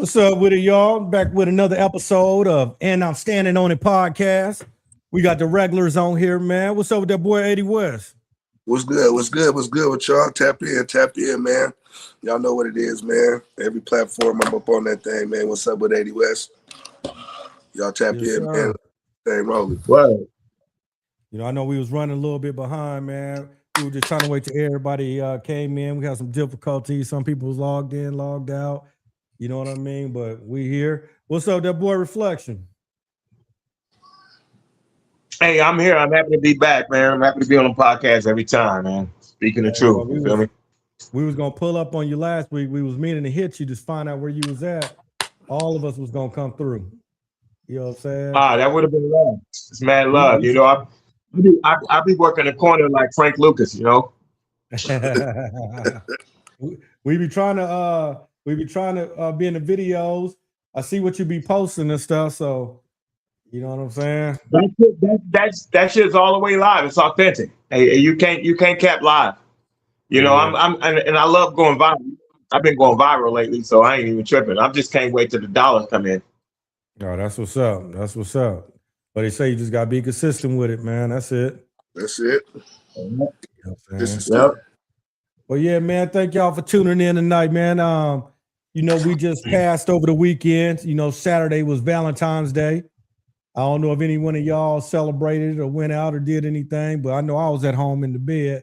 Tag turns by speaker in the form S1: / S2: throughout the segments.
S1: What's up with it, y'all? Back with another episode of And I'm Standing on It podcast. We got the regulars on here, man. What's up with that boy 80 West?
S2: What's good? What's good? What's good with y'all? Tap in, man. Y'all know what it is, man. Every platform I'm up on that thing, man. What's up with 80 West? Y'all tap in, man. Thing rolling.
S1: Well, I know we was running a little bit behind, man. We were just trying to wait till everybody came in. We had some difficulties. Some people was logged in, logged out. You know what I mean? But we here. What's up, that boy Reflection?
S3: Hey, I'm here. I'm happy to be back, man. I'm happy to be on the podcast every time, man. Speaking the truth.
S1: Well,
S3: you feel me?
S1: We was gonna pull up on you last week. We was meaning to hit you to find out where you was at. All of us was gonna come through. You know what I'm saying?
S3: That would have been love. It's mad love. You know, I be working the corner like Frank Lucas, you know.
S1: we be trying to be in the videos. I see what you be posting and stuff, so you know what I'm saying?
S3: That shit's all the way live. It's authentic. Hey, you can't cap live. You know, and I love going viral. I've been going viral lately, so I ain't even tripping. I just can't wait till the dollars come in.
S1: Oh, that's what's up. That's what's up. But they say you just gotta be consistent with it, man. That's it.
S2: That's it.
S1: You know
S2: this is yep.
S1: Well, yeah, man. Thank y'all for tuning in tonight, man. You know, we just passed over the weekend. You know, Saturday was Valentine's Day. I don't know if any one of y'all celebrated or went out or did anything, but I know I was at home in the bed.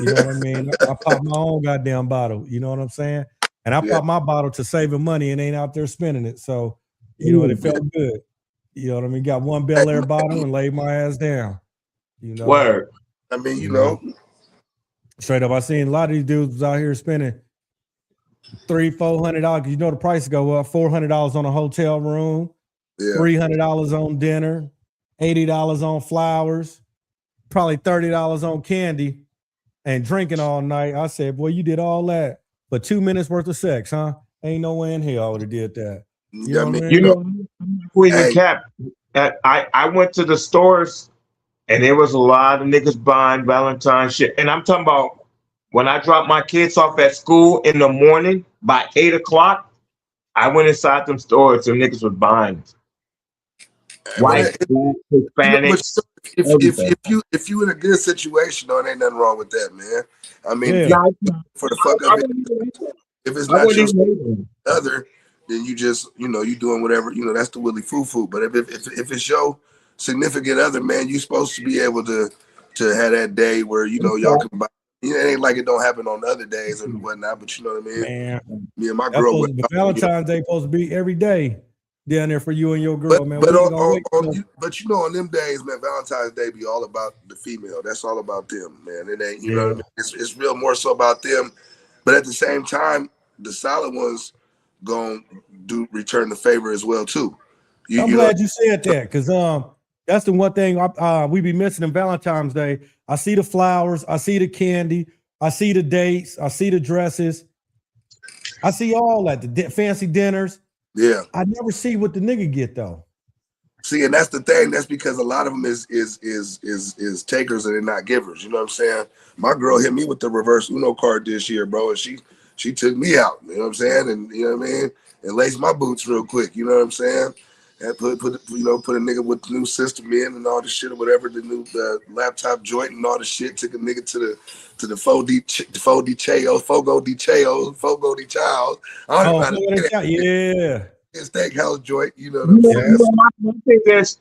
S1: You know what I mean? I popped my own goddamn bottle. You know what I'm saying? And I popped my bottle to saving money and ain't out there spending it. So, you know, it felt good. You know what I mean? Got one Bel Air bottle and laid my ass down. You know?
S3: Word.
S2: I mean, you know.
S1: Straight up, I seen a lot of these dudes out here spending $300-$400. You know the price go up. $400 on a hotel room, $300 on dinner, $80 on flowers, probably $30 on candy, and drinking all night. I said, boy, you did all that for 2 minutes worth of sex, huh? Ain't no way in hell I would have did that. You know what I mean?
S3: You know, Cap. I went to the stores and there was a lot of niggas buying Valentine shit. And I'm talking about when I dropped my kids off at school in the morning by 8 o'clock, I went inside them stores and niggas was buying white, Hispanics.
S2: If you in a good situation, though, it ain't nothing wrong with that, man. I mean, for the fuck of it, if it's not your other, then you just, you know, you doing whatever, you know, that's the Willy Foo-Foo. But if it's your significant other, man, you supposed to be able to have that day where, you know, y'all can buy. You know, it ain't like it don't happen on other days and whatnot, but you know what I mean?
S1: Man,
S2: me and my girl.
S1: Valentine's Day supposed to be every day down there for you and your girl, man.
S2: But you know, on them days, man, Valentine's Day be all about the female. That's all about them, man. It ain't, you know what I mean? It's real more so about them. But at the same time, the solid ones gonna return the favor as well too.
S1: I'm glad you said that, because that's the one thing we be missing in Valentine's Day. I see the flowers, I see the candy, I see the dates, I see the dresses, I see all that, the fancy dinners.
S2: Yeah,
S1: I never see what the nigga get though.
S2: See, and that's the thing. That's because a lot of them is takers and they're not givers. You know what I'm saying? My girl hit me with the reverse Uno card this year, bro, and she took me out. You know what I'm saying? And you know what I mean? And laced my boots real quick. You know what I'm saying? And put a nigga with the new system in and all the shit or whatever, the new laptop joint and all the shit. Took a nigga to the Fogo de Chao.
S1: Yeah.
S2: Steakhouse joint, you know what I'm saying?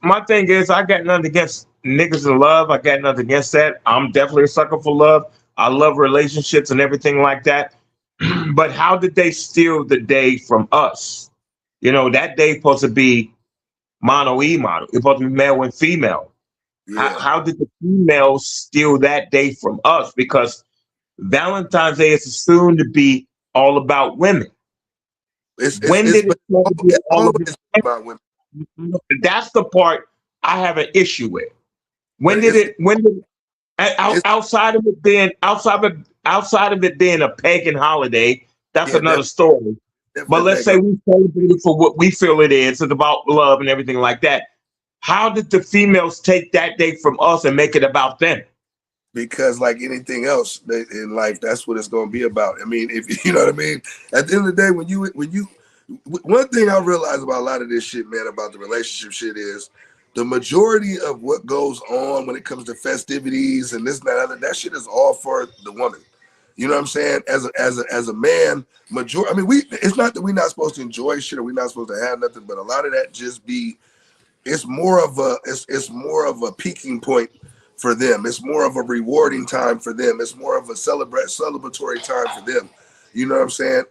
S3: My thing is, I got nothing against niggas in love. I got nothing against that. I'm definitely a sucker for love. I love relationships and everything like that. But how did they steal the day from us? You know, that day supposed to be mono. It's supposed to be male and female. Yeah. How did the females steal that day from us? Because Valentine's Day is assumed to be all about women. When did it be all about women? That's the part I have an issue with. Outside of it being a pagan holiday, that's another story. But let's say we celebrate it for what we feel it is. It's about love and everything like that. How did the females take that day from us and make it about them?
S2: Because like anything else in life, that's what it's going to be about. I mean, if you know what I mean. At the end of the day, when one thing I realize about a lot of this shit, man, about the relationship shit is the majority of what goes on when it comes to festivities and this and that other, that shit is all for the woman. You know what I'm saying? As a man, I mean, it's not that we're not supposed to enjoy shit or we're not supposed to have nothing, but a lot of that just be, it's more of a peaking point for them. It's more of a rewarding time for them. It's more of a celebratory time for them. You know what I'm saying?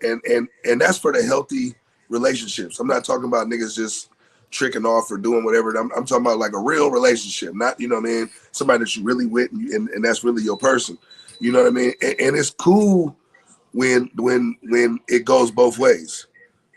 S2: And that's for the healthy relationships. I'm not talking about niggas just tricking off or doing whatever. I'm talking about like a real relationship, not, you know what I mean, somebody that you really with and that's really your person. You know what I mean? And it's cool when it goes both ways.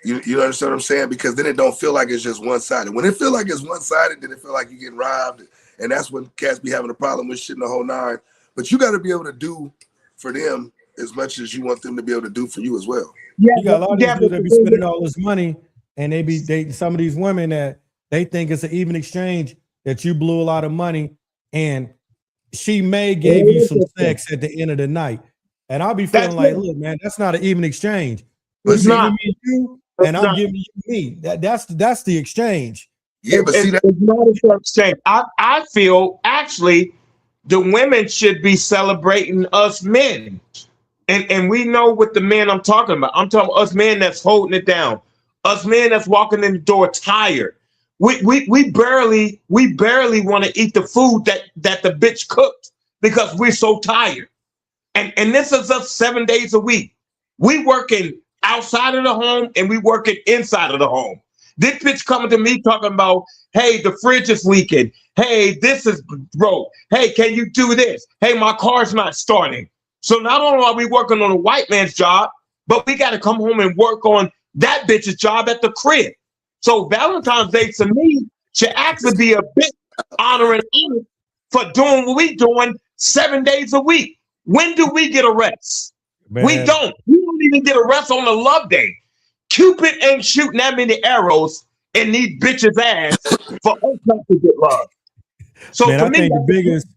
S2: You understand what I'm saying? Because then it don't feel like it's just one-sided. When it feel like it's one-sided, then it feel like you're getting robbed. And that's when cats be having a problem with shit in the whole nine. But you got to be able to do for them as much as you want them to be able to do for you as well.
S1: Yeah, you got a lot of these dudes that be spending all this money, and they be dating some of these women that they think it's an even exchange, that you blew a lot of money and she may gave you some sex at the end of the night. And I'll be feeling like, look, man, that's not an even exchange.
S2: It's
S1: not me you, and I'm giving you me. That's the exchange.
S2: Yeah, but see,
S3: it's not a fair exchange. I feel actually the women should be celebrating us men. And we know what the men I'm talking about. I'm talking us men that's holding it down. Us men that's walking in the door tired. We barely want to eat the food that the bitch cooked because we're so tired. And this is us 7 days a week. We working outside of the home and we working inside of the home. This bitch coming to me talking about, hey, the fridge is leaking. Hey, this is broke. Hey, can you do this? Hey, my car's not starting. So not only are we working on a white man's job, but we got to come home and work on that bitch's job at the crib. So Valentine's Day to me should actually be a bit honoring for doing what we doing 7 days a week. When do we get a rest? Man. We don't. We don't even get a rest on the love day. Cupid ain't shooting that many arrows in these bitches' ass for us not to get love. So
S1: man, I think the biggest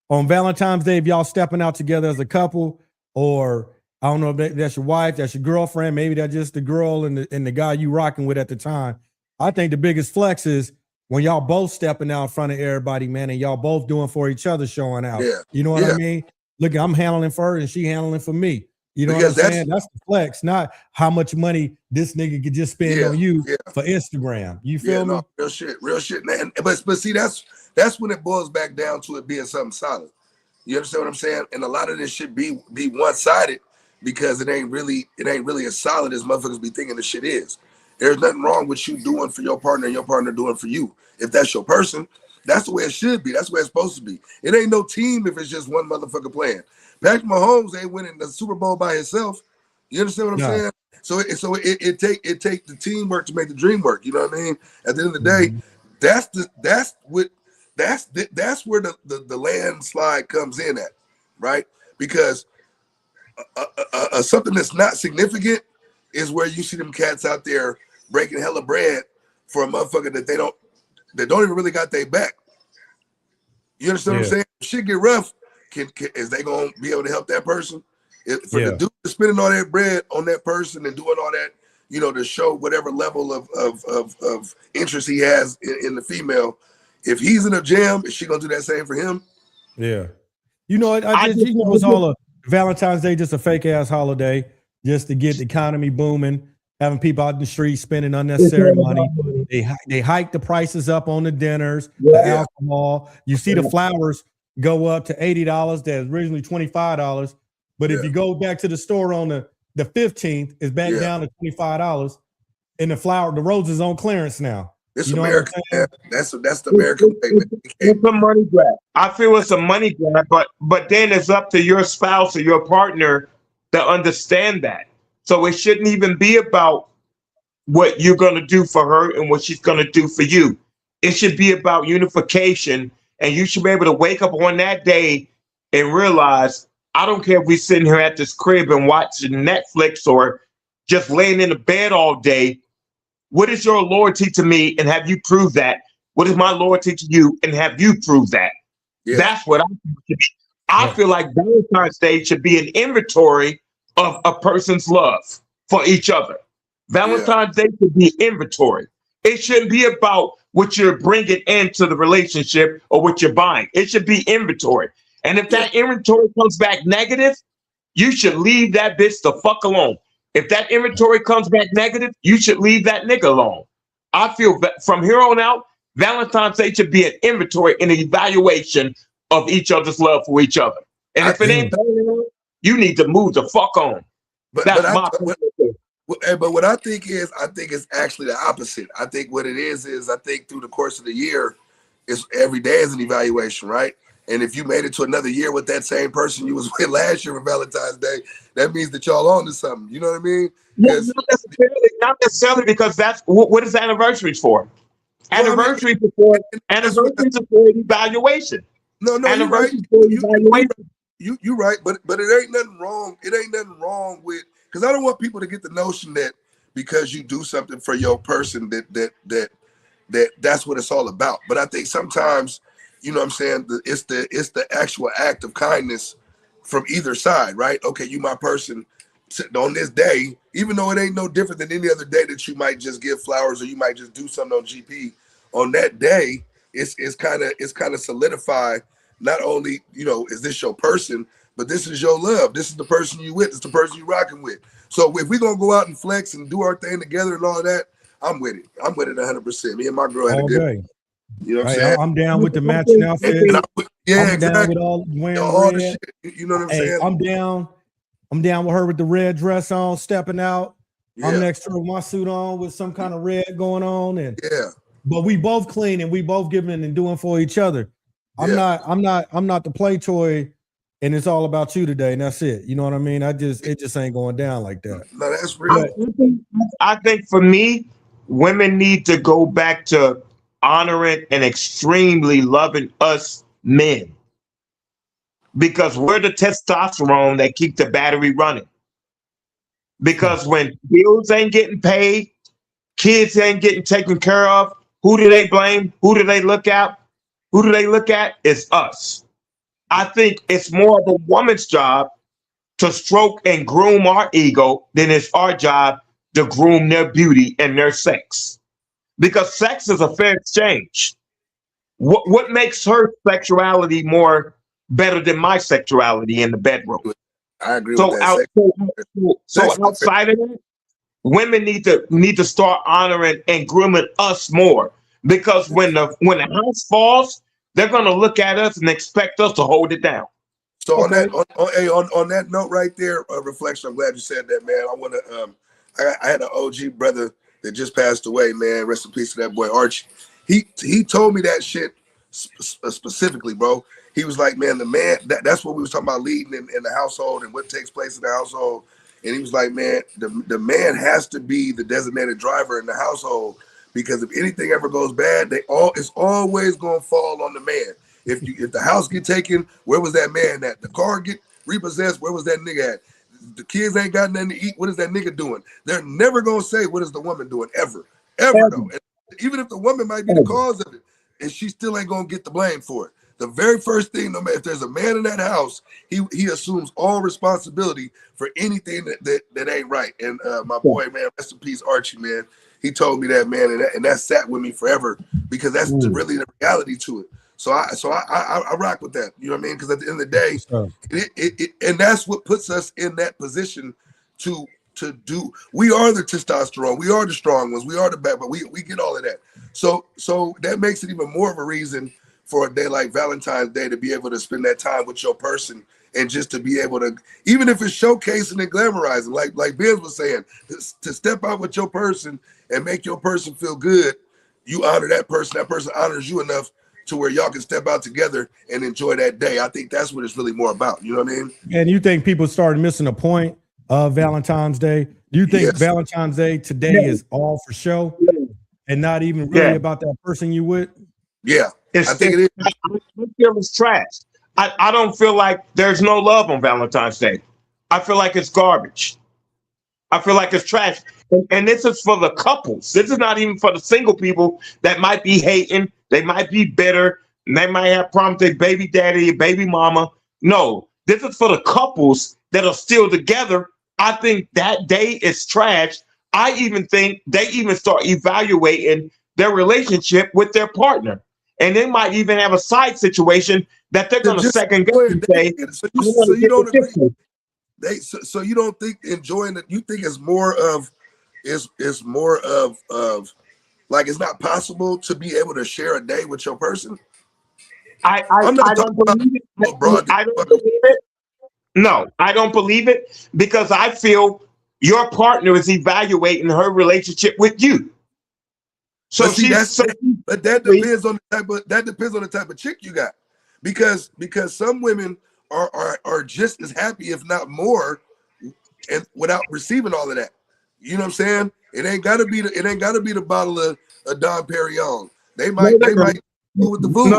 S1: on Valentine's Day, if y'all stepping out together as a couple, or I don't know if that's your wife, that's your girlfriend, maybe that's just the girl and the guy you rocking with at the time. I think the biggest flex is when y'all both stepping out in front of everybody, man, and y'all both doing for each other, showing out.
S2: Yeah.
S1: You know what I mean? Look, I'm handling for her and she handling for me. You know what I'm saying? That's the flex, not how much money this nigga could just spend on you for Instagram. You feel me?
S2: No, real shit. Man. But see, that's when it boils back down to it being something solid. You understand what I'm saying? And a lot of this shit be one-sided because it ain't really as solid as motherfuckers be thinking the shit is. There's nothing wrong with you doing for your partner and your partner doing for you. If that's your person, that's the way it should be. That's the way it's supposed to be. It ain't no team if it's just one motherfucker playing. Patrick Mahomes ain't winning the Super Bowl by himself. You understand what I'm saying? So it take the teamwork to make the dream work. You know what I mean? At the end of the day, that's where the landslide comes in at, right? Because something that's not significant is where you see them cats out there breaking hella bread for a motherfucker that don't even really got their back. You understand what I'm saying? If shit get rough, is they gonna be able to help that person? For the dude spending all that bread on that person and doing all that, you know, to show whatever level of interest he has in the female, if he's in a jam, is she gonna do that same for him?
S1: Yeah. You know, I just it's all a Valentine's Day, just a fake ass holiday, just to get the economy booming, having people out in the street spending unnecessary money. They hike the prices up on the dinners, the alcohol. You see the flowers go up to $80 that's originally $25. But if you go back to the store on the 15th, it's back down to $25. And the roses on clearance now.
S2: It's America. That's the American way.
S3: It's a money grab. I feel it's a money grab, but then it's up to your spouse or your partner to understand that. So it shouldn't even be about what you're going to do for her and what she's going to do for you. It should be about unification, and you should be able to wake up on that day and realize, I don't care if we're sitting here at this crib and watching Netflix or just laying in the bed all day. What is your loyalty to me, and have you proved that? What is my loyalty to you, and have you proved that? Yeah. That's what I think. I feel like Valentine's Day should be an inventory of a person's love for each other. Valentine's Day should be inventory. It shouldn't be about what you're bringing into the relationship or what you're buying. It should be inventory. And if that inventory comes back negative, you should leave that bitch the fuck alone. If that inventory comes back negative, you should leave that nigga alone. I feel that from here on out, Valentine's Day should be an inventory and an evaluation of each other's love for each other. And if it ain't done, you need to move the fuck on. But
S2: what I think it's actually the opposite. I think what it is I think through the course of the year, every day is an evaluation, right? And if you made it to another year with that same person you was with last year for Valentine's Day, that means that y'all on to something. You know what I mean?
S3: Not necessarily, because that's what is anniversaries for? Anniversaries are for evaluation.
S2: No, you're right. You're right, but it ain't nothing wrong. It ain't nothing wrong with, because I don't want people to get the notion that because you do something for your person that's what it's all about. But I think sometimes, you know what I'm saying, it's the actual act of kindness from either side, right? Okay, you my person on this day, even though it ain't no different than any other day that you might just give flowers or you might just do something on GP. On that day, it's kind of solidified. Not only, you know, is this your person, but this is your love. This is the person you with. It's the person you rocking with. So if we're gonna go out and flex and do our thing together and all that, I'm with it. I'm with it 100%. Me and my girl had a good day. You know what I'm saying?
S1: I'm down with the matching outfit.
S2: I'm
S1: down with all
S2: the shit. You know what I'm saying?
S1: I'm down with her with the red dress on, stepping out.
S2: Yeah.
S1: I'm next to her with my suit on with some kind of red going on, and but we both clean and we both giving and doing for each other. I'm not the play toy, and it's all about you today, and that's it. You know what I mean? It just ain't going down like that.
S2: No, that's real.
S3: I think for me, women need to go back to honoring and extremely loving us men, because we're the testosterone that keep the battery running. Because when bills ain't getting paid, kids ain't getting taken care of, who do they blame? Who do they look at? Who do they look at? It's us. I think it's more of a woman's job to stroke and groom our ego than it's our job to groom their beauty and their sex. Because sex is a fair exchange. What makes her sexuality more better than my sexuality in the bedroom?
S2: I agree with that.
S3: So outside of that, women need to start honoring and grooming us more. Because when the house falls, they're gonna look at us and expect us to hold it down.
S2: So on that note right there, reflection. I'm glad you said that, man. I want to. I had an OG brother that just passed away, man. Rest in peace to that boy Archie. He told me that shit specifically, bro. He was like, man, that's what we was talking about, leading in the household and what takes place in the household. And he was like, man, the man has to be the designated driver in the household, because if anything ever goes bad, it's always gonna fall on the man. If the house get taken, where was that man at? The car get repossessed, where was that nigga at? The kids ain't got nothing to eat, what is that nigga doing? They're never gonna say, what is the woman doing? Ever though. And even if the woman might be the cause of it, and she still ain't gonna get the blame for it. The very first thing, no matter if there's a man in that house, he assumes all responsibility for anything that ain't right. And my boy, man, rest in peace, Archie, man. He told me that, man, and that sat with me forever, because that's really the reality to it. So I rock with that. You know what I mean? Because at the end of the day, and that's what puts us in that position to do. We are the testosterone. We are the strong ones. We are the bad, but we get all of that. So that makes it even more of a reason for a day like Valentine's Day to be able to spend that time with your person, and just to be able to, even if it's showcasing and glamorizing, like Biz was saying, to step out with your person and make your person feel good. You honor that person honors you enough to where y'all can step out together and enjoy that day. I think that's what it's really more about. You know what I mean?
S1: And you think people started missing the point of Valentine's Day? Do you think Valentine's Day today is all for show and not even really about that person you with?
S2: Yeah, I think it is.
S3: I feel it's trash. I don't feel like there's no love on Valentine's Day. I feel like it's garbage. I feel like it's trash. And this is for the couples. This is not even for the single people that might be hating. They might be bitter. And they might have problems with their baby daddy, baby mama. No, this is for the couples that are still together. I think that day is trash. I even think they even start evaluating their relationship with their partner. And they might even have a side situation that they're going to second guess and say,
S2: so you don't agree. So you don't think enjoying it, you think it's more of like it's not possible to be able to share a day with your person?
S3: I don't believe it. I don't believe it. No, I don't believe it because I feel your partner is evaluating her relationship with you. So
S2: but that depends on the type of chick you got, because some women are just as happy, if not more, and without receiving all of that. You know what I'm saying? It ain't gotta be the bottle of Dom Perignon. They might cool with the food.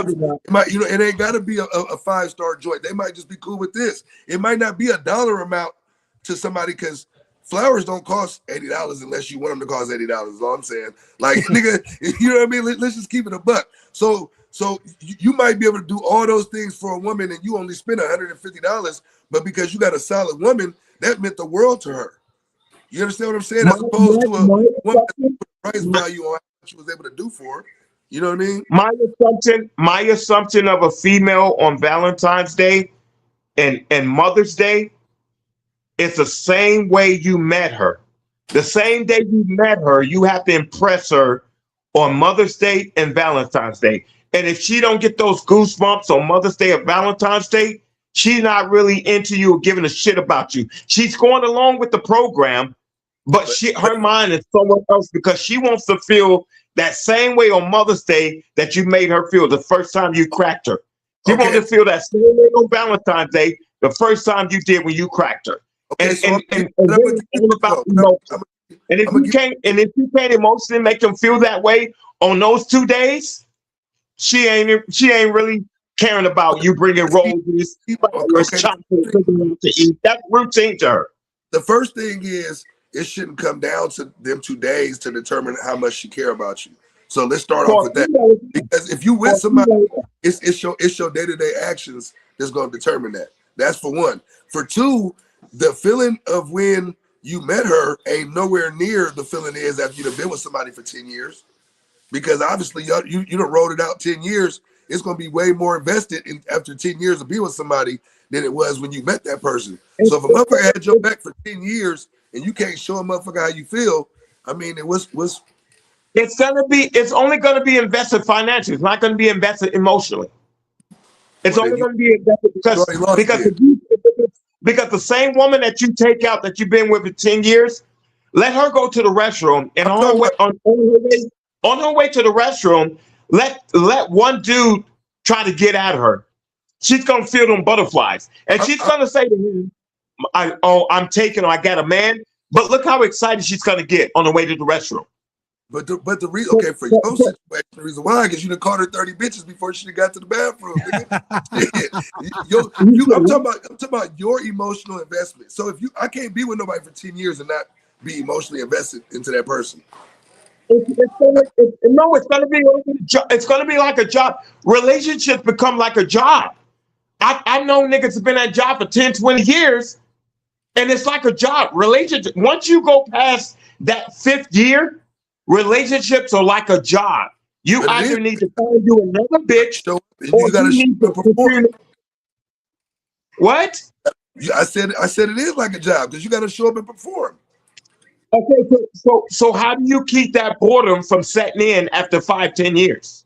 S2: It ain't gotta be a 5-star joint. They might just be cool with this. It might not be a dollar amount to somebody, because flowers don't cost $80 unless you want them to cost $80. Is all I'm saying. Like, nigga, you know what I mean? Let's just keep it a buck. So you might be able to do all those things for a woman and you only spend $150, but because you got a solid woman, that meant the world to her. You understand what I'm saying? As opposed to a woman that price value on what she was able to do for her. You know what I mean?
S3: My assumption of a female on Valentine's Day and Mother's Day, it's the same way you met her. The same day you met her, you have to impress her on Mother's Day and Valentine's Day. And if she don't get those goosebumps on Mother's Day or Valentine's Day, she's not really into you or giving a shit about you. She's going along with the program, but her mind is somewhere else because she wants to feel that same way on Mother's Day that you made her feel the first time you cracked her. She wants to feel that same way on Valentine's Day the first time you did when you cracked her. And if you can't emotionally make them feel that way on those 2 days, she ain't really caring about you bringing roses, chocolate to eat. That's routine to her.
S2: The first thing is, it shouldn't come down to them 2 days to determine how much she care about you. So let's start off with that. Because if you with somebody, it's your day-to-day actions that's going to determine that. That's for one. For two, the feeling of when you met her ain't nowhere near the feeling is after you've been with somebody for 10 years. Because obviously you done rolled it out 10 years. It's going to be way more invested in after 10 years of being with somebody than it was when you met that person. So if a motherfucker had your back for 10 years and you can't show a motherfucker how you feel, I mean,
S3: it's only going to be invested financially. It's not going to be invested emotionally. It's only going to be invested because the same woman that you take out that you've been with for 10 years, let her go to the restroom and on her way to the restroom, let one dude try to get at her. She's gonna feel them butterflies, and she's gonna say to him, I'm taking her. I got a man." But look how excited she's gonna get on the way to the restroom.
S2: But the reason, for your situation, the reason why, because you done caught her 30 bitches before she got to the bathroom. I'm talking about your emotional investment. So I can't be with nobody for 10 years and not be emotionally invested into that person. It's gonna be like a job. Relationships become like a job. I know niggas have been at a job for 10, 20 years, and it's like a job. Relationship. Once you go past that 5th year, relationships are like a job. You either need to find you another bitch, or you gotta need to perform. What? I said it is like a job because you got to show up and perform.
S3: Okay, so how do you keep that boredom from setting in after 5, 10 years?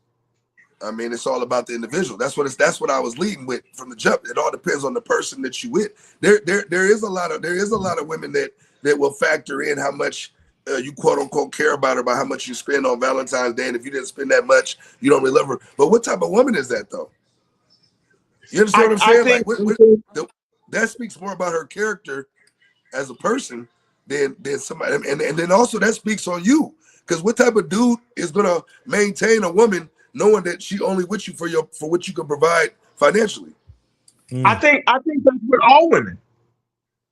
S2: I mean, it's all about the individual. That's what I was leading with from the jump. It all depends on the person that you with. There is a lot of women that will factor in how much you quote unquote care about her, about how much you spend on Valentine's Day, and if you didn't spend that much, you don't really love her. But what type of woman is that though? You understand what I'm saying? That speaks more about her character as a person than somebody, and then also that speaks on you, because what type of dude is gonna maintain a woman knowing that she only with you for what you can provide financially?
S3: I think that's with all women.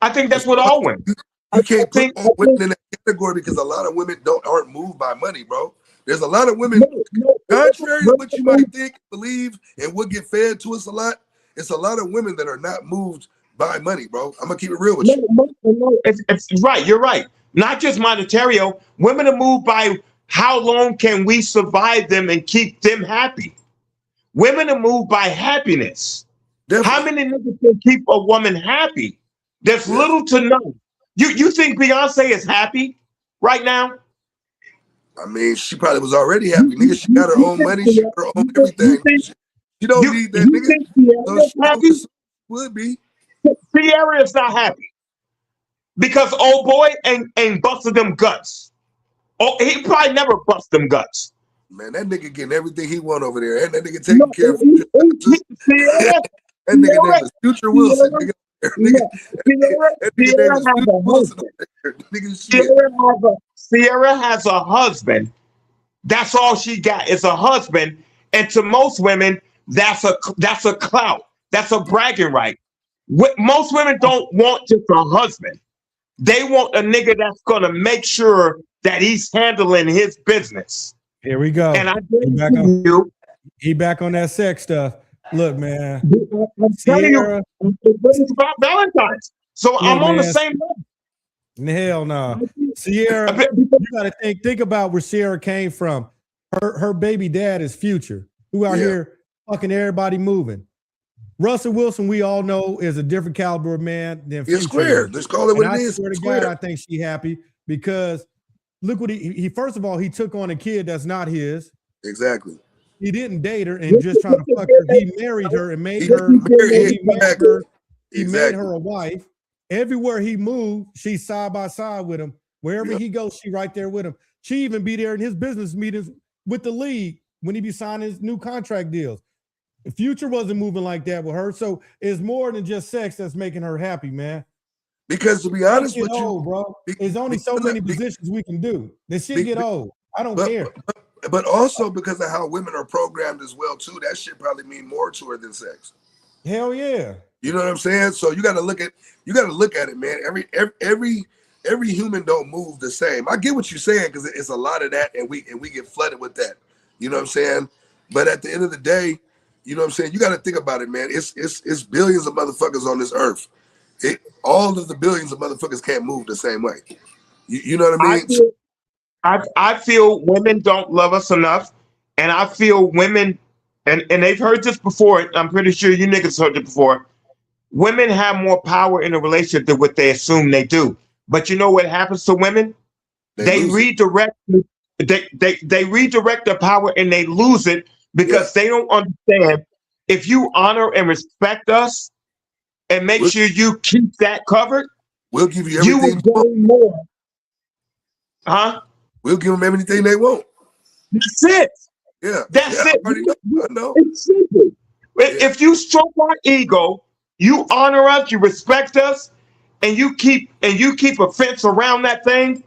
S3: I think that's with all women.
S2: You can't put all women in that category because a lot of women aren't moved by money, bro. There's a lot of women, contrary to what you might think, believe, and will get fed to us a lot. It's a lot of women that are not moved buy money, bro. I'm gonna keep it real with you.
S3: No, it's right. You're right. Not just monetary. Women are moved by how long can we survive them and keep them happy. Women are moved by happiness.
S2: Definitely.
S3: How many niggas can keep a woman happy? There's little to none. You think Beyonce is happy right now?
S2: I mean, she probably was already happy. Nigga, she got her own money. She got her own everything. She don't need that, nigga. So she
S3: happy?
S2: Would be.
S3: Sierra is not happy because old boy ain't busted them guts. Oh, he probably never bust them guts.
S2: Man, that nigga getting everything he want over there, and that nigga taking care of Future.
S3: Sierra,
S2: that nigga name is Future Wilson.
S3: Sierra has a husband. That's all she got is a husband, and to most women, that's a clout. That's a bragging right. Most women don't want just a husband. They want a nigga that's gonna make sure that he's handling his business.
S1: Here we go.
S3: And I
S1: he back on that sex stuff. Look, man.
S3: I'm telling you, it's about Valentines. So yeah, I'm on the same level.
S1: Hell no. Sierra, you gotta think about where Sierra came from. Her baby dad is Future, who out here fucking everybody moving. Russell Wilson, we all know, is a different caliber of man than Future.
S2: It's square. Let's call it what it is.
S1: I swear to God, I think she happy because look what he first of all, he took on a kid that's not his.
S2: Exactly.
S1: He didn't date her and just trying to fuck her. He married her and made her. He made her a wife. Everywhere he moved, she's side by side with him. Wherever he goes, she right there with him. She even be there in his business meetings with the league when he be signing his new contract deals. The Future wasn't moving like that with her. So it's more than just sex that's making her happy, man.
S2: Because to be honest with you,
S1: bro, there's only so many positions we can do. This shit get old. I don't care.
S2: But also because of how women are programmed as well, too. That shit probably mean more to her than sex.
S1: Hell yeah.
S2: You know what I'm saying? So you gotta look at it, man. Every human don't move the same. I get what you're saying because it's a lot of that, and we get flooded with that. You know what I'm saying? But at the end of the day, you know what I'm saying? You got to think about it, man. It's billions of motherfuckers on this earth. All of the billions of motherfuckers can't move the same way. You know what I mean?
S3: I feel women don't love us enough, and I feel women, and they've heard this before. I'm pretty sure you niggas heard it before. Women have more power in a relationship than what they assume they do. But you know what happens to women? They redirect. They redirect their power and they lose it because they don't understand. If you honor and respect us and make sure you keep that covered,
S2: we'll give you everything.
S3: You will gain more. Huh?
S2: We'll give them everything they want.
S3: That's it.
S2: Yeah.
S3: That's it.
S2: I know.
S3: It's simple. If you stroke our ego, you honor us, you respect us, and you keep a fence around that thing,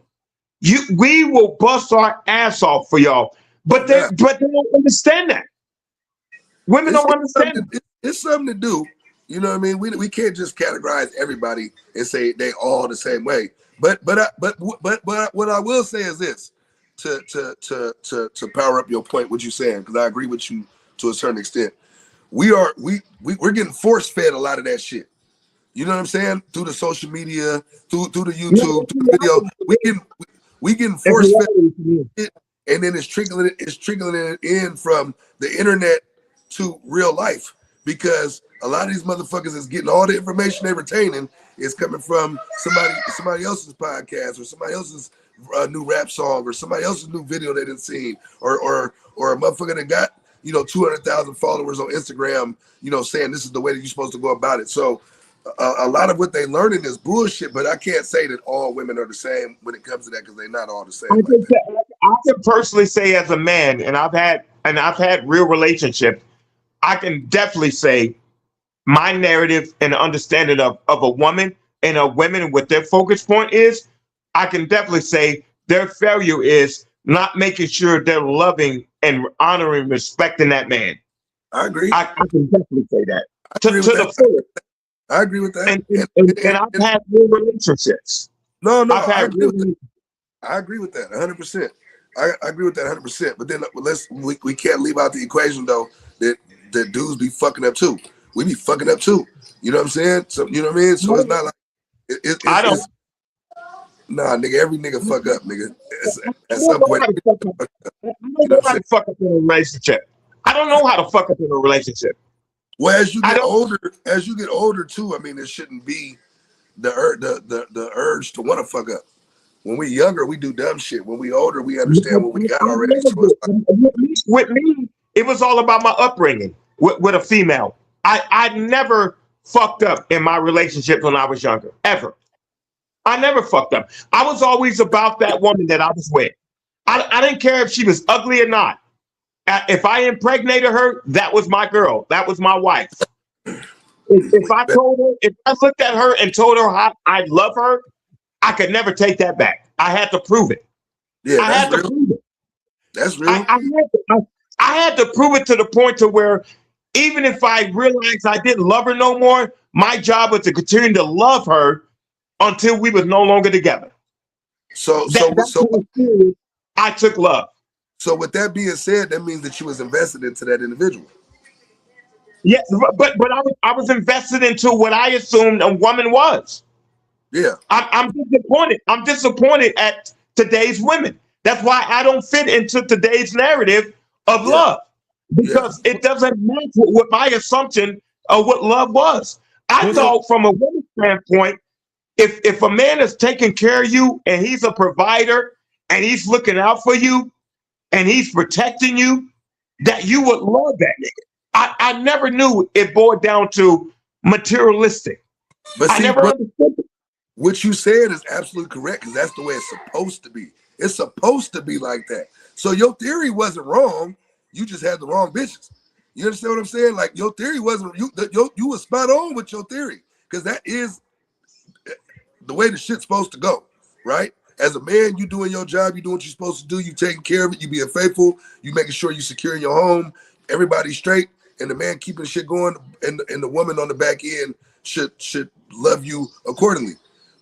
S3: we will bust our ass off for y'all. But they don't understand that. Women don't understand it.
S2: It's something to do. You know what I mean? We can't just categorize everybody and say they all the same way. But what I will say is this to power up your point, what you're saying, because I agree with you to a certain extent. We're getting force fed a lot of that shit. You know what I'm saying? Through the social media, through the YouTube, through the video, we getting force fed, and then it's trickling it in from the internet to real life, because a lot of these motherfuckers is getting all the information they're retaining is coming from somebody else's podcast or somebody else's new rap song or somebody else's new video they didn't see, or a motherfucker that got 200,000 followers on Instagram, saying this is the way that you're supposed to go about it. So a lot of what they learning is bullshit, but I can't say that all women are the same when it comes to that, because they're not all the same.
S3: I can personally say, as a man, and I've had real relationships, I can definitely say my narrative and understanding of a woman and a women, what their focus point is, I can definitely say their failure is not making sure they're loving and honoring, respecting that man.
S2: I agree.
S3: I can definitely say that. To the fullest.
S2: I agree with that.
S3: And I've had real relationships.
S2: No, I agree with that. I agree with that 100%. I agree with that 100%. But then we can't leave out the equation though that dudes be fucking up too. we be fucking up too. You know what I'm saying? So you know what I mean? So it's not like
S3: I don't.
S2: Nah, nigga, every nigga fuck up, nigga. At
S3: I
S2: some
S3: don't know
S2: point,
S3: how to fuck up. I don't know how to fuck up in a relationship. I don't know how to fuck up in a relationship.
S2: Well, as you
S3: I
S2: get
S3: don't.
S2: older too, I mean, it shouldn't be the urge to want to fuck up. When we younger, we do dumb shit. When we older, we understand what we got already. So it's like,
S3: With me, it was all about my upbringing with a female. I never fucked up in my relationship when I was younger, ever. I never fucked up. I was always about that woman that I was with. I didn't care if she was ugly or not. If I impregnated her, that was my girl. That was my wife. If I looked at her and told her how I love her, I could never take that back. I had to prove it.
S2: yeah,
S3: I had to prove it.
S2: That's real.
S3: I had to prove it to the point to where even if I realized I didn't love her no more, my job was to continue to love her until we was no longer together.
S2: So
S3: I took love.
S2: So with that being said, that means that you was invested into that individual.
S3: Yes, but I was invested into what I assumed a woman was.
S2: Yeah.
S3: I'm disappointed. I'm disappointed at today's women. That's why I don't fit into today's narrative of love, because it doesn't match with my assumption of what love was. I thought from a woman's standpoint, if a man is taking care of you and he's a provider and he's looking out for you and he's protecting you, that you would love that nigga. I never knew it boiled down to materialistic.
S2: But
S3: I never understood it.
S2: What you said is absolutely correct, because that's the way it's supposed to be. It's supposed to be like that. So your theory wasn't wrong. You just had the wrong bitches. You understand what I'm saying? Like your theory wasn't, you were spot on with your theory, because that is the way the shit's supposed to go, right? As a man, you doing your job, you doing what you're supposed to do, you taking care of it, you being faithful, you making sure you securing your home, everybody's straight, and the man keeping shit going, and the woman on the back end should love you accordingly.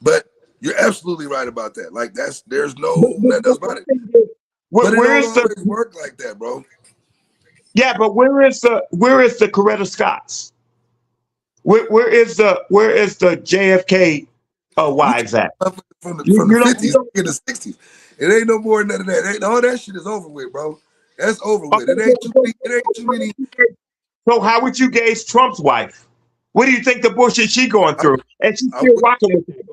S2: But you're absolutely right about that. Like there's nothing else about it. But it don't always work like that, bro.
S3: Yeah, but where is the Coretta Scotts? Where is the JFK wives at?
S2: From the 50s in the 60s. It ain't no more than none of that. All that shit is over with, bro. That's over with. It ain't too many.
S3: So how would you gauge Trump's wife? What do you think the bullshit she going through? And she's still rocking with that.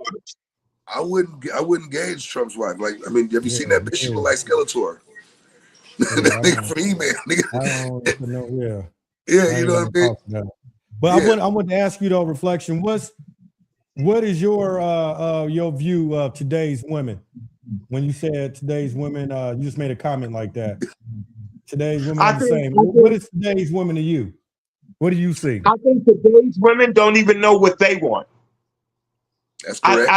S2: I wouldn't gauge Trump's wife. Like, I mean, have you seen that bitch? She look like Skeletor. That nigga from E-Man.
S1: I don't know.
S2: Yeah, you know what I mean?
S1: But I want to ask you though, Reflection, what is your view of today's women? When you said today's women, you just made a comment like that. Today's women are the same. What is today's women to you? What do you see?
S3: I think today's women don't even know what they want.
S2: That's correct.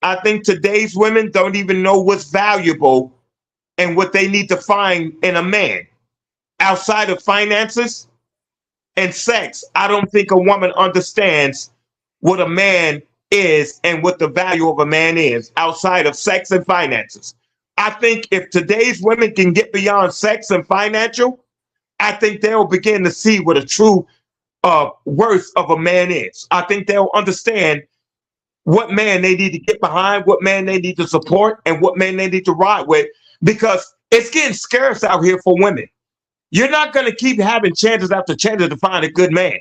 S3: I think today's women don't even know what's valuable and what they need to find in a man. Outside of finances and sex, I don't think a woman understands what a man is and what the value of a man is outside of sex and finances. I think if today's women can get beyond sex and financial, I think they'll begin to see what a true worth of a man is. I think they'll understand what man they need to get behind, what man they need to support, and what man they need to ride with, because it's getting scarce out here for women. You're not going to keep having chances after chances to find a good man,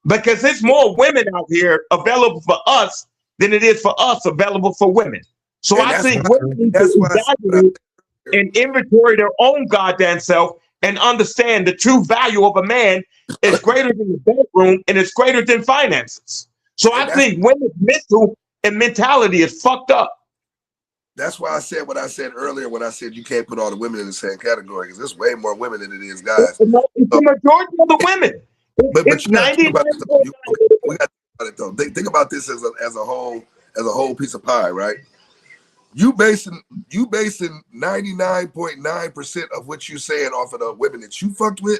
S3: because there's more women out here available for us than it is for us available for women. So I think women need to evaluate and inventory their own goddamn self and understand the true value of a man is greater than the bedroom and it's greater than finances. So I think women's mental and mentality is fucked up.
S2: That's why I said what I said earlier when I said you can't put all the women in the same category, because there's way more women than it is guys.
S3: It's the majority of the women.
S2: But
S3: It's
S2: you gotta think about
S3: 99%.
S2: this, though. We got to think about it though. Think about this as a whole piece of pie, right? You basing 99.9% of what you're saying off of the women that you fucked with,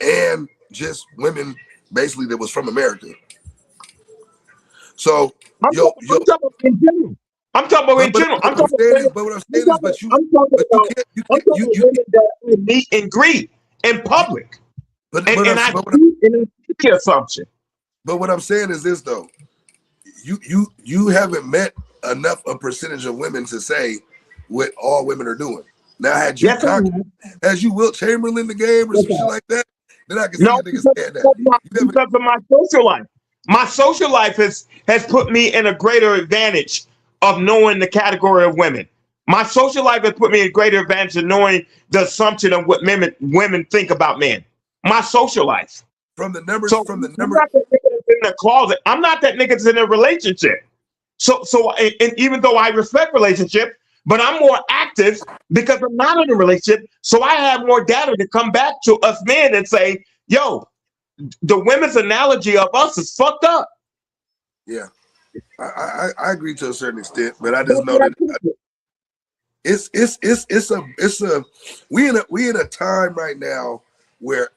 S2: and just women basically that was from America. So
S3: I'm talking about in general. I'm talking about in general. I'm talking about
S2: what I'm saying is, but you
S3: women that meet and greet in public.
S2: But
S3: And,
S2: but,
S3: and
S2: I,
S3: I
S2: but, what,
S3: see the assumption.
S2: but what I'm saying is this though. You haven't met enough a percentage of women to say what all women are doing. Now,
S3: Yes, I have.
S2: as you Wilt Chamberlain the game or
S3: Yes,
S2: some
S3: I
S2: shit
S3: have.
S2: like that, then I can see
S3: No,
S2: a nigga
S3: because,
S2: saying that.
S3: because, my,
S2: You haven't,
S3: because of my social life. My social life has put me in a greater advantage of knowing the category of women. My social life has put me in a greater advantage of knowing the assumption of what women think about men. My social life.
S2: from the numbers,
S3: So
S2: from the
S3: I'm
S2: number.
S3: not that nigga that's in the closet. I'm not that nigga that's in a relationship. And even though I respect relationship, but I'm more active because I'm not in a relationship. So I have more data to come back to us men and say, yo, the women's analogy of us is fucked up.
S2: Yeah, I agree to a certain extent, but I just
S3: That's
S2: know
S3: what I
S2: that
S3: think.
S2: it's a we in a time right now where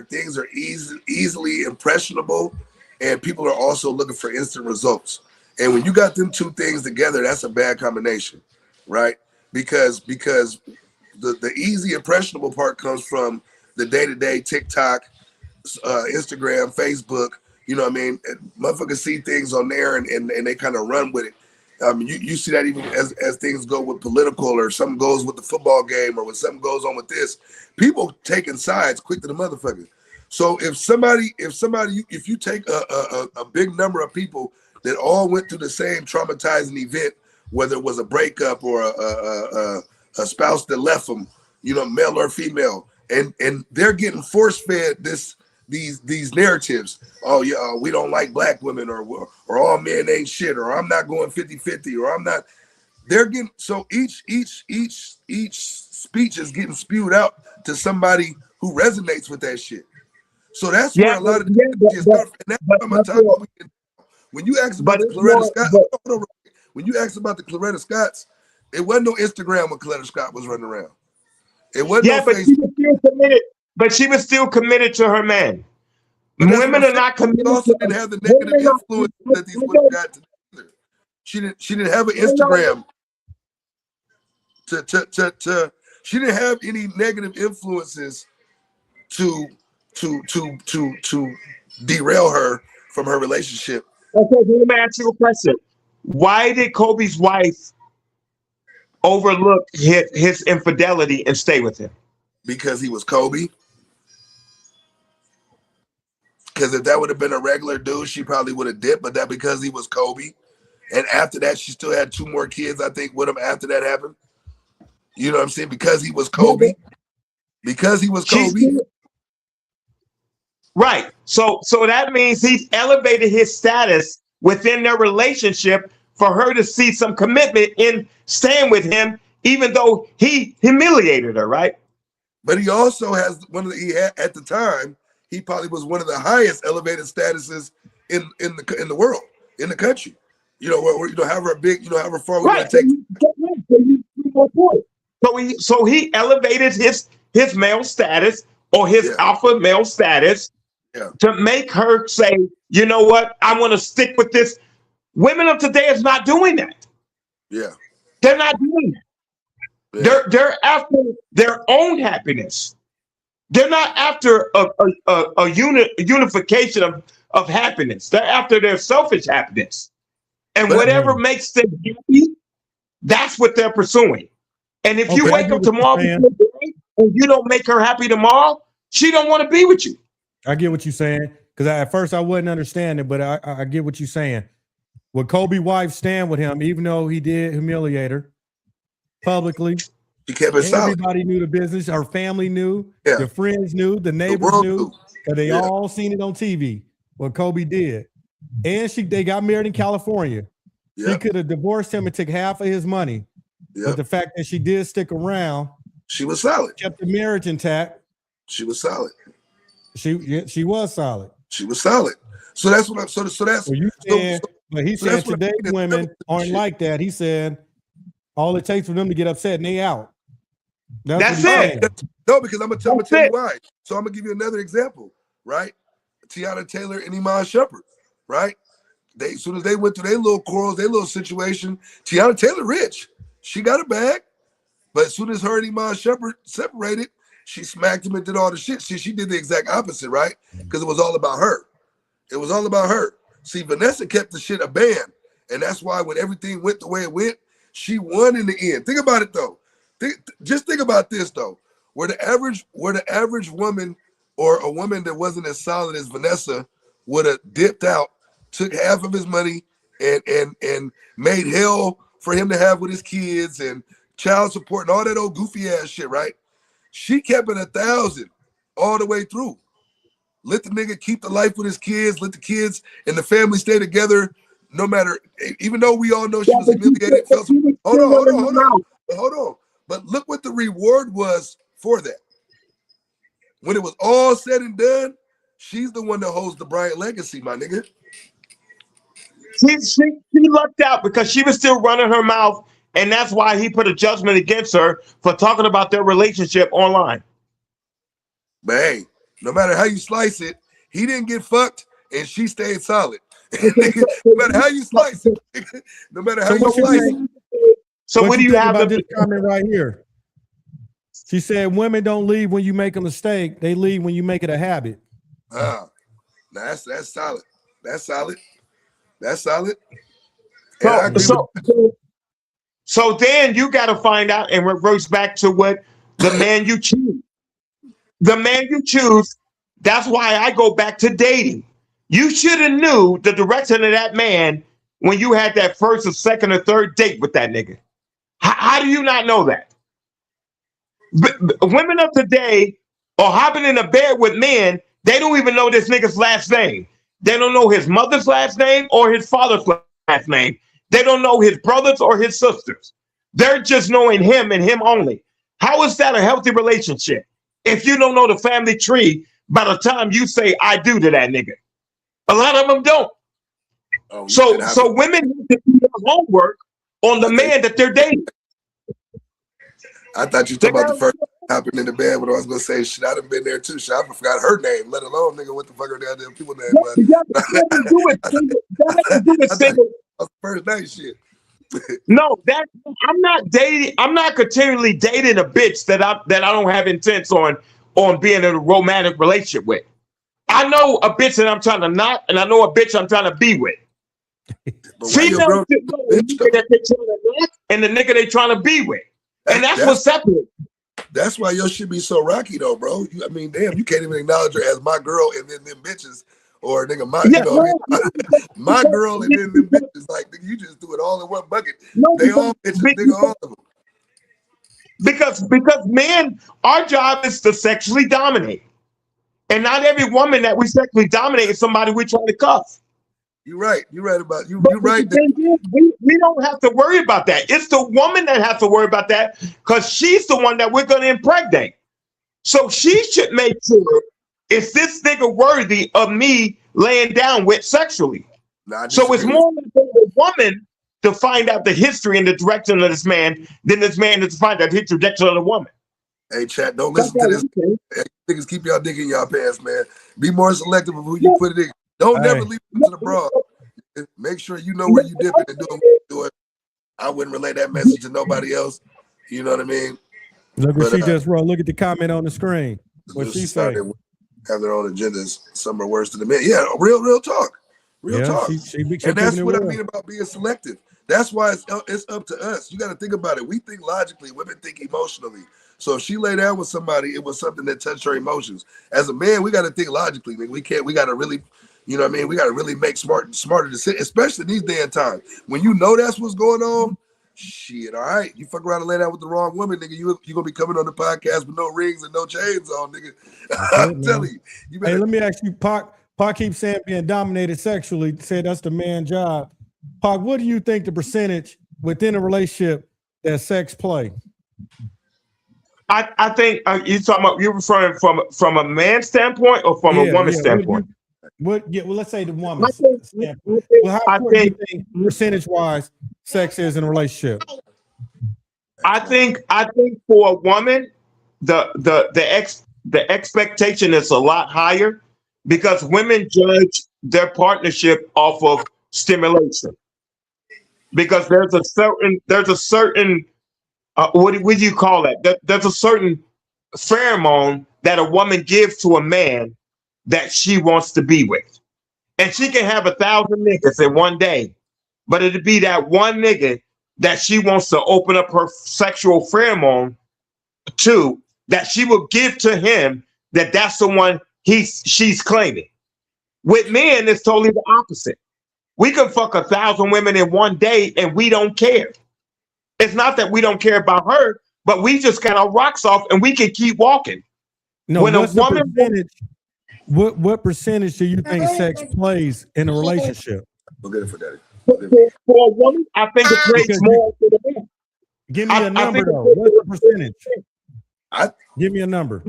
S2: things are easily impressionable, and people are also looking for instant results. And when you got them two things together, that's a bad combination, right? Because the easy impressionable part comes from the day-to-day TikTok, Instagram, Facebook. You know what I mean? And motherfuckers see things on there and they kind of run with it. You see that even as things go with political, or something goes with the football game, or when something goes on with this, people taking sides quick to the motherfucker. So if you take a big number of people that all went through the same traumatizing event, whether it was a breakup or a spouse that left them, you know, male or female, and they're getting force fed these narratives. Oh yeah, we don't like black women, or all men ain't shit, or I'm not going 50-50, or I'm not. They're getting, so each speech is getting spewed out to somebody who resonates with that shit. So that's where
S3: Yeah,
S2: a
S3: but,
S2: lot of
S3: yeah,
S2: the shit starts. And that's why my time when you asked about
S3: but
S2: the
S3: it's
S2: Claretta
S3: more,
S2: Scott,
S3: but
S2: hold on, when you asked about the Claretta Scotts, it wasn't no Instagram when Claretta Scott was running around. It wasn't no
S3: yeah, but she
S2: Facebook.
S3: was still committed. But she was still committed to her man.
S2: But that's what I'm
S3: Women are
S2: saying.
S3: not
S2: She
S3: committed
S2: also
S3: to
S2: didn't have the
S3: women
S2: negative
S3: are not.
S2: influence that these
S3: I
S2: women
S3: know,
S2: got together. She didn't have an
S3: I know.
S2: Instagram to she didn't have any negative influences to to derail her from her relationship.
S3: Okay, let me ask you a question. Why did Kobe's wife overlook his infidelity and stay with him?
S2: Because he was Kobe. Because if that would have been a regular dude, she probably would have dipped. But that because he was Kobe, and after that, she still had two more kids, I think, with him after that happened. You know what I'm saying? Because he was
S3: Yeah, but
S2: Kobe. Because he was
S3: she's
S2: Kobe.
S3: still right. So that means he's elevated his status within their relationship for her to see some commitment in staying with him, even though he humiliated her, right?
S2: But he also has he had at the time, he probably was one of the highest elevated statuses in the world, in the country. You know, where you know, however big, you know, however far we
S3: Right.
S2: want to take.
S3: So he elevated his male status or his
S2: Yeah,
S3: alpha male status
S2: yeah,
S3: to make her say, you know what, I want to stick with this. Women of today is not doing that.
S2: yeah,
S3: They're not doing that.
S2: yeah.
S3: They're after their own happiness. They're not after a unification of happiness. They're after their selfish happiness. And
S2: But
S3: whatever
S1: Man.
S3: makes them happy, that's what they're pursuing. And if you
S1: Okay, I
S3: wake
S1: get
S3: up
S1: what you're
S3: tomorrow
S1: saying.
S3: and you don't make her happy tomorrow, she don't want to be with you.
S1: I get what you're saying. Because at first I wasn't understanding, but I get what you're saying. Would Kobe wife stand with him, even though he did humiliate her publicly?
S2: he kept it solid.
S1: Everybody knew the business. Her family knew.
S2: Yeah,
S1: The friends knew. The
S2: the
S1: neighbors
S2: world
S1: knew.
S2: knew.
S1: Because they
S2: Yeah,
S1: all seen it on TV. What Kobe did. And they got married in California. She
S2: yeah,
S1: could have divorced him and took half of his money.
S2: yeah.
S1: But the fact that she did stick around,
S2: She was solid.
S1: kept the marriage intact.
S2: She was solid.
S1: She was solid.
S2: She was solid. So that's what I'm. So that's
S1: So you
S2: so
S1: saying, but he's
S2: so
S1: saying
S2: that's what
S1: today's
S2: I
S1: women aren't
S2: shit.
S1: like that. He said all it takes for them to get upset and they out. That's what
S3: That's
S1: he's
S3: it.
S1: saying.
S2: No, because I'm gonna
S3: That's
S2: tell you
S3: it.
S2: why. So I'm gonna give you another example, right? Tiana Taylor and Iman Shumpert, right? They as soon as they went through their little quarrels, their little situation, Tiana Taylor rich. She got a bag, but as soon as her and Iman Shumpert separated, she smacked him and did all the shit. She did the exact opposite, right? Because it was all about her. It was all about her. See, Vanessa kept the shit a band. And that's why when everything went the way it went, she won in the end. Think about it though. Just think about this though. Where the average woman or a woman that wasn't as solid as Vanessa would have dipped out, took half of his money and made hell for him to have with his kids and child support and all that old goofy ass shit, right? She kept it 1,000 all the way through. Let the nigga keep the life with his kids, let the kids and the family stay together, no matter, even though we all know she was humiliated. Hold on. But look what the reward was for that. When it was all said and done, she's the one that holds the Bryant legacy, my nigga.
S3: She lucked out because she was still running her mouth, and that's why he put a judgment against her for talking about their relationship online.
S2: But hey, no matter how you slice it, he didn't get fucked and she stayed solid. No matter how you slice it, no matter how you slice it.
S3: So what do you have
S1: about this comment right here? She said, women don't leave when you make a mistake. They leave when you make it a habit.
S2: Now that's solid. That's solid. That's solid.
S3: So then you got to find out and reverse back to what the man you choose. The man you choose, that's why I go back to dating. You should have knew the direction of that man when you had that first or second or third date with that nigga. How do you not know that? But women of today are hopping in a bed with men. They don't even know this nigga's last name. They don't know his mother's last name or his father's last name. They don't know his brothers or his sisters. They're just knowing him and him only. How is that a healthy relationship? If you don't know the family tree by the time you say I do to that nigga. A lot of them don't. So women need to do their homework on the man that they're dating.
S2: I thought you were talking about the first hopping in the bed, but I was gonna say shit, I done been there too. Shit, I forgot her name, let alone nigga what the fuck are the other people name. But first night shit.
S3: No, I'm not dating. I'm not continually dating a bitch that I don't have intents on being in a romantic relationship with. I know a bitch that I'm trying to not, and I know a bitch I'm trying to be with. Females know the nigga that they're trying to not and the nigga they trying to be with. And that's what's separate.
S2: That's why your shit be so rocky though, bro. I mean, damn, you can't even acknowledge her as my girl and then them bitches. Or nigga, my girl and then them bitches. Like, nigga, you just do it all in one bucket. They all bitches, nigga, all of them.
S3: Because men, our job is to sexually dominate. And not every woman that we sexually dominate is somebody we're trying to cuff.
S2: You're right. You're right about you. You're right.
S3: We don't have to worry about that. It's the woman that has to worry about that because she's the one that we're going to impregnate. So she should make sure, is this nigga worthy of me laying down with sexually? So it's more for the woman to find out the history and the direction of this man than this man to find out the direction of the woman.
S2: Hey, chat, don't listen to this. Hey, niggas, keep y'all dick in y'all pants, man. Be more selective of who you put it in. Don't never leave it to the broad. Make sure you know where you dipping and doing what you doing. I wouldn't relay that message to nobody else. You know what I mean?
S1: Look what she just wrote. Look at the comment on the screen. What she said.
S2: Have their own agendas. Some are worse than the men. Yeah, real talk. Real talk. And that's what I mean about being selective. That's why it's up to us. You got to think about it. We think logically. Women think emotionally. So if she lay down with somebody, it was something that touched her emotions. As a man, we got to think logically. I mean, we got to really, you know what I mean? We got to really make smarter decisions, especially in these damn times. When you know that's what's going on, shit, all right. You fuck around and lay down with the wrong woman, nigga, you going to be coming on the podcast with no rings and no chains on, nigga. I'm telling you.
S1: Hey, let me ask you, Pac keeps saying being dominated sexually, said that's the man's job. Pac, what do you think the percentage within a relationship that sex play?
S3: I think you're referring from a man's standpoint or from a woman's standpoint?
S1: Well, let's say the woman's standpoint. Well, how important do you think percentage-wise sex is in a relationship?
S3: I think for a woman, the expectation is a lot higher because women judge their partnership off of stimulation. Because there's a certain what do you call that? There's a certain pheromone that a woman gives to a man that she wants to be with. And she can have 1,000 niggas in one day, but it'd be that one nigga that she wants to open up her sexual pheromone to, that she will give to him, that's the one she's claiming. With men, it's totally the opposite. We can fuck 1,000 women in one day and we don't care. It's not that we don't care about her, but we just got our rocks off and we can keep walking.
S1: No, when what's a woman, what percentage do you think sex plays in a relationship?
S2: We'll get it for daddy.
S3: For a woman, I think it plays more for the man.
S1: Give me a number though. What's the percentage? Give me a number.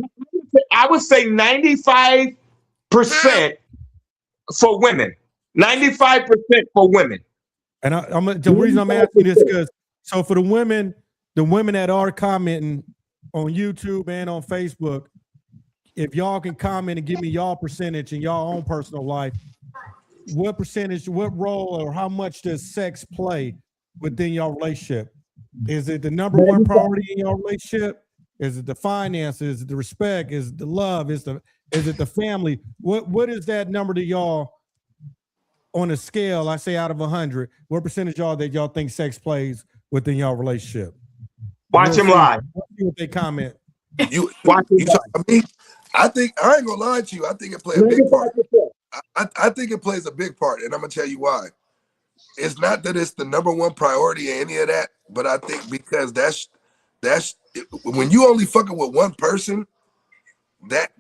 S3: I would say 95% for women. 95% for women.
S1: And the reason I'm asking this because so for the women that are commenting on YouTube and on Facebook, if y'all can comment and give me y'all percentage in y'all own personal life, what percentage, what role, or how much does sex play within your relationship? Is it the number one priority in your relationship? Is it the finances? Is it the respect? Is it the love? Is it the family? What is that number to y'all on a scale? I say out of 100, what percentage y'all that y'all think sex plays within your relationship?
S3: Watch him live.
S1: Let's see what they comment.
S2: You talking me? I think I ain't gonna lie to you. I think it plays a big part. I think it plays a big part, and I'm gonna tell you why. It's not that it's the number one priority or any of that, but I think because that's when you only fucking with one person, that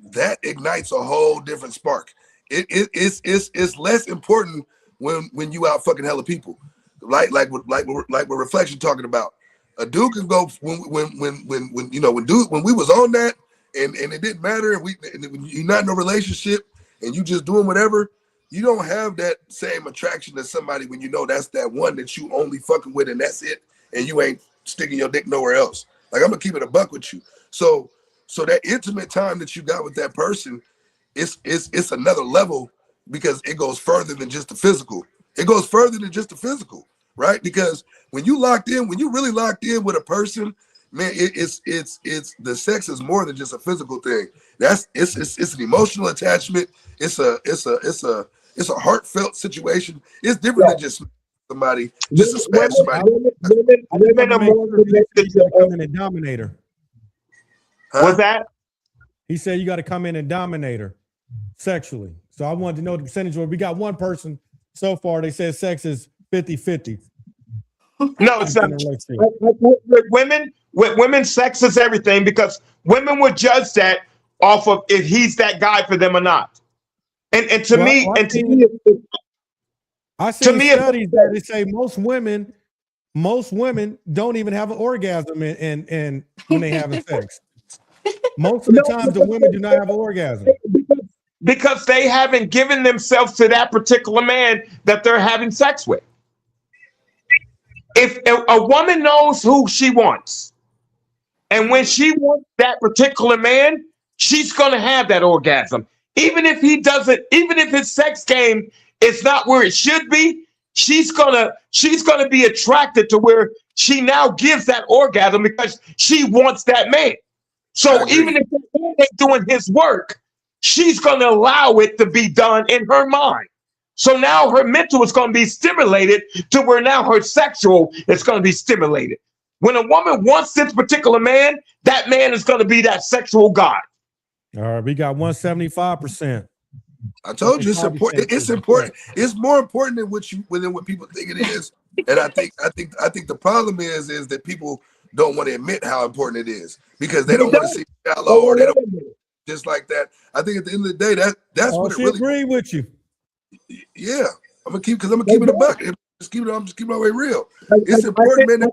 S2: ignites a whole different spark. It's less important when you out fucking hella people, like what Reflection talking about. A dude can go when we was on that and it didn't matter, and when you're not in a relationship and you just doing whatever, you don't have that same attraction to somebody when you know that's that one that you only fucking with and that's it, and you ain't sticking your dick nowhere else. Like, I'm gonna keep it a buck with you. So that intimate time that you got with that person, it's another level because it goes further than just the physical. It goes further than just the physical, right? Because when you really locked in with a person, man, it's the sex is more than just a physical thing. It's an emotional attachment. It's a heartfelt situation. It's different than just somebody, just to smash somebody.
S3: Women are more connected to
S1: come in and dominate her.
S2: Huh?
S3: What's that?
S1: He said you got to come in and dominate her sexually. So I wanted to know the percentage. Where we got one person so far, they said sex is 50-50.
S3: No, it's not. With women, sex is everything because women would judge that off of if he's that guy for them or not. And to me,
S1: I see studies that they say most women don't even have an orgasm and when they having sex. Most of the times the women do not have an orgasm.
S3: Because they haven't given themselves to that particular man that they're having sex with. If a woman knows who she wants, and when she wants that particular man, she's going to have that orgasm. Even if he doesn't, even if his sex game is not where it should be, she's gonna be attracted to where she now gives that orgasm because she wants that man. So even if the man ain't doing his work, she's going to allow it to be done in her mind. So now her mental is going to be stimulated to where now her sexual is going to be stimulated. When a woman wants this particular man, that man is going to be that sexual god.
S1: All right, we got 175%.
S2: I told you it's important. It's important. It's more important than what people think it is. And I think the problem is that people don't want to admit how important it is because they don't want to see shallow or they don't just like that. I think at the end of the day, that's what it really.
S1: Agree with you.
S2: Yeah, I'm gonna keep it a buck. I'm just keeping my way real. It's important, man.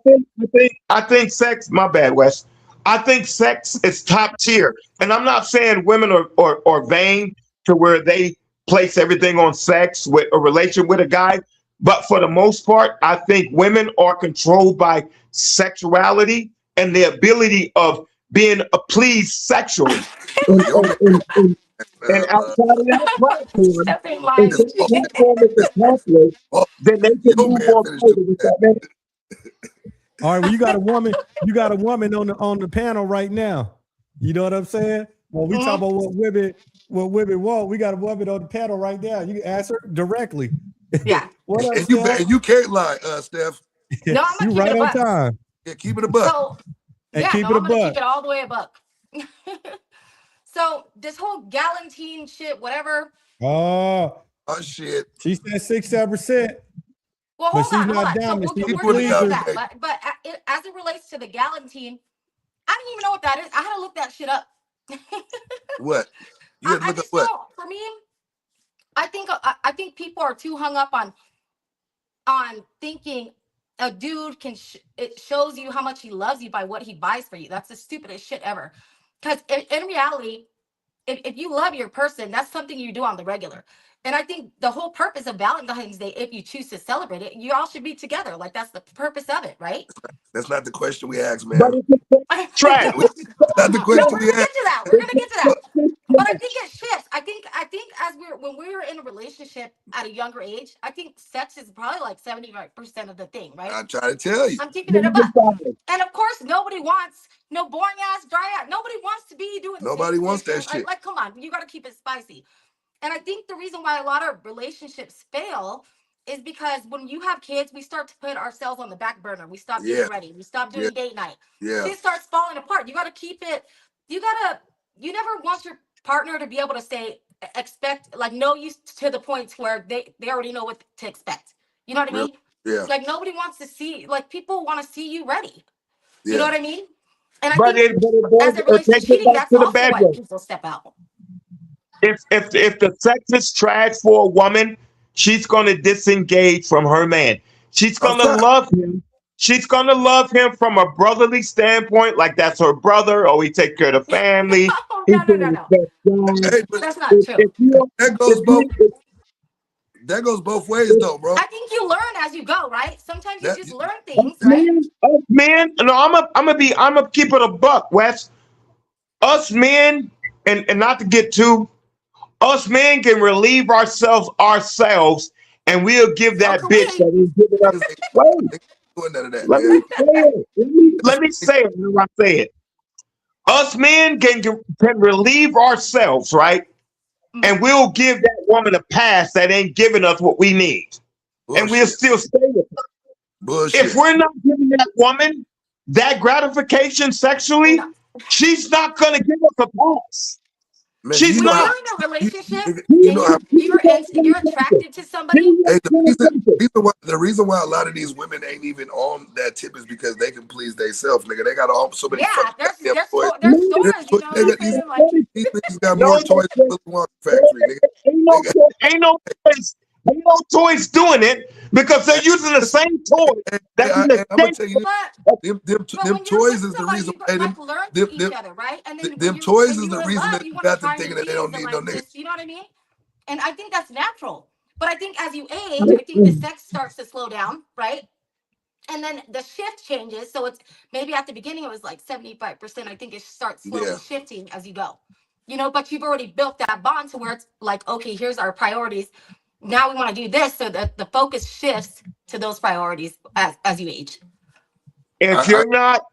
S3: I think sex. My bad, Wes. I think sex is top tier, and I'm not saying women are vain to where they place everything on sex with a relation with a guy. But for the most part, I think women are controlled by sexuality and the ability of being pleased sexually. And outside of that then they can move on with that man.
S1: All right, well, you got a woman on the panel right now. You know what I'm saying? When we talk about what women want, we got a woman on the panel right now. You can ask her directly.
S4: Yeah.
S1: What up,
S2: And
S1: Steph?
S2: you can't lie, Steph.
S4: No, I'm
S1: You
S4: gonna keep
S1: right
S4: it a
S1: on
S4: buck.
S1: time.
S2: Yeah, keep it a buck.
S4: So
S1: And
S4: yeah,
S1: keep
S4: no,
S1: it a
S4: I'm gonna
S1: buck.
S4: keep it all the way a buck. So this whole Galentine shit, whatever.
S1: Oh,
S2: Shit.
S1: she said 6-7%.
S4: Well,
S1: But
S4: hold
S1: she's
S4: on,
S1: not down.
S4: So
S1: She's
S4: we're
S1: a
S4: gonna get to
S1: pleaser.
S4: that. But as it relates to the Galentine, I didn't even know what that is. I had to look that shit up.
S2: What? You had to
S4: I
S2: look up
S4: just
S2: what?
S4: don't. For me, I think people are too hung up on thinking a dude can it shows you how much he loves you by what he buys for you. That's the stupidest shit ever. Because in reality, if you love your person, that's something you do on the regular. And I think the whole purpose of Valentine's Day, if you choose to celebrate it, you all should be together. Like that's the purpose of it, right?
S2: That's not the question we asked,
S3: But
S2: man.
S3: it's trash.
S2: That's not the
S4: No,
S2: question
S4: we're
S2: we
S4: gonna
S2: asked.
S4: get to that. We're gonna get to that. But I think it shifts. I think as when we're in a relationship at a younger age, I think sex is probably like 75% of the thing, right?
S2: I'm trying to tell you.
S4: I'm keeping it a buck. And of course, nobody wants no boring ass, dry ass. Nobody wants to be doing the
S2: Nobody
S4: same
S2: wants that
S4: shit.
S2: shit.
S4: Like, come on, you got to keep it spicy. And I think the reason why a lot of relationships fail is because when you have kids, we start to put ourselves on the back burner. We stop
S2: Yeah.
S4: getting ready. We stop doing
S2: Yeah.
S4: date night.
S2: Yeah.
S4: Shit starts falling apart. You got to keep it. You never want your partner to be able to say, expect, like, know you to the point where they already know what to expect. You know what I mean?
S2: Yeah.
S4: Like, nobody wants to see, like, people want to see you ready.
S2: Yeah.
S4: You know what I mean? And I
S3: But
S4: think as it relates to
S3: take it
S4: cheating,
S3: back
S4: that's
S3: to the
S4: also why
S3: bedroom.
S4: people step out.
S3: If the sex is trash for a woman, she's gonna disengage from her man. She's gonna
S2: Okay.
S3: love him. She's gonna love him from a brotherly standpoint, like that's her brother, or he take care of the family.
S4: No.
S2: Hey, but
S4: That's not true.
S2: that goes both ways though, bro.
S4: I think you learn as you go, right? Sometimes you just learn things, right?
S3: Us men, no, I'm gonna keep it a buck, Wes. Us men, and not to get too, us men can relieve ourselves, and we'll give that
S4: So
S3: bitch
S4: can
S3: that ain't giving us. Wait,
S2: Doing none of that,
S3: let
S2: man.
S3: me say it. Let me say it. How I say it. Us men can relieve ourselves, right? And we'll give that woman a pass that ain't giving us what we need.
S2: Bullshit.
S3: And we'll still stay with her.
S2: Bullshit.
S3: If we're not giving that woman that gratification sexually,
S4: No.
S3: she's not gonna give us a pass.
S2: Man,
S3: She's
S2: you know
S4: When
S3: not.
S4: you're in a relationship
S2: you
S4: and
S2: know how
S4: you're attracted to somebody,
S2: hey, the reason why a lot of these women ain't even on that tip is because they can please themselves, nigga. They got all so many
S4: yeah,
S2: fucking
S4: there's
S2: goddamn toys.
S4: stores, you know what I'm
S2: Nigga,
S4: saying? Like,
S2: these niggas got more toys than Willy Wonka factory, nigga.
S3: Ain't no toys doing it because they're using the same toy.
S2: I'm gonna tell you,
S4: but
S2: them
S4: when you're
S2: toys
S4: with
S2: is the
S4: somebody,
S2: reason.
S4: you
S2: Hey,
S4: like learn
S2: them,
S4: each other, right? And then
S2: them
S4: when
S2: toys is
S4: you're
S2: the
S4: in
S2: reason
S4: love,
S2: that
S4: you
S2: you
S4: want to
S2: got them
S4: try new
S2: thinking that they
S4: things
S2: don't
S4: and
S2: need no
S4: like
S2: nigga.
S4: just, you know what I mean? And I think that's natural. But I think as you age, I think the sex starts to slow down, right? And then the shift changes. So it's maybe at the beginning it was like 75%. I think it starts slowly shifting as you go. You know, but you've already built that bond to where it's like, okay, here's our priorities. Now we want to do this, so that the focus shifts to those priorities as you age.
S3: If you're not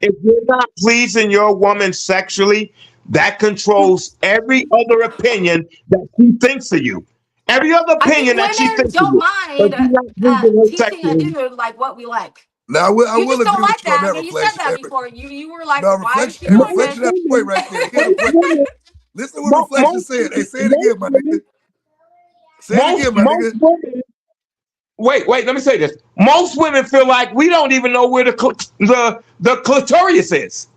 S3: pleasing your woman sexually, that controls every other opinion that she thinks of you. Every other
S4: I think
S3: opinion that she
S4: women
S3: thinks of
S4: don't
S3: you. But
S4: mind
S3: you're not pleasing her
S4: teaching a
S3: sexually.
S4: dude like what we like.
S2: Now I
S4: You
S2: will
S4: just don't
S2: agree with
S4: like
S2: you on
S4: that.
S2: that
S4: Yeah, you said
S2: reflection.
S4: that before. You were like,
S2: No,
S4: why is she
S2: reflection.
S4: doing this?
S2: Reflection. That point right there. He had a point. Listen to what reflection said. Hey, say it again, my nigga. Say it again, my nigga.
S3: Women, wait, let me say this. Most women feel like we don't even know where the clitoris is.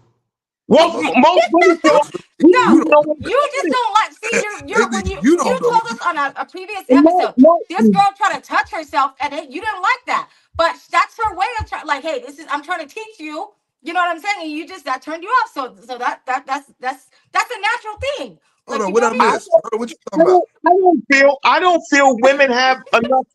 S3: Most women feel like we don't
S4: No,
S3: even know where the
S4: you just don't like. See, you're
S2: They
S4: when
S2: think
S4: you
S2: don't know.
S4: told us on a previous episode, this girl tried to touch herself, and you didn't like that. But that's her way of trying. Like, hey, I'm trying to teach you. You know what I'm saying? And you just that turned you off. So that's a natural thing.
S2: Hold
S4: Like,
S2: on,
S4: you
S2: what
S4: know
S2: I
S4: what I mean?
S2: missed? What you talking about?
S3: I don't feel women have enough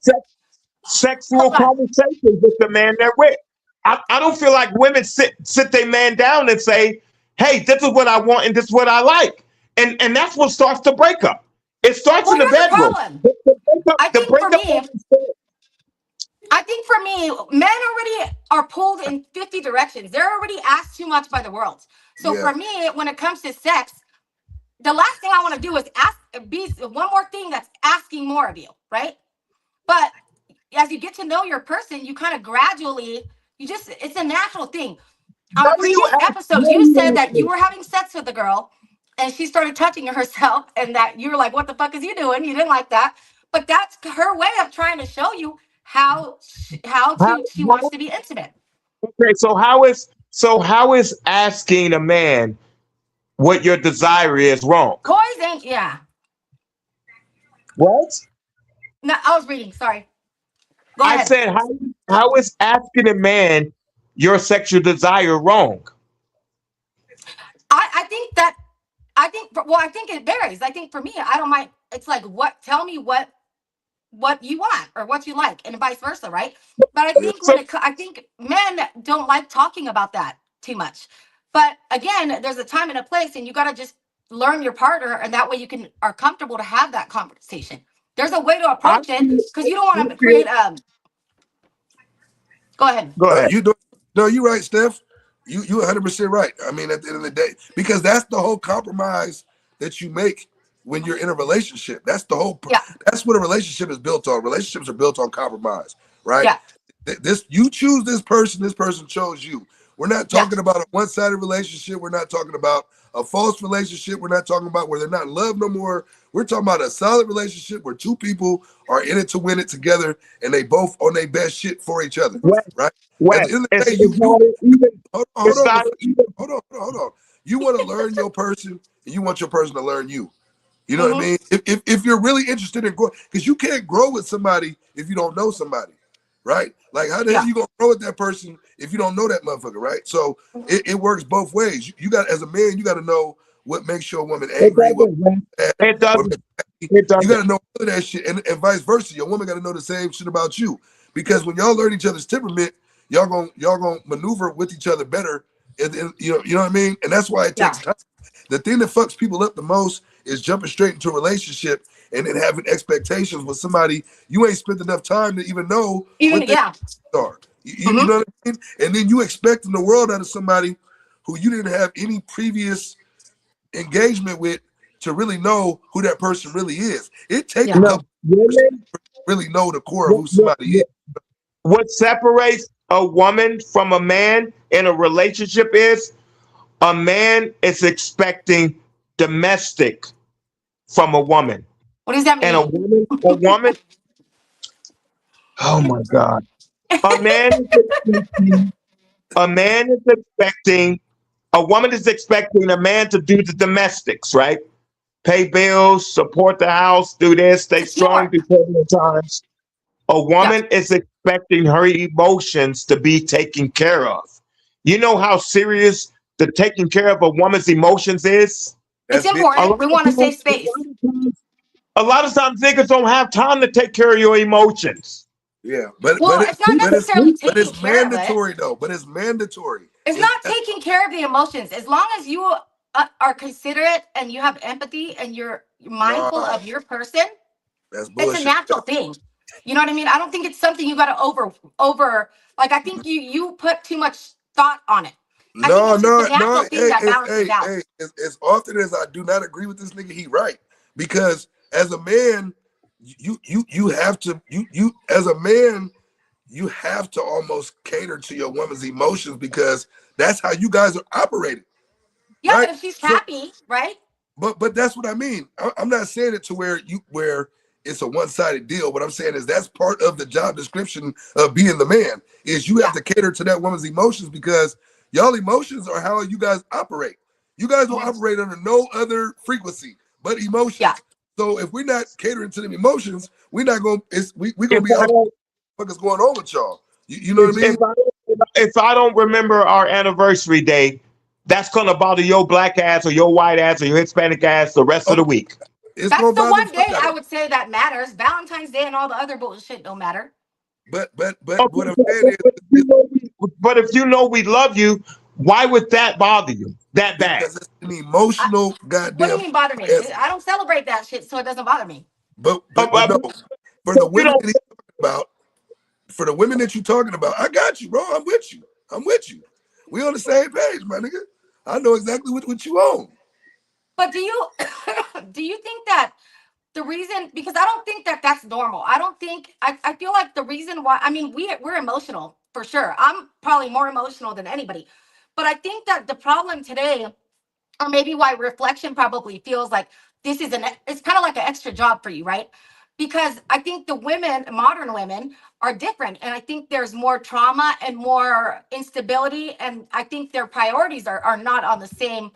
S3: sexual
S4: Hold on.
S3: conversations with the man they're with. I don't feel like women sit their man down and say, hey, this is what I want and this is what I like. And that's what starts the breakup. It starts in the
S4: Here's the
S3: bedroom.
S4: problem.
S3: The
S4: I think for
S3: breakup
S4: me, think for me, men already are pulled in 50 directions. They're already asked too much by the world. So
S2: Yeah.
S4: for me, when it comes to sex, the last thing I want to do is be one more thing that's asking more of you, right? But as you get to know your person, you kind of gradually, it's a natural thing. On a previous episode, you said that you were having sex with a girl and she started touching herself and that you were like, what the fuck is you doing? You didn't like that. But that's her way of trying to show you how she wants to be intimate.
S3: Okay, so how is asking a man what your desire is wrong?
S4: Coys ain't, yeah.
S3: What?
S4: No, I was reading, sorry. Go
S3: I
S4: ahead.
S3: said how is asking a man your sexual desire wrong?
S4: I think it varies. I think for me, I don't mind. It's like, tell me what you want or what you like, and vice versa, right? But I think I think men don't like talking about that too much. But again, there's a time and a place, and you got to just learn your partner, and that way you are comfortable to have that conversation. There's a way to approach it because you don't want to create Go ahead.
S3: Go ahead.
S2: You're right, Steph. You 100% right. I mean, at the end of the day, because that's the whole compromise that you make when you're in a relationship. That's the whole.
S4: Yeah.
S2: That's what a relationship is built on. Relationships are built on compromise, right?
S4: Yeah.
S2: You choose this person. This person chose you. We're not talking about a one-sided relationship. We're not talking about a false relationship. We're not talking about where they're not in love no more. We're talking about a solid relationship where two people are in it to win it together, and they both on their best shit for each other, right? At the end of the day, hold on. You want to learn your person, and you want your person to learn you. You know what I mean? If you're really interested in growing, because you can't grow with somebody if you don't know somebody, right? Like, how the hell you gonna grow with that person if you don't know that motherfucker, right? So it works both ways. You got, as a man, you got to know what makes your woman angry.
S3: It doesn't.
S2: You got to know all of that shit, and vice versa. Your woman got to know the same shit about you, because when y'all learn each other's temperament, y'all gonna maneuver with each other better. And you know what I mean? And that's why it takes time. The thing that fucks people up the most is jumping straight into a relationship and then having expectations with somebody you ain't spent enough time to even know what they are. You know what I mean? And then you expecting the world out of somebody who you didn't have any previous engagement with to really know who that person really is. It takes a couple to really know the core of who somebody is.
S3: What separates a woman from a man in a relationship is a man is expecting domestic from a woman.
S4: What does that mean?
S3: And a woman. Oh my God. A woman is expecting a man to do the domestics, right? Pay bills, support the house, do this, stay strong through turbulent times. A woman is expecting her emotions to be taken care of. You know how serious the taking care of a woman's emotions is?
S4: It's important. We want to save space.
S3: A lot of times niggas don't have time to take care of your emotions.
S2: Yeah,
S4: it's not necessarily taking care of it.
S2: Mandatory though. But it's mandatory.
S4: It's not taking care of the emotions. As long as you are considerate and you have empathy and you're mindful of your person,
S2: that's bullshit.
S4: It's a natural thing. You know what I mean? I don't think it's something you got to over. Like, I think you put too much thought on it.
S2: No. Hey, as often as I do not agree with this nigga, he right. Because as a man, you have to as a man, you have to almost cater to your woman's emotions, because that's how you guys are operating.
S4: Yeah, right? But if she's happy, right?
S2: But that's what I mean. I'm not saying it to where it's a one-sided deal. What I'm saying is that's part of the job description of being the man, is you have to cater to that woman's emotions, because y'all emotions are how you guys operate. You guys don't operate under no other frequency but emotions. Yeah. So if we're not catering to them emotions, we're not going. We're going to be out. What's going on with y'all? You know what I mean?
S3: If I don't remember our anniversary day, that's going to bother your black ass or your white ass or your Hispanic ass the rest of the week.
S4: That's the one day I would say that matters. Valentine's Day and all the other bullshit don't matter.
S2: But what I'm saying is,
S3: but if you know we love you, why would that bother you that bad?
S2: Because it's an emotional goddamn.
S4: What do you mean bother me? I don't celebrate that shit, so it doesn't bother me.
S2: But no, for the women that he's talking about, for the women that you talking about, I got you, bro. I'm with you. We on the same page, my nigga. I know exactly what you own.
S4: But do you do you think that the reason, because I don't think that that's normal. I don't think, I feel like the reason why, I mean, we're emotional for sure. I'm probably more emotional than anybody. But I think that the problem today, or maybe why reflection probably feels like this is it's kind of like an extra job for you, right? Because I think the women, modern women, are different. And I think there's more trauma and more instability. And I think their priorities are not on the same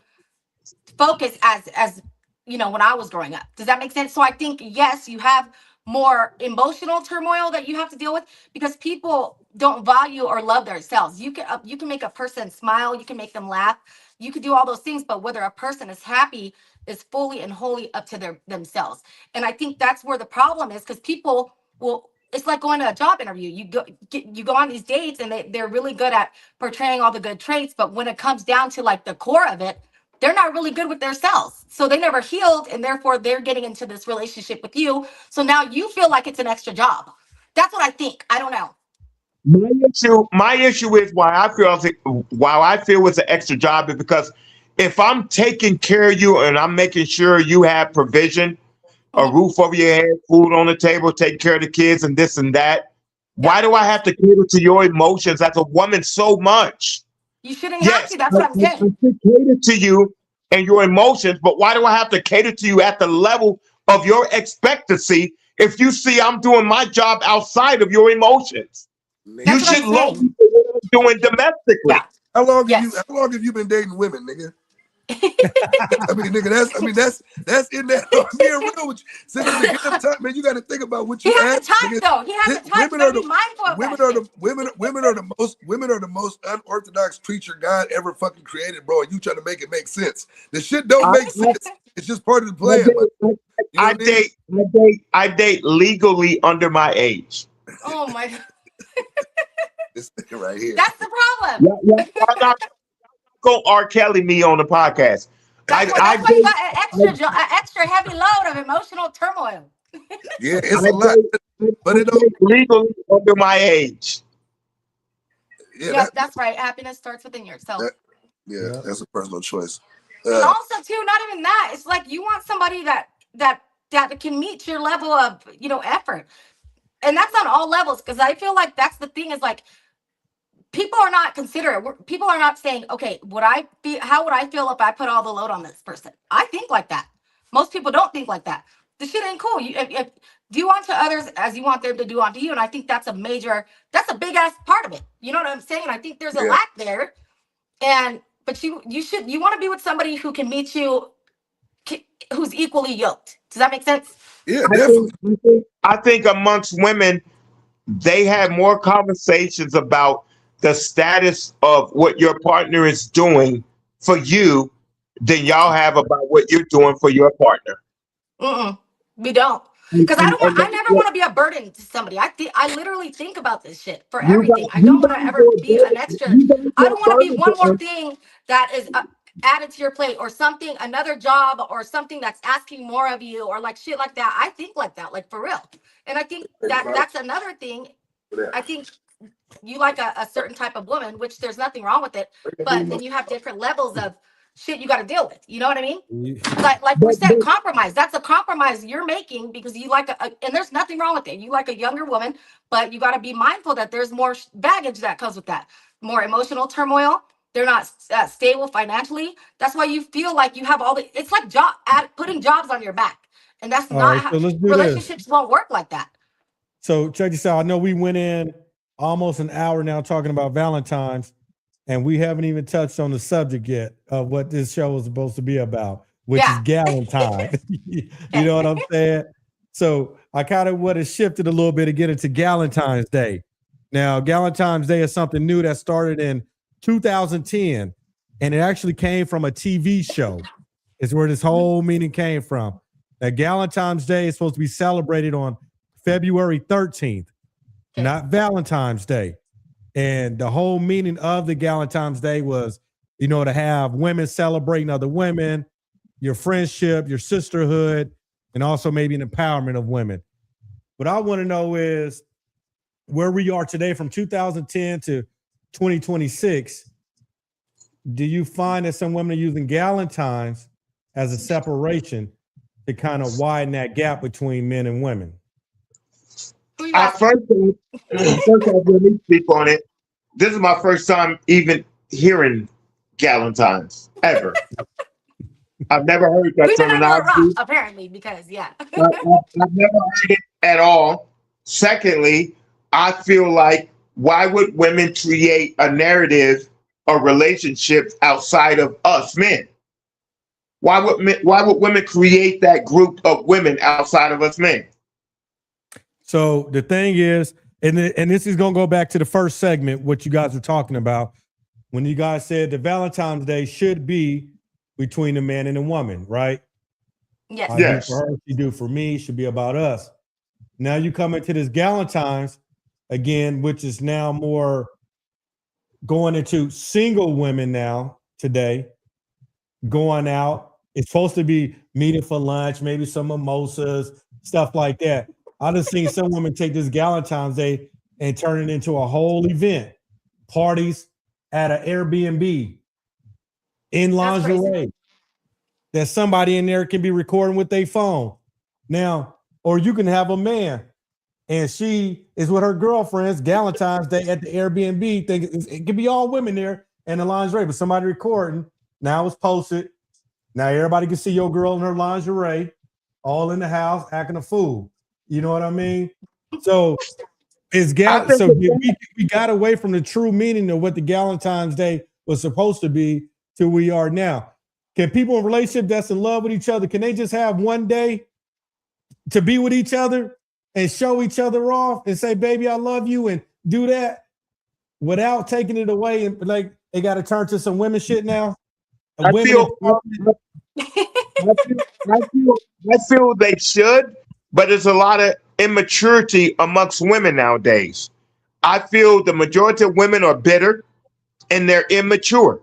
S4: focus as you know, when I was growing up. Does that make sense? So I think, yes, you have more emotional turmoil that you have to deal with because people don't value or love themselves. You can make a person smile, you can make them laugh, you can do all those things, but whether a person is happy is fully and wholly up to themselves. And I think that's where the problem is, because people will, it's like going to a job interview. You go on these dates and they're really good at portraying all the good traits, but when it comes down to like the core of it, they're not really good with themselves. So they never healed, and therefore they're getting into this relationship with you. So now you feel like it's an extra job. That's what I think. I don't know.
S3: My issue is why I feel it's an extra job is because if I'm taking care of you and I'm making sure you have provision, a roof over your head, food on the table, taking care of the kids and this and that, why do I have to cater to your emotions as a woman so much?
S4: You shouldn't have to. That's what I'm saying.
S3: I cater to you and your emotions, but why do I have to cater to you at the level of your expectancy if you see I'm doing my job outside of your emotions? You should love me for what I'm doing domestically.
S4: Yeah.
S2: How long have you been dating women, nigga? I mean, nigga, that's in that. I'm being real with you. Since the beginning of time, man, you got to think about what you
S4: He has
S2: ask.
S4: the time, though. He has the time. Women are be mindful of
S2: women are the most unorthodox creature God ever fucking created, bro. And you trying to make it make sense? The shit don't make sense. It's just part of the plan.
S3: I date legally under my age.
S4: Oh my God.
S2: This nigga right here.
S4: That's the problem.
S3: I'm not go R. Kelly me on the podcast.
S4: That's why you got an extra heavy load of emotional turmoil.
S2: Yeah, it's a lot, but it don't
S3: legally under my age.
S4: Yeah, that's right. Happiness starts within yourself.
S2: That's a personal choice.
S4: And also, too, not even that. It's like you want somebody that can meet your level of, you know, effort, and that's on all levels. Because I feel like that's the thing is like people are not considerate. People are not saying, okay, how would I feel if I put all the load on this person? I think like that. Most people don't think like that. This shit ain't cool. You do unto others as you want them to do unto you. And I think that's a big ass part of it. You know what I'm saying? I think there's a lack there. But you want to be with somebody who can meet you, who's equally yoked. Does that make sense?
S2: Yeah, definitely.
S3: I think amongst women, they have more conversations about the status of what your partner is doing for you than y'all have about what you're doing for your partner.
S4: We don't, because I never want to be a burden to somebody. I literally think about this shit for everything. I don't want to ever be an extra. I don't want to be one more thing that is added to your plate, or something, another job, or something that's asking more of you, or like shit like that. I think like that, like for real. And I think that's another thing. I think you like a certain type of woman, which there's nothing wrong with it, but then you have different levels of shit you got to deal with. You know what I mean? Like we said, compromise. That's a compromise you're making because you like and there's nothing wrong with it. You like a younger woman, but you got to be mindful that there's more baggage that comes with that, more emotional turmoil. They're not stable financially. That's why you feel like you have it's like putting jobs on your back, and that's not how relationships won't work like that.
S1: So check this out. I know we went in almost an hour now talking about Valentine's, and we haven't even touched on the subject yet of what this show is supposed to be about, which is Galentine. You know what I'm saying? So I kind of want to shift it a little bit to get into Galentine's Day. Now, Galentine's Day is something new that started in 2010, and it actually came from a TV show. It's where this whole meaning came from. Now, Galentine's Day is supposed to be celebrated on February 13th, not Valentine's Day. And the whole meaning of the Galentine's Day was, you know, to have women celebrating other women, your friendship, your sisterhood, and also maybe an empowerment of women. What I want to know is, where we are today from 2010 to 2026, do you find that some women are using Galentines as a separation to kind of widen that gap between men and women?
S3: First, let me speak on it. This is my first time even hearing Galentines ever. I've never heard that
S4: We've been under a rock,
S3: terminology.
S4: apparently, because
S3: I've never heard it at all. Secondly, I feel like why would women create a narrative or relationships outside of us men? Why would women create that group of women outside of us men?
S1: So the thing is, and this is going to go back to the first segment, what you guys were talking about, when you guys said that Valentine's Day should be between the man and the woman, right?
S4: yes.
S1: I
S3: Yes.
S1: do for her, she do for me, should be about us. Now you come into this Galentine's again, which is now more going into single women now today, going out. It's supposed to be meeting for lunch, maybe some mimosas, stuff like that. I just seen some women take this Galentine's Day and turn it into a whole event. Parties at an Airbnb in
S4: That's crazy.
S1: lingerie. That somebody in there can be recording with their phone. Now, or you can have a man and she is with her girlfriends, Galentine's Day at the Airbnb. It could be all women there and the lingerie, but somebody recording. Now it's posted. Now everybody can see your girl in her lingerie, all in the house, acting a fool. You know what I mean? So it's we got away from the true meaning of what the Galentine's Day was supposed to be to we are now. Can people in a relationship that's in love with each other, can they just have one day to be with each other and show each other off and say, baby, I love you, and do that without taking it away? And like they got to turn to some women shit now.
S3: I feel they should, but there's a lot of immaturity amongst women nowadays. I feel the majority of women are bitter and they're immature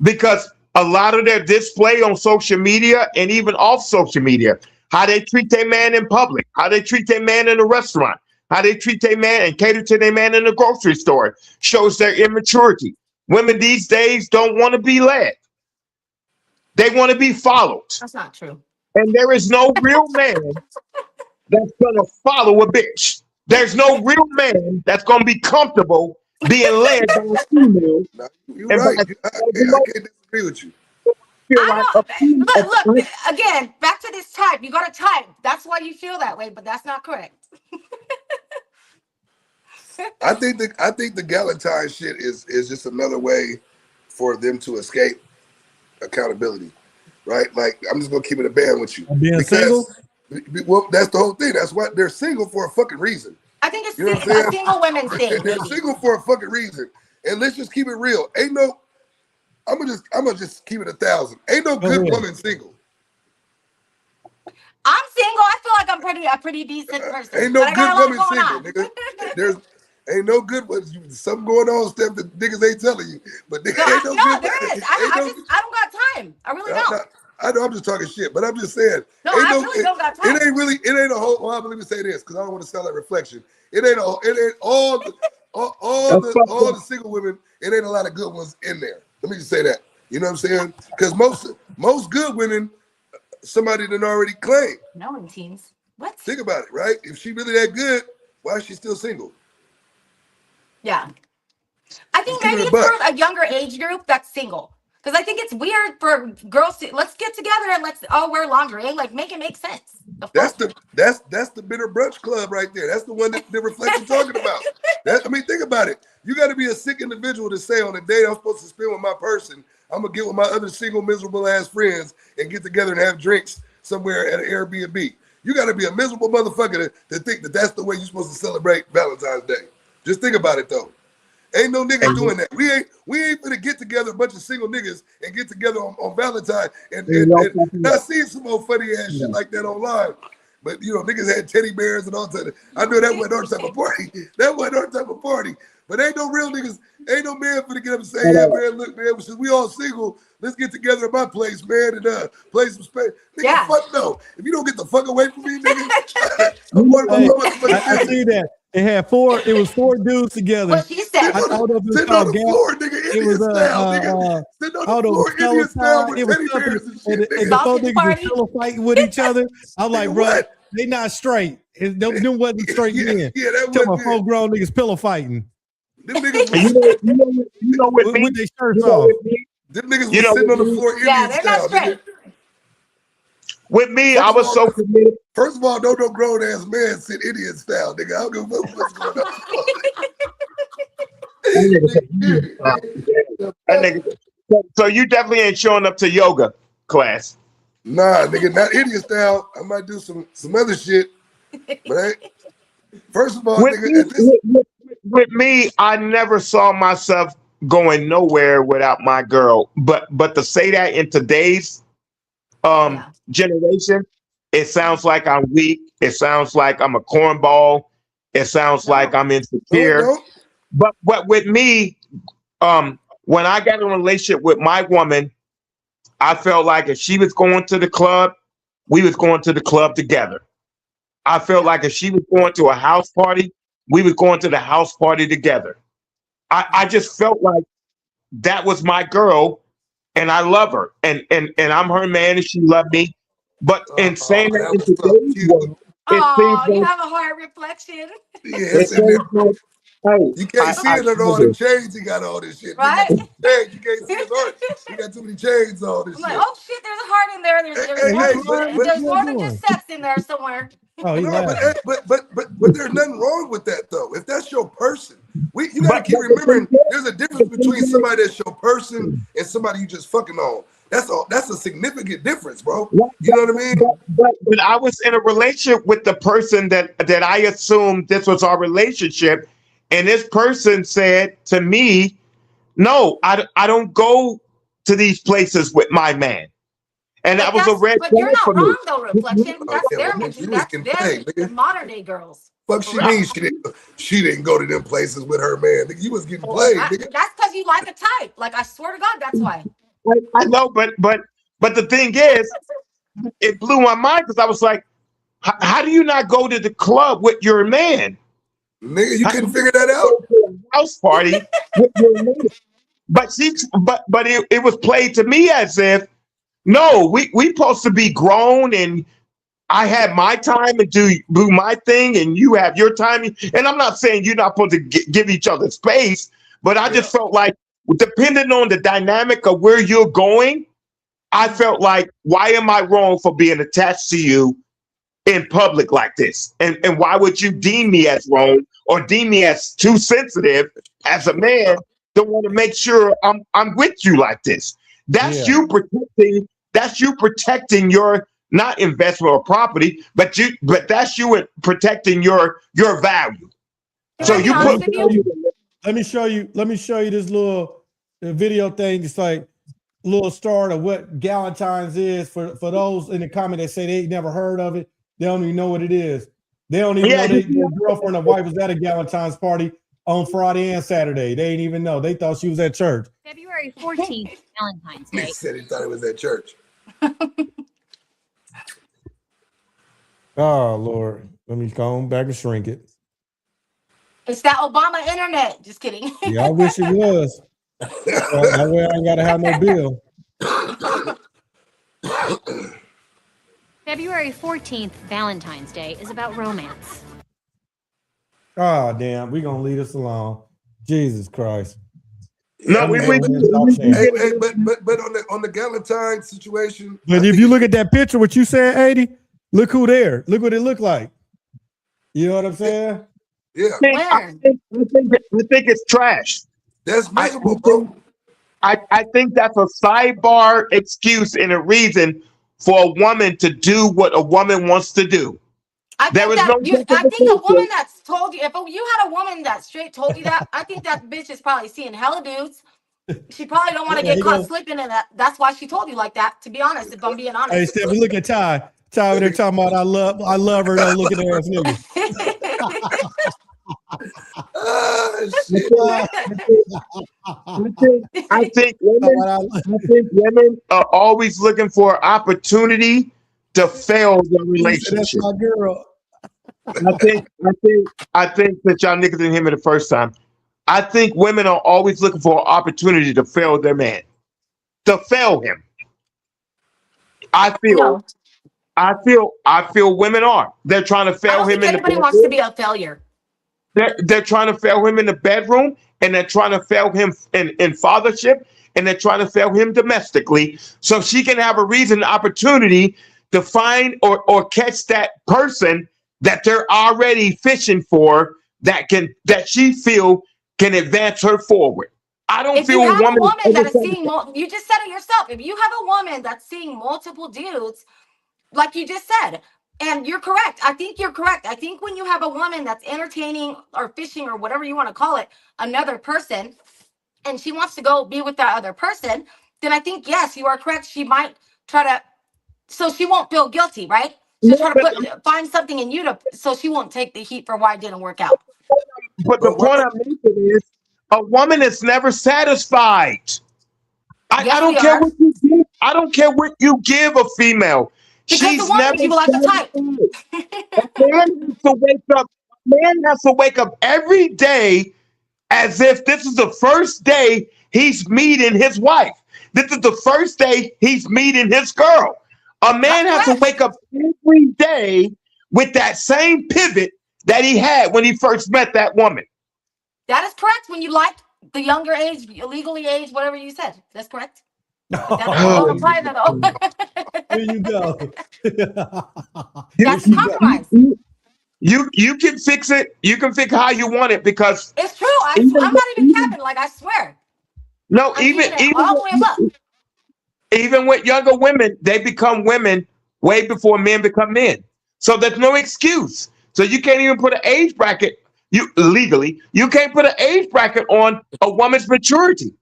S3: because a lot of their display on social media and even off social media, how they treat their man in public, how they treat their man in a restaurant, how they treat their man and cater to their man in the grocery store, shows their immaturity. Women these days don't want to be led. They want to be followed.
S4: That's not true.
S3: And there is no real man that's going to follow a bitch. There's no real man that's going to be comfortable being led by a female.
S2: No, you're right. I can't disagree with you.
S4: Look, again, back to this type. You got to type. That's why you feel that way, but that's not correct.
S2: I think the Galentine shit is just another way for them to escape accountability, right? Like, I'm just gonna keep it a band with you.
S1: Being single?
S2: Well, that's the whole thing. That's why they're single for a fucking reason.
S4: I think it's
S2: You know what I'm
S4: a
S2: saying?
S4: single women thing.
S2: They're
S4: Maybe.
S2: single for a fucking reason. And let's just keep it real. I'm gonna just keep it 1,000. Ain't no good woman single.
S4: I'm single. I feel like I'm a pretty decent person.
S2: Ain't no
S4: but I got
S2: good
S4: a lot
S2: woman
S4: going
S2: single,
S4: on.
S2: nigga. There's ain't no good ones. Something going on, stuff that niggas ain't telling you. But there ain't no good.
S4: There is. I don't got time. I really don't.
S2: I know I'm just talking shit, but I'm just saying.
S4: No, I really don't got time.
S2: It ain't a whole. Well, let me say this because I don't want to sound like reflection. It ain't all the single women. It ain't a lot of good ones in there. Let me just say that. You know what I'm saying? Because most good women, somebody done already claimed.
S4: No, in teens. What?
S2: Think about it, right? If she really that good, why is she still single?
S4: Yeah. I think maybe it's for a younger age group that's single. Because I think it's weird for girls to let's get together and let's all wear lingerie. Like, make it make sense.
S2: That's the bitter brunch club right there. That's the one that the reflection talking about. Think about it. You got to be a sick individual to say on the day I'm supposed to spend with my person, I'm gonna get with my other single miserable ass friends and get together and have drinks somewhere at an Airbnb. You got to be a miserable motherfucker to think that that's the way you're supposed to celebrate Valentine's Day. Just think about it though. Ain't no niggas doing that. We ain't gonna get together a bunch of single niggas and get together on Valentine and I seen some old funny ass shit like that online. But niggas had teddy bears and all that. I know that wasn't our type of party. That wasn't our type of party. But ain't no real niggas, ain't no man finna get up and say, yeah, man, look, man, since we all single, let's get together at my place, man, and play some space. Nigga, fuck no. If you don't get the fuck away from me, nigga,
S1: I see that. It had four. It was four dudes together.
S4: What she said.
S1: I don't know if it was
S2: Sitting on
S1: called
S2: the floor, nigga,
S1: It
S2: Indian
S1: was
S2: style, nigga. Sitting on
S1: I
S2: the
S1: don't know,
S2: floor, Indian style
S1: Galentine.
S2: with
S1: It was
S2: teddy
S1: something,
S2: bears and shit,
S1: and
S2: nigga.
S1: the four
S4: Sausage
S1: niggas was
S4: party.
S1: pillow fighting with each other. I'm like,
S2: Nigga,
S1: bro,
S2: what?
S1: they not straight. Them wasn't straight
S2: Yeah,
S1: men.
S2: yeah, that
S1: Tell my
S2: wasn't
S1: full
S2: it.
S1: grown niggas pillow fighting
S2: Them niggas
S3: And
S2: was
S3: you know with me,
S1: with their shirts
S3: you know
S1: off.
S3: with me,
S2: them niggas
S3: you
S2: was
S3: know
S2: sitting
S3: with
S2: on the
S3: me,
S2: floor
S4: Yeah,
S2: Indian
S4: they're not
S2: style,
S4: straight.
S2: nigga.
S3: with me, I
S2: First of
S3: was
S2: all,
S3: so committed.
S2: First of all, don't no grown ass man sit Indian style, nigga. I don't give a fuck what's going on.
S3: That nigga said, "Yeah." That nigga. So you definitely ain't showing up to yoga class.
S2: Nah, nigga, not Indian style. I might do some other shit, but I ain't. First of all,
S3: With
S2: nigga,
S3: me,
S2: at this
S3: with me, I never saw myself going nowhere without my girl. But to say that in today's
S4: Yeah.
S3: generation, it sounds like I'm weak. It sounds like I'm a cornball. It sounds like
S4: No.
S3: I'm
S2: no, it
S3: insecure.
S2: don't.
S3: But with me, when I got in a relationship with my woman, I felt like if she was going to the club, we was going to the club together. I felt like if she was going to a house party, we was going to the house party together. I just felt like that was my girl, and I love her, and I'm her man, and she loved me. But in saying that
S2: That
S3: in
S2: was so
S3: today's
S2: cute.
S3: world, it seems
S4: Oh, you
S3: like
S4: have a heart reflection,
S2: Yes, and
S3: seems like, hey,
S2: you can't see
S3: I
S2: it on all
S3: love
S2: the
S3: her.
S2: chains. He got all this shit. He got
S4: right?
S2: too many chains. You can't see his heart. He got too many chains. All this
S4: I'm like,
S2: shit.
S4: oh shit, there's a heart in there.
S2: Hey,
S4: There's
S2: hey,
S4: more
S2: hey,
S4: than
S2: but
S4: there's
S1: What
S4: more
S1: you
S4: than just
S1: doing?
S4: sex in there somewhere.
S1: Oh, he
S2: no,
S1: laughing.
S2: but there's nothing wrong with that though. If that's your person, you got to
S3: But
S2: keep
S3: the thing
S2: remembering.
S3: is,
S2: There's a difference
S3: the thing
S2: between
S3: is,
S2: somebody that's your person and somebody you just fucking on. That's a significant difference, bro.
S3: Right,
S2: You know what I mean?
S3: but I was in a relationship with the person that I assumed this was our relationship, and this person said to me, "No, I don't go to these places with my man," and that was a red
S4: But you're
S3: flag for
S4: not
S3: me.
S4: wrong though, reflection.
S2: Oh
S4: That's
S2: yeah, well,
S4: their
S2: nigga,
S4: mentality.
S2: you was
S4: That's
S2: getting
S4: them,
S2: played,
S4: the
S2: nigga.
S4: modern day girls.
S2: Fuck,
S4: For
S2: she
S4: real.
S2: means she didn't go to them places with her man. Nigga, you was getting played, nigga.
S4: That's because you like a type. Like I swear to God, that's why.
S3: I know, but the thing is, it blew my mind because I was like, how do you not go to the club with your man?
S2: Nigga, you
S3: How do
S2: couldn't
S3: you
S2: figure that
S3: not
S2: out?
S3: go to a house party with your man? But it was played to me as if no, we supposed to be grown, and I had my time and do my thing, and you have your time. And I'm not saying you're not supposed to give each other space, but I
S2: Yeah.
S3: just felt like depending on the dynamic of where you're going, I felt like, why am I wrong for being attached to you in public like this? And why would you deem me as wrong or deem me as too sensitive as a man to want to make sure I'm with you like this? That's
S1: Yeah.
S3: you protecting. That's you protecting your not investment or property, but that's you protecting your value.
S4: Can
S3: So
S4: I be
S3: you
S4: honest
S3: put
S4: with you?
S1: Let me show you this little video thing. It's like a little start of what Galentines is for those in the comment that say they ain't never heard of it. They don't even know what it is. They don't even know their girlfriend or wife was at a Galentine's party on Friday and Saturday. They ain't even know. They thought she was at church.
S5: February 14th, Valentine's
S2: He
S5: Day.
S2: said he thought it was at church.
S1: Oh Lord. Let me go on back and shrink it.
S4: It's that Obama internet. Just kidding.
S1: Yeah, I wish it was. That way I ain't gotta have no bill.
S5: February 14th, Valentine's Day, is about romance.
S1: Oh damn, we gonna leave this alone. Jesus Christ.
S3: No, we
S2: Hey, but on the Galentine situation.
S1: But if you look at that picture, what you said, 80, look who there. Look what it looked like. You know what I'm saying?
S2: Yeah,
S3: I think it's trash.
S2: that's miserable, bro.
S3: I think that's a sidebar excuse and a reason for a woman to do what a woman wants to do.
S4: I
S3: There
S4: think
S3: is no
S4: I think a woman
S3: justification.
S4: that's told you, if you had a woman that straight told you that, I think that bitch is probably seeing hella dudes. She probably don't want to
S1: Yeah,
S4: get caught slipping in that. That's why she told you like that, to be honest, if I'm being
S1: Hey,
S4: honest.
S1: Stephanie, look at Ty. Ty over there talking about I love her, though. Look at her ass nigga.
S2: Ah, shit.
S3: I think women are always looking for opportunity to fail the
S1: He said, that's
S3: relationship.
S1: my girl.
S3: I think that y'all niggas didn't hear me the first time. I think women are always looking for an opportunity to fail their man, to fail him. I feel,
S4: No,
S3: I feel women are. They're trying to
S4: I
S3: fail
S4: don't
S3: him
S4: think
S3: in the
S4: anybody wants to
S3: bedroom.
S4: be a failure.
S3: They're trying to fail him in the bedroom, and they're trying to fail him in fathership, and they're trying to fail him domestically, so she can have a reason, opportunity to find or catch that person that they're already fishing for that she feel can advance her forward. I don't
S4: If you
S3: feel a
S4: have a
S3: woman is
S4: woman
S3: ever
S4: that is
S3: trying
S4: seeing, you just said it yourself. If you have a woman that's seeing multiple dudes, like you just said, and you're correct. I think you're correct. I think when you have a woman that's entertaining or fishing or whatever you want to call it, another person, and she wants to go be with that other person, then I think, yes, you are correct. She might try to, so she won't feel guilty, right? She'll try to find something in you to, so she won't take the heat for why it didn't work out.
S3: But the
S2: But
S3: point
S2: what?
S3: I'm making is a woman is never satisfied. I
S4: Yes, we
S3: don't care
S4: are.
S3: what you give. I don't care what you give a female.
S4: Because the
S3: She's
S4: woman,
S3: never
S4: you like the type.
S3: satisfied. A man has to wake up. A man has to wake up every day as if this is the first day he's meeting his wife. This is the first day he's meeting his girl. A man
S4: That's
S3: has to
S4: correct.
S3: wake up every day with that same pivot that he had when he first met that woman.
S4: That is correct. When you like the younger age, illegally aged, whatever you said. That's correct. That
S3: Oh,
S4: don't apply that though.
S1: Here you go.
S3: you,
S1: Here
S4: That's a
S1: she go.
S4: compromise.
S3: you can fix it. You can fix how you want it because
S4: It's true.
S3: even
S4: I'm not even capping. Like I swear,
S3: no,
S4: I'm keeping it all the way up.
S3: even with younger women, they become women way before men become men. So there's no excuse. So you can't even put an age bracket. You legally, you can't put an age bracket on a woman's maturity.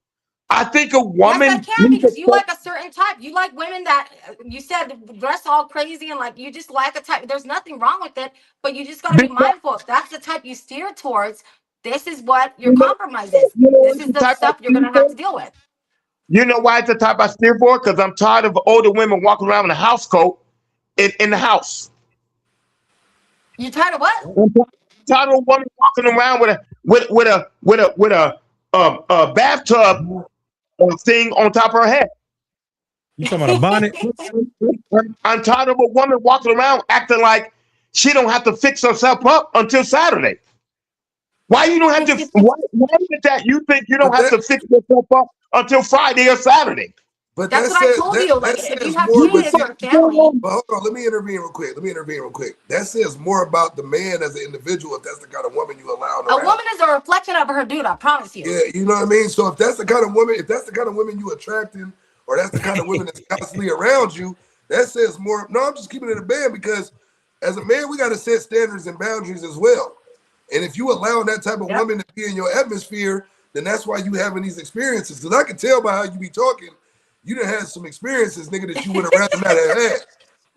S3: I think a
S4: Yes, I
S3: woman
S4: can
S3: needs to
S4: because you like a certain type. You like women that you said dress all crazy and like you just like a type. There's nothing wrong with it, but you just got to be
S3: because
S4: mindful. If that's the type you steer towards, this is what your
S3: you know,
S4: compromise is.
S3: you know
S4: This
S3: what's
S4: is
S3: the
S4: the
S3: type I
S4: stuff you're
S3: steer
S4: gonna have
S3: for?
S4: to deal with.
S3: You know why it's the type I steer for? Because I'm tired of older women walking around in a house coat in the house.
S4: You tired of what?
S3: I'm tired of a woman walking around with a bathtub thing on top of her head.
S1: You talking about a bonnet?
S3: I'm tired of a woman walking around acting like she don't have to fix herself up until Saturday. Why you don't have to? Why is it that you think you don't
S2: But
S3: have
S2: that
S3: to fix yourself up until Friday or Saturday?
S2: but
S4: That's
S2: that
S4: what I
S2: says
S4: told you. Like
S2: that
S4: if you
S2: says
S4: have
S2: more. But
S4: kids
S2: see,
S4: or a family,
S2: but hold on, let me intervene real quick. That says more about the man as an individual if that's the kind of woman you allow
S4: a
S2: around.
S4: woman is a reflection of her dude. I promise you.
S2: Yeah, you know what I mean? So if that's the kind of woman, if that's the kind of women you attracting, or that's the kind of women that's constantly around you, that says more. No, I'm just keeping it a band because as a man, we got to set standards and boundaries as well. And if you allow that type of
S4: Yep.
S2: woman to be in your atmosphere, then that's why you having these experiences. Because I can tell by how you be talking, you done had some experiences, nigga, that you would have rather not have had.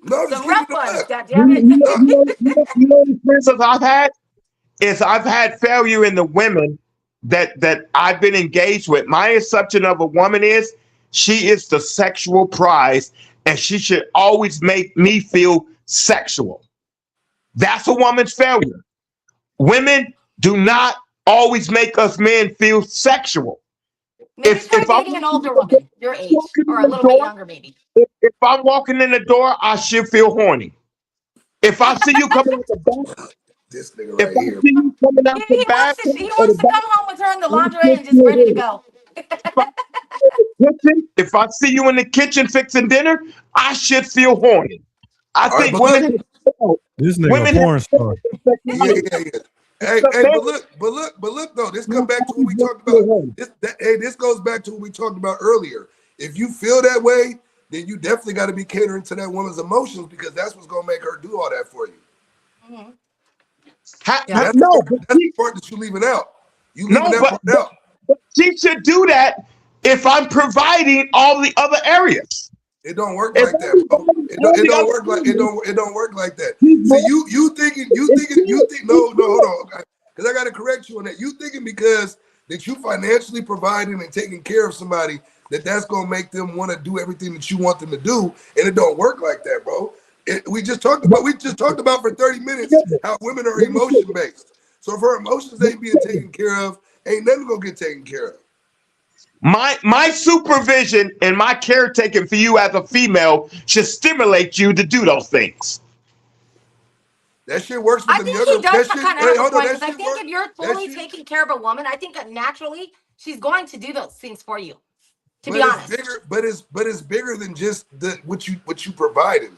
S2: No, I'm just
S4: Some
S2: keeping
S4: rough
S2: it a
S4: ones.
S2: buck.
S4: God damn it.
S3: The experiences I've had is I've had failure in the women that I've been engaged with. My assumption of a woman is she is the sexual prize, and she should always make me feel sexual. That's a woman's failure. Women do not always make us men feel sexual.
S4: Maybe try
S3: If I'm
S4: dating an older woman, your age,
S3: walking in
S4: or a
S3: the
S4: little bit
S3: door,
S4: younger, maybe.
S3: if I'm walking in the door, I should feel horny. If I see you coming out the back,
S2: This nigga
S3: if
S2: right
S3: I
S2: here.
S3: see you coming out the
S4: He
S3: bathroom or the
S4: wants to
S3: back,
S4: come home with her in the
S3: I
S4: lingerie
S3: should
S4: and just
S3: feel
S4: ready to
S3: horny.
S4: go.
S3: If I see you in the kitchen fixing dinner, I should feel horny. I
S2: All right,
S3: think
S2: but look,
S1: This nigga a
S3: women have
S1: porn star.
S2: yeah,
S3: sexuality.
S2: yeah, yeah. Hey, but look though, this come back to what we talked about. This goes back to what we talked about earlier. If you feel that way, then you definitely got to be catering to that woman's emotions because that's what's gonna make her do all that for you.
S4: Mm-hmm. Yeah.
S2: That's the
S3: No,
S2: part,
S3: but
S2: that's the part that you leaving out. You leaving
S3: no,
S2: that part out.
S3: but she should do that if I'm providing all the other areas.
S2: It don't work
S3: If
S2: like
S3: I'm
S2: that, bro.
S3: providing all
S2: It
S3: the
S2: don't
S3: other
S2: work like
S3: areas,
S2: it don't work like that.
S3: she's
S2: See,
S3: more-
S2: you think no, hold
S3: it's-
S2: on. Because I gotta correct you on that. You thinking because that you financially providing and taking care of somebody that's gonna make them want to do everything that you want them to do, and it don't work like that, bro. We just talked about for 30 minutes how women are emotion based. So if her emotions ain't being taken care of, ain't nothing gonna get taken care of.
S3: My supervision and my caretaking for you as a female should stimulate you to do those things.
S2: That shit works for
S4: I
S2: them
S4: think
S2: younger.
S4: he does
S2: That shit,
S4: kind of
S2: hey,
S4: have a
S2: hold on,
S4: point,
S2: that
S4: because I
S2: shit
S4: think
S2: work.
S4: if you're
S2: That
S4: fully
S2: shit,
S4: taking care of a woman, I think that naturally she's going to do those things for you. To
S2: but
S4: be
S2: it's
S4: honest,
S2: bigger. But it's bigger than just what you providing.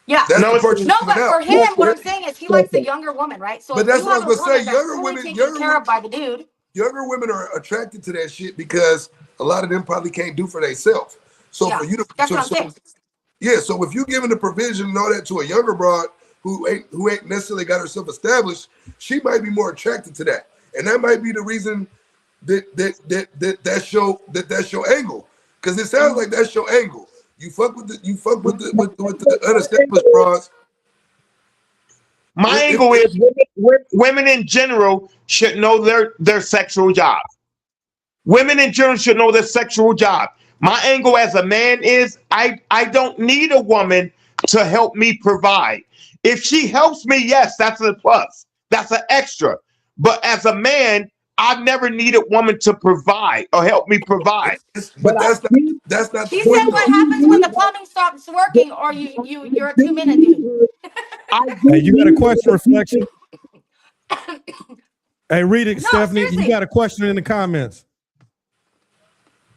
S4: yeah.
S2: That's
S3: No,
S2: the
S3: it's
S2: part you're
S4: No,
S2: leaving
S4: but
S2: out.
S4: for him, what I'm saying is he likes a younger woman, right? So
S2: But
S4: if
S2: that's
S4: you
S2: what I
S4: have
S2: was
S4: a
S2: gonna say.
S4: woman that's fully taken care of by the dude,
S2: Younger women are attracted to that shit because a lot of them probably can't do for themselves. So
S4: yeah,
S2: for you to,
S4: that's what I'm saying.
S2: yeah. So if you giving the provision and all that to a younger broad who ain't necessarily got herself established, she might be more attracted to that, and that might be the reason that's your angle. Because it sounds like that's your angle. You fuck with the unestablished broads.
S3: my angle is women in general should know their sexual job. Women in general should know their sexual job. My angle as a man is I don't need a woman to help me provide. If she helps me, yes, that's a plus. That's an extra. But as a man, I've never needed woman to provide or help me provide.
S2: But that's not the
S4: She said,
S2: point
S4: "What
S2: though.
S4: happens when the plumbing stops working, or you're a 2-minute dude?"
S1: Hey, you got a question, Reflection? Hey, read it,
S4: No,
S1: Stephanie. You
S4: seriously.
S1: got a question in the comments.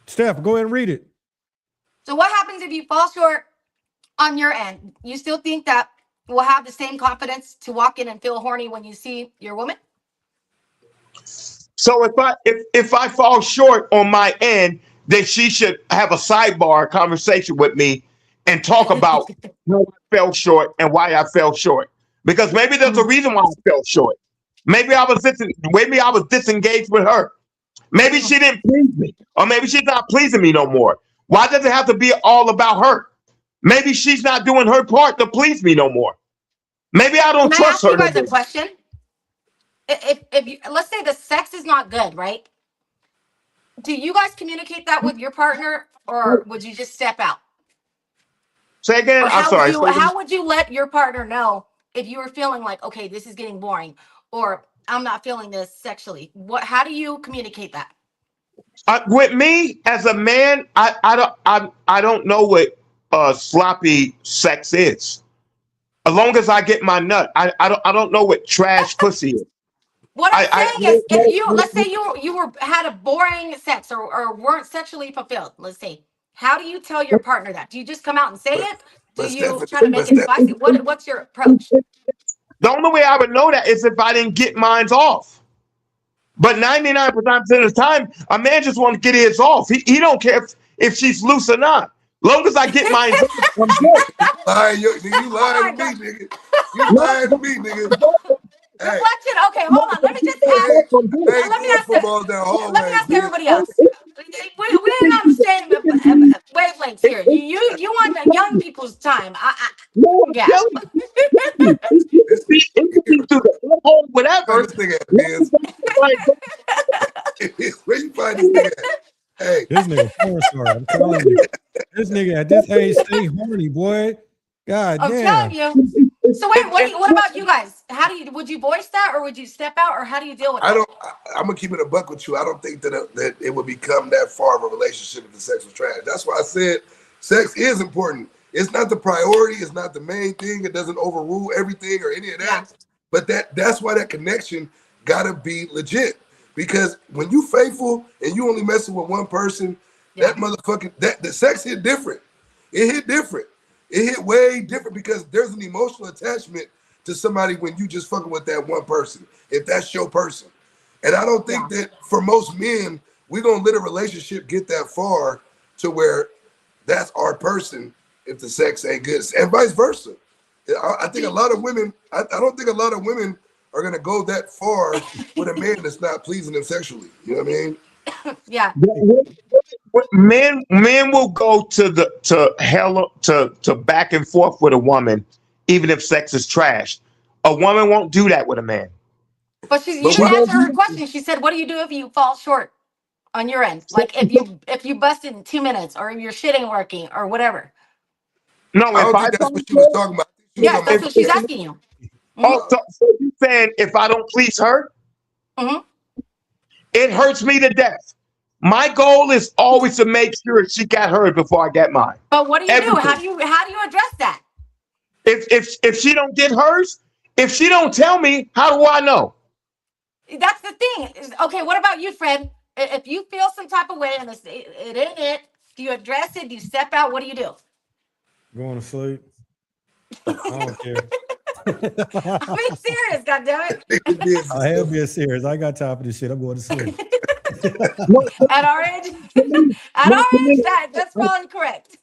S1: Steph, go ahead and read it.
S4: So what happens if you fall short on your end? You still think that we'll have the same confidence to walk in and feel horny when you see your woman?
S3: So if I fall short on my end, then she should have a sidebar conversation with me and talk about how I fell short and why I fell short. Because maybe there's a reason why I fell short. Maybe I was disengaged with her. Maybe she didn't please me, or maybe she's not pleasing me no more. Why does it have to be all about her? Maybe she's not doing her part to please me no more. Maybe I don't
S4: Can I
S3: trust
S4: ask
S3: her
S4: you
S3: no
S4: guys a
S3: more.
S4: question? If you, let's say the sex is not good, right? Do you guys communicate that with your partner, or would you just step out?
S3: Say again.
S4: Or
S3: I'm sorry.
S4: how would you let your partner know if you were feeling like, okay, this is getting boring, or I'm not feeling this sexually? How do you communicate that?
S3: With me as a man, I don't know what sloppy sex is. As long as I get my nut, I don't know what trash pussy is.
S4: What I'm
S3: I
S4: saying is, if you, let's say you had a boring sex, or weren't sexually fulfilled, let's say, how do you tell your partner that? Do you just come out and say
S2: But
S4: it? Do
S2: but
S4: you
S2: Stephanie,
S4: try to make it spicy? What's your approach?
S3: the only way I would know that is if I didn't get mines off. But 99% of the time, a man just wants to get his off. He don't care if she's loose or not. Long as I get mine off, I'm good.
S2: you
S4: Oh
S2: lying
S4: my
S2: to
S4: god.
S2: me, nigga. You lying to me, nigga. Hey,
S4: Reflection. Okay, hold on. Let me just ask.
S2: I ain't
S4: Let me
S2: throwing
S4: ask.
S2: footballs down
S4: Let me
S2: hallways,
S4: ask
S2: nigga.
S4: everybody else. We didn't understand wavelengths here. You want the young people's time. Yeah.
S2: This
S3: It could be
S2: nigga,
S3: through the hole,
S2: find
S3: whatever.
S2: this nigga at, Biz. Where you find this nigga at? Hey,
S1: This nigga porn star. I'm telling you. This nigga at this age stay horny, boy. God
S4: I'm telling
S1: damn.
S4: you. So wait, what about you guys? Would you voice that, or would you step out, or how do you deal with that?
S2: I'm gonna keep it a buck with you. I don't think that it would become that far of a relationship if the sex was trash. That's why I said sex is important. It's not the priority. It's not the main thing. It doesn't overrule everything or any of that.
S4: Yeah.
S2: But that's why that connection gotta be legit. Because when you faithful and you only messing with one person,
S4: Yeah.
S2: that motherfucking the sex hit different. It hit different. It hit way different because there's an emotional attachment to somebody when you just fucking with that one person, if that's your person. And I don't think that for most men, we're gonna let a relationship get that far to where that's our person if the sex ain't good, and vice versa. I think a lot of women, I don't think a lot of women are gonna go that far with a man that's not pleasing them sexually. You know what I mean?
S4: Yeah.
S3: Men will go to hell to back and forth with a woman, even if sex is trash. A woman won't do that with a man.
S4: But you
S2: But
S4: didn't
S2: why?
S4: answer her question. She said, "What do you do if you fall short on your end? Like if you busted in 2 minutes, or your shit ain't working, or whatever."
S3: No,
S2: I
S3: if
S2: don't
S3: I
S2: think that's
S3: fall
S2: what she was
S3: short,
S2: talking about.
S4: Yeah, that's what she's asking you.
S3: Oh, so you saying if I don't please her, it hurts me to death. My goal is always to make sure she got hers before I get mine.
S4: But what do you
S3: Everything.
S4: do? How do you address that?
S3: If she don't get hers, if she don't tell me, how do I know?
S4: That's the thing. Okay, what about you, Fred? If you feel some type of way and it ain't it, do you address it? Do you step out? What do you do?
S1: Going to sleep. I don't care.
S4: I'm being serious, goddammit.
S1: I am being serious. I ain't got time for this shit. I'm going to sleep.
S4: At our age, that's probably correct.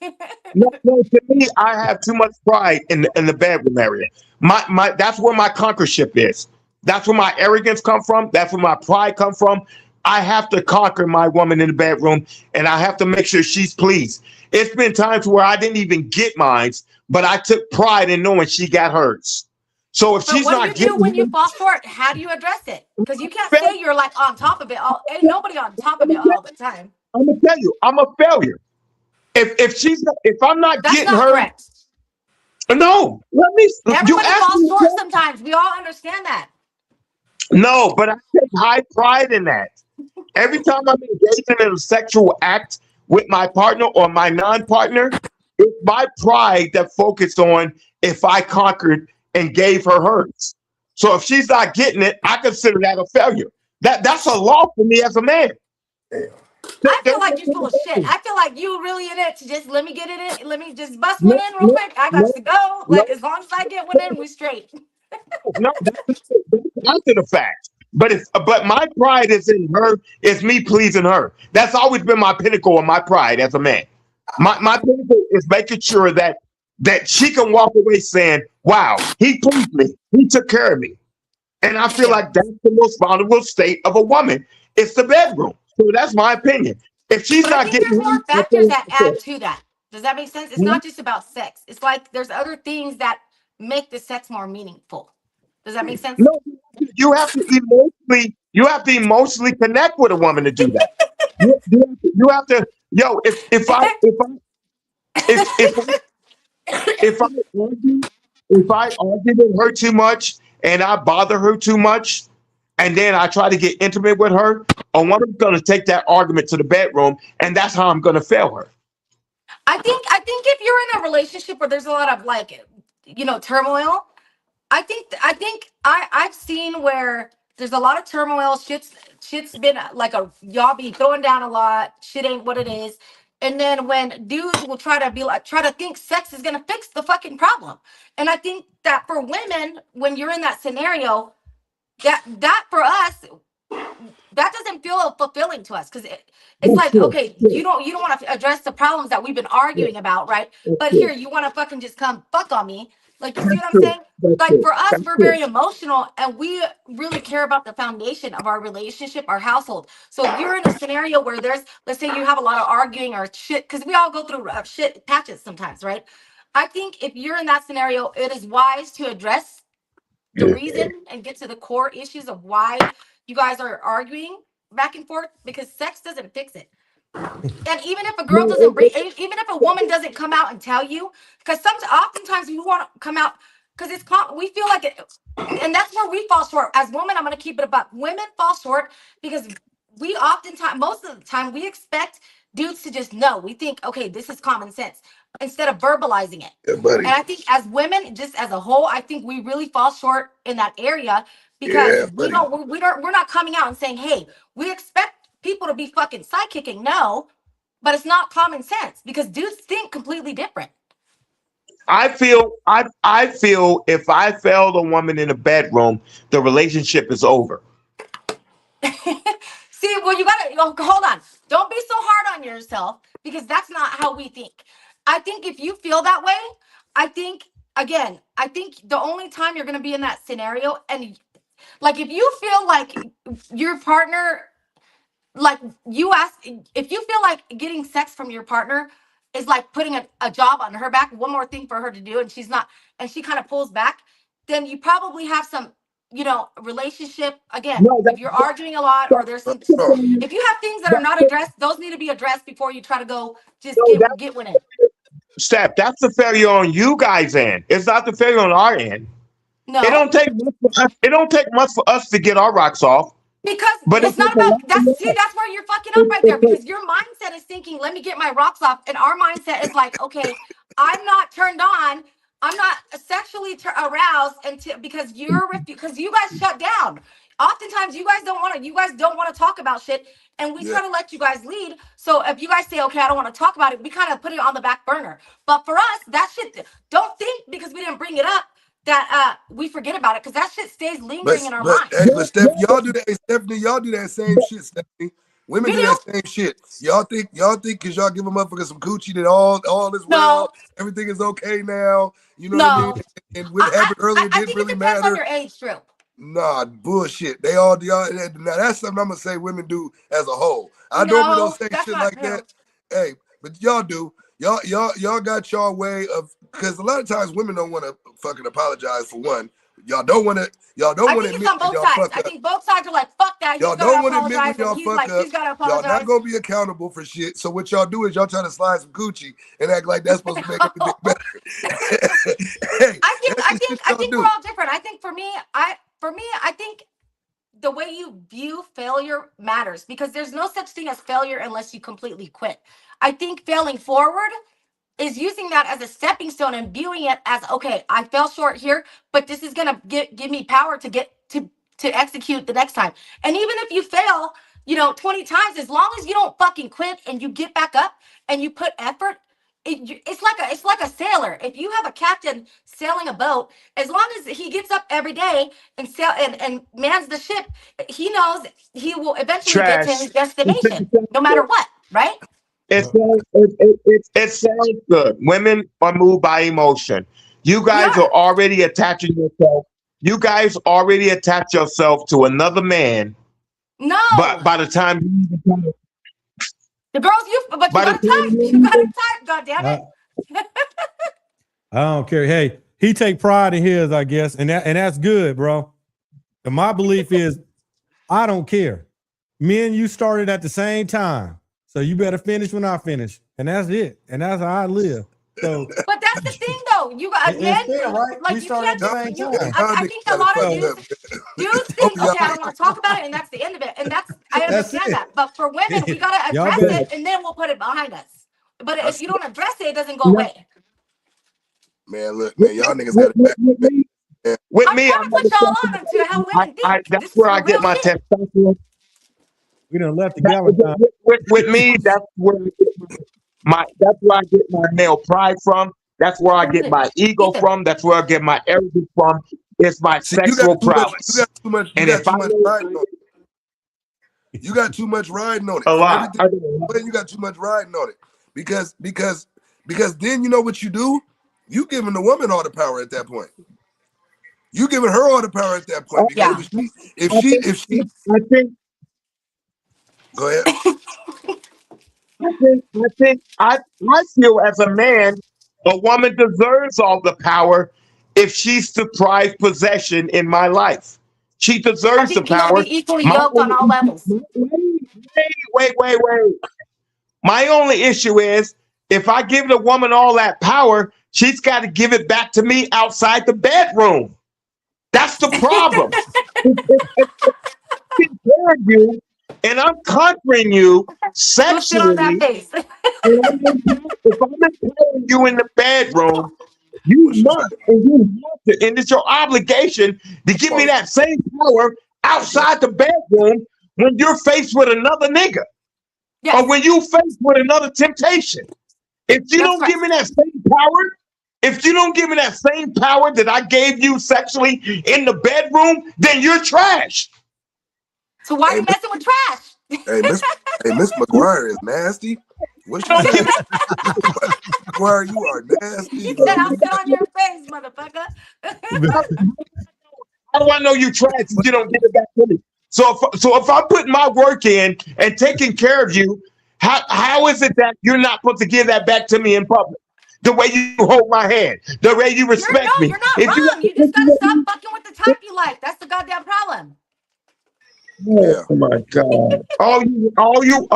S3: No, to me, I have too much pride in the bedroom area. My that's where my conquerorship is. That's where my arrogance come from. That's where my pride come from. I have to conquer my woman in the bedroom, and I have to make sure she's pleased. It's been times where I didn't even get mine, but I took pride in knowing she got hers. So if she's not
S4: what do you do when you fall short? How do you address it? Because you can't say you're like on top of it. Ain't nobody on top of it all the time.
S3: I'm gonna tell you, I'm a failure. If I'm not
S4: That's
S3: getting
S4: not
S3: her,
S4: correct.
S3: no.
S4: Everybody falls short sometimes. We all understand that.
S3: No, but I take high pride in that. Every time I'm engaging in a sexual act with my partner or my non-partner, it's my pride that focused on if I conquered and gave her hers. So if she's not getting it, I consider that a failure. That's a law for me as a man.
S4: I feel like you're full of shit. I feel like you really in it to just let me get it in. Let me just bust one in real quick. I got to go. Like as long as I get one in, we straight.
S3: No, that's after the fact. But my pride is in her. It's me pleasing her. That's always been my pinnacle of my pride as a man. My pinnacle is making sure that she can walk away saying, "Wow, he pleased me. He took care of me." And I feel like that's the most vulnerable state of a woman. It's the bedroom. So that's my opinion. If she's not getting,
S4: there's more factors that add to that. Does that make sense? It's not just about sex. It's like there's other things that make the sex more meaningful. Does that make sense?
S3: No, you have to emotionally connect with a woman to do that. You have to, yo. If I argue with her too much and I bother her too much, and then I try to get intimate with her, a woman's gonna take that argument to the bedroom, and that's how I'm gonna fail her.
S4: I think if you're in a relationship where there's a lot of turmoil, I've seen where there's a lot of turmoil. Shit's been like y'all be throwing down a lot. Shit ain't what it is. And then when dudes will try to think sex is gonna fix the fucking problem. And I think that for women, when you're in that scenario, that for us, that doesn't feel fulfilling to us because it's like, okay, you don't want to address the problems that we've been arguing about, right? But here you want to fucking just come fuck on me. Like, you see what I'm saying? Like for us, we're very emotional and we really care about the foundation of our relationship, our household. So if you're in a scenario where let's say you have a lot of arguing or shit, because we all go through shit patches sometimes, right? I think if you're in that scenario, it is wise to address the reason and get to the core issues of why you guys are arguing back and forth, because sex doesn't fix it. And even if a girl doesn't even if a woman doesn't come out and tell you, because oftentimes we want to come out because we feel like it, and that's where we fall short. As women, I'm going to keep it about women fall short because we oftentimes, most of the time, we expect dudes to just know. We think, okay, this is common sense, instead of verbalizing it.
S2: Yeah, buddy.
S4: And I think as women, just as a whole, I think we really fall short in that area because we're not coming out and saying, hey, we expect people to be fucking sidekicking. No, but it's not common sense because dudes think completely different.
S3: I feel if I failed a woman in the bedroom, the relationship is over.
S4: See, well, you gotta hold on. Don't be so hard on yourself because that's not how we think. I think if you feel that way, I think the only time you're gonna be in that scenario, and like if you feel like your partner, like if you feel like getting sex from your partner is like putting a job on her back, one more thing for her to do, and she's not, and she kind of pulls back, then you probably have some, relationship. Again, if you're arguing a lot or there's some, if you have things that are not addressed, those need to be addressed before you try to go just get one in.
S3: Steph, that's the failure on you guys' end. It's not the failure on our end.
S4: No,
S3: It don't take much for us. It don't take much for us to get our rocks off.
S4: because
S3: But it
S4: it's not
S3: takes a lot
S4: about
S3: for
S4: that's see,
S3: y'all.
S4: that's where you're fucking up right there.
S3: It takes-
S4: Because your mindset is thinking, let me get my rocks off, and our mindset is like, okay, I'm not turned on, I'm not sexually aroused until because because you guys shut down. Oftentimes, you guys don't want to talk about shit, and we
S2: Yeah.
S4: try to let you guys lead. So if you guys say, okay, I don't want to talk about it, we kind of put it on the back burner. But for us, that shit, don't think because we didn't bring it up that we forget about it, because that shit stays lingering in our mind.
S2: But Steph, y'all do that. Hey, Stephanie, y'all do that same shit, Stephanie. Women
S4: We
S2: do
S4: do.
S2: that same shit. Y'all think because y'all give a motherfucker some coochie that all is well,
S4: No,
S2: everything is okay now. You know what I mean?
S4: no.
S2: And what happened earlier
S4: I
S2: didn't
S4: think it
S2: really
S4: depends on
S2: matter.
S4: your age, Drew.
S2: Nah, bullshit. They all y'all. Now that's something I'm gonna say women do as a whole. I normally don't
S4: No,
S2: say
S4: that's
S2: shit
S4: not
S2: like
S4: true.
S2: that. Hey, but y'all do. Y'all got y'all way of, because a lot of times women don't want to fucking apologize for one. Y'all don't want to. Y'all don't
S4: I
S2: want to
S4: think it's
S2: admit
S4: on
S2: when
S4: both
S2: y'all
S4: sides.
S2: fuck
S4: I
S2: up.
S4: think both sides are like, fuck that. He's
S2: Y'all
S4: got
S2: don't
S4: to
S2: want to admit when
S4: apologize. And
S2: y'all
S4: he's
S2: fuck
S4: like,
S2: up.
S4: she's got to
S2: Y'all not
S4: apologize.
S2: gonna be accountable for shit. So what y'all do is y'all try to slide some coochie and act like that's supposed to make everything better. Hey, that's the shit
S4: I
S2: y'all
S4: think we're
S2: do.
S4: all different. I think for me, I think the way you view failure matters, because there's no such thing as failure unless you completely quit. I think failing forward is using that as a stepping stone and viewing it as, okay, I fell short here, but this is gonna give me power to get to execute the next time. And even if you fail, 20 times, as long as you don't fucking quit and you get back up and you put effort, it's like a sailor. If you have a captain sailing a boat, as long as he gets up every day and sail and mans the ship, he knows he will eventually get to
S3: Trash.
S4: his destination, no matter what, right?
S3: It sounds good. Women are moved by emotion. You
S4: We
S3: guys are
S4: are.
S3: already attaching yourself. You guys already attach yourself to another man. But
S4: No.
S3: by the time
S4: The girls, but you
S3: by the
S4: got to
S3: time
S4: type. You got to type. God damn
S1: I,
S4: it.
S1: I don't care. Hey, he take pride in his, I guess, and that's good, bro. And my belief is, I don't care. Me and you started at the same time, so you better finish when I finish, and that's it. And that's how I live. So
S4: But that's the thing, though. You got men,
S1: it's fair, right? We
S4: like you
S1: started at
S4: can't
S1: the
S2: Y'all,
S1: same
S4: just you.
S1: time.
S2: y'all
S4: I
S2: niggas
S4: think a
S2: got it
S4: lot of
S2: fucked
S1: So
S2: up.
S4: dudes
S2: Both
S4: think,
S2: of y'all.
S4: okay, I don't want to talk about it, and that's the end of it. And I
S1: that's
S4: understand
S1: it.
S4: that. But for women, we gotta
S1: Y'all
S4: address
S1: better.
S4: it, and then we'll put it behind us. But
S2: I
S4: if
S2: see.
S4: you don't address it, it doesn't go away.
S2: Man, look, man, y'all niggas got it back. Man.
S3: with
S4: I'm
S3: me,
S4: trying
S3: I'm
S4: to put y'all on to how women
S3: I
S4: think.
S3: that's
S4: This is
S3: where I
S4: for
S3: get
S4: real
S3: my
S4: shit.
S3: testosterone.
S1: We done left the Galentine.
S3: With me, that's where I get my male pride from. That's where I get my ego
S4: Ethan,
S3: from. That's where I get my arrogance from. It's my
S2: See, you got
S3: sexual
S2: too much. You
S3: prowess.
S2: got too much. You
S3: And
S2: got
S3: if I
S2: too much
S3: know
S2: riding on it. You got too much riding on it.
S3: a
S2: From
S3: lot,
S2: everything you got too much riding on it. Because then you know what you do? You giving the woman all the power at that point. You giving her all the power at that point. Because
S4: yeah.
S2: if she
S3: I think
S2: go ahead.
S3: I feel as a man, a woman deserves all the power if she's the prized possession in my life. She
S4: I
S3: deserves the
S4: think you should
S3: power.
S4: be equally
S3: My
S4: yoked on
S3: only
S4: all levels.
S3: wait. My only issue is if I give the woman all that power, she's got to give it back to me outside the bedroom. That's the problem. Taking care of you and I'm conquering you
S4: Who's sit on that
S3: sexually.
S4: face?
S3: If I'm empowering you in the bedroom, you
S2: What she say?
S3: must and you have to, and it's your obligation to give me that same power outside the bedroom when you're faced with another nigga
S4: Yes,
S3: or when you faced with another temptation. If you
S4: that's
S3: don't
S4: right.
S3: give me that same power, if you don't give me that same power that I gave you sexually in the bedroom, then you're trash.
S4: So why are
S2: Hey,
S4: you messing with trash?
S2: Miss McGuire is nasty. What she
S3: Don't
S2: say?
S3: give me
S2: Miss McGuire, you are nasty.
S4: He said, "I'll sit on your face, motherfucker."
S3: How do I know you trash if you don't give it back to me? So if I'm putting my work in and taking care of you, how is it that you're not supposed to give that back to me in public? The way you hold my hand, the way you respect me.
S4: You're not
S3: If you
S4: wrong. You just gotta stop fucking with the type you like. That's the goddamn problem.
S3: oh
S2: Yeah.
S3: my God, all you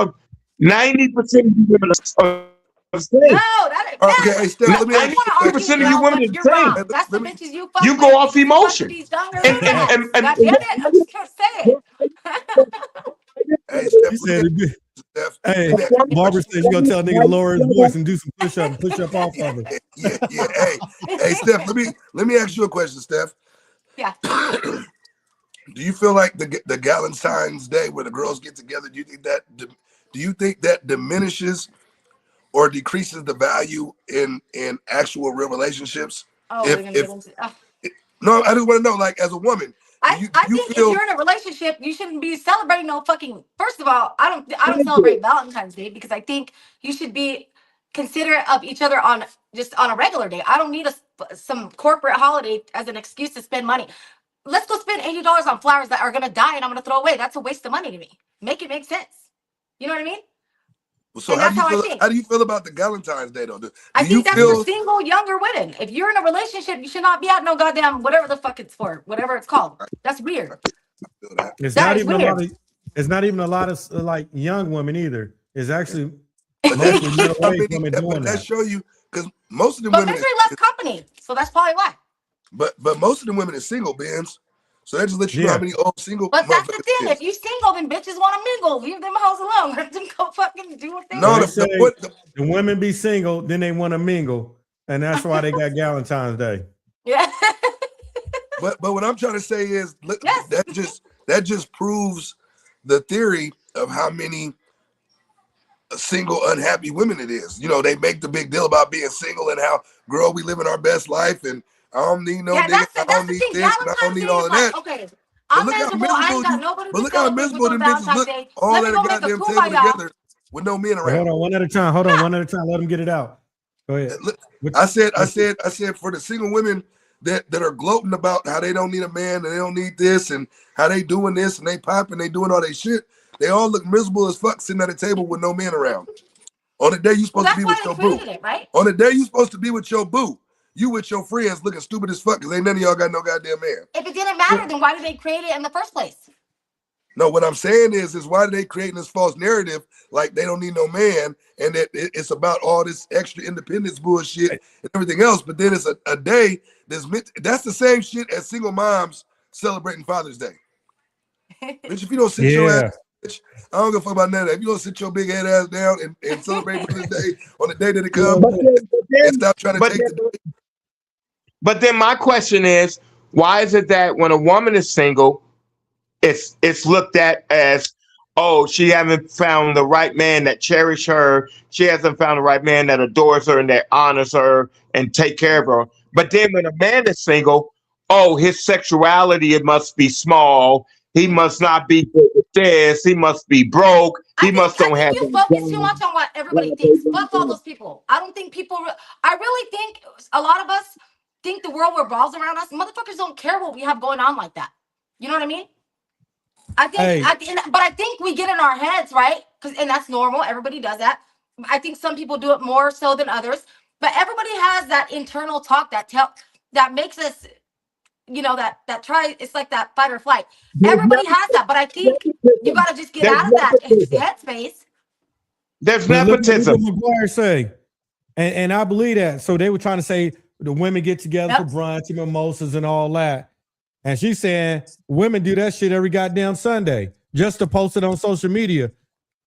S3: 90% of you women are I'm saying.
S4: No, that
S2: Okay, hey, Steph, let me ask you a
S3: 90%
S2: question.
S3: of you women are the
S4: you're
S3: same.
S4: wrong. That's the bitches you fuck
S3: You
S4: with.
S3: go off
S4: You fuck with
S3: emotion.
S4: these younger
S3: And
S4: rednecks. God damn it, I'm just gonna say it.
S2: Hey, Steph,
S1: He
S2: let me
S1: said,
S2: ask you, Steph.
S1: "Hey,
S2: Let me ask you a
S1: Barbara
S2: question.
S1: said you gonna tell a nigga to lower his voice and do some push up off of it."
S2: Yeah. Hey, Steph, let me ask you a question, Steph.
S4: Yeah.
S2: Do you feel like the Galentine's Day where the girls get together? Do you think that diminishes or decreases the value in actual real relationships?
S4: Oh, we're gonna
S2: If
S4: get into.
S2: no, I just want to know, like, as a woman, do
S4: I
S2: you
S4: think if
S2: feel
S4: you're in a relationship, you shouldn't be celebrating no fucking. First of all, I don't celebrate Valentine's Day because I think you should be considerate of each other on a regular day. I don't need some corporate holiday as an excuse to spend money. Let's go spend $80 on flowers that are gonna die and I'm gonna throw away. That's a waste of money to me. Make it make sense. You know what I mean?
S2: so?
S4: And
S2: How
S4: that's
S2: do you
S4: how I
S2: feel?
S4: think.
S2: How do you feel about the Galentine's Day though? Do
S4: I
S2: you
S4: think that's for
S2: feel?
S4: single younger women. If you're in a relationship, you should not be at no goddamn whatever the fuck it's for, whatever it's called. That's weird.
S2: Feel that?
S1: It's
S4: That
S1: not
S4: is
S1: even a
S4: weird.
S1: lot of. It's not even a lot of like young women either. It's actually
S2: But that
S1: mostly middle-aged women
S2: but
S1: doing
S2: that
S1: that.
S2: show you because most of the
S4: But
S2: women,
S4: misery loves company, so that's probably why.
S2: but most of the women is single, Benz. So that just lets you know how
S1: Yeah.
S2: many old single
S4: But that's the
S2: motherfuckers
S4: thing.
S2: is.
S4: If you single, then bitches want to mingle. Leave them hoes alone. Let them go fucking do what they
S1: So
S2: No,
S1: they
S4: want.
S1: say
S2: what
S1: the women be single, then they want to mingle, and that's why they got Galentine's Day.
S4: Yeah.
S2: but what I'm trying to say is look,
S4: Yes.
S2: that just proves the theory of how many single unhappy women it is. You know, they make the big deal about being single and how, girl, we living our best life and I don't need no
S4: Yeah,
S2: nigga, I
S4: that's
S2: don't
S4: the
S2: need
S4: thing.
S2: this and I don't
S4: Valentine's
S2: need
S4: Day
S2: all
S4: is
S2: of
S4: like,
S2: that.
S4: okay,
S2: But
S4: I'm miserable. I ain't got nobody
S2: but
S4: to
S2: look how
S4: celebrate with
S2: miserable
S4: on
S2: them bitches
S4: Valentine's
S2: look
S4: Day.
S2: all
S4: Let me
S2: at a
S4: go make a
S2: goddamn table
S4: kumbaya.
S2: together with no men
S1: Well,
S2: around.
S1: hold on, one at a time. Hold on,
S4: Yeah.
S1: one at a time. Let them get it out. Go ahead.
S2: I said for the single women that are gloating about how they don't need a man and they don't need this and how they doing this and they popping, they doing all they shit. They all look miserable as fuck sitting at a table with no men around. On the day you
S4: Well,
S2: supposed to
S4: that's
S2: be
S4: why
S2: with
S4: they
S2: your boo.
S4: created it, right?
S2: On the day you supposed to be with your boo, you with your friends looking stupid as fuck because ain't none of y'all got no goddamn man.
S4: If it didn't matter, then why did they create it in the first place?
S2: No, what I'm saying is why are they creating this false narrative like they don't need no man and that it's about all this extra independence bullshit and everything else. But then it's a day that's the same shit as single moms celebrating Father's Day. Bitch, if you don't sit your ass,
S1: Yeah.
S2: bitch, I don't give a fuck about none of that. If you don't sit your big head ass down and celebrate Mother's Day on the day that it comes and stop trying to take the day.
S3: But then my question is, why is it that when a woman is single, it's looked at as, oh, she hasn't found the right man that cherishes her. She hasn't found the right man that adores her and that honors her and take care of her. But then when a man is single, oh, his sexuality, it must be small. He must not be good with this. He must be broke. He must
S4: I
S3: don't
S4: think
S3: have
S4: you
S3: a
S4: focus too
S3: job.
S4: much on what everybody thinks. Fuck all those people. I don't think people. I really think a lot of us think the world revolves around us. Motherfuckers don't care what we have going on like that. You know what I mean?
S1: Hey,
S4: But I think we get in our heads, right? And that's normal. Everybody does that. I think some people do it more so than others. But everybody has that internal talk that makes us, that try. It's like that fight or flight. Everybody has that, but I think you got to just get
S3: There's
S4: out of that
S3: nepotism.
S4: headspace.
S3: There's
S1: but look what
S3: nepotism.
S1: McGuire say, and I believe that. So they were trying to say the women get together
S4: Yep.
S1: for brunch and mimosas and all that, and she's saying women do that shit every goddamn Sunday just to post it on social media.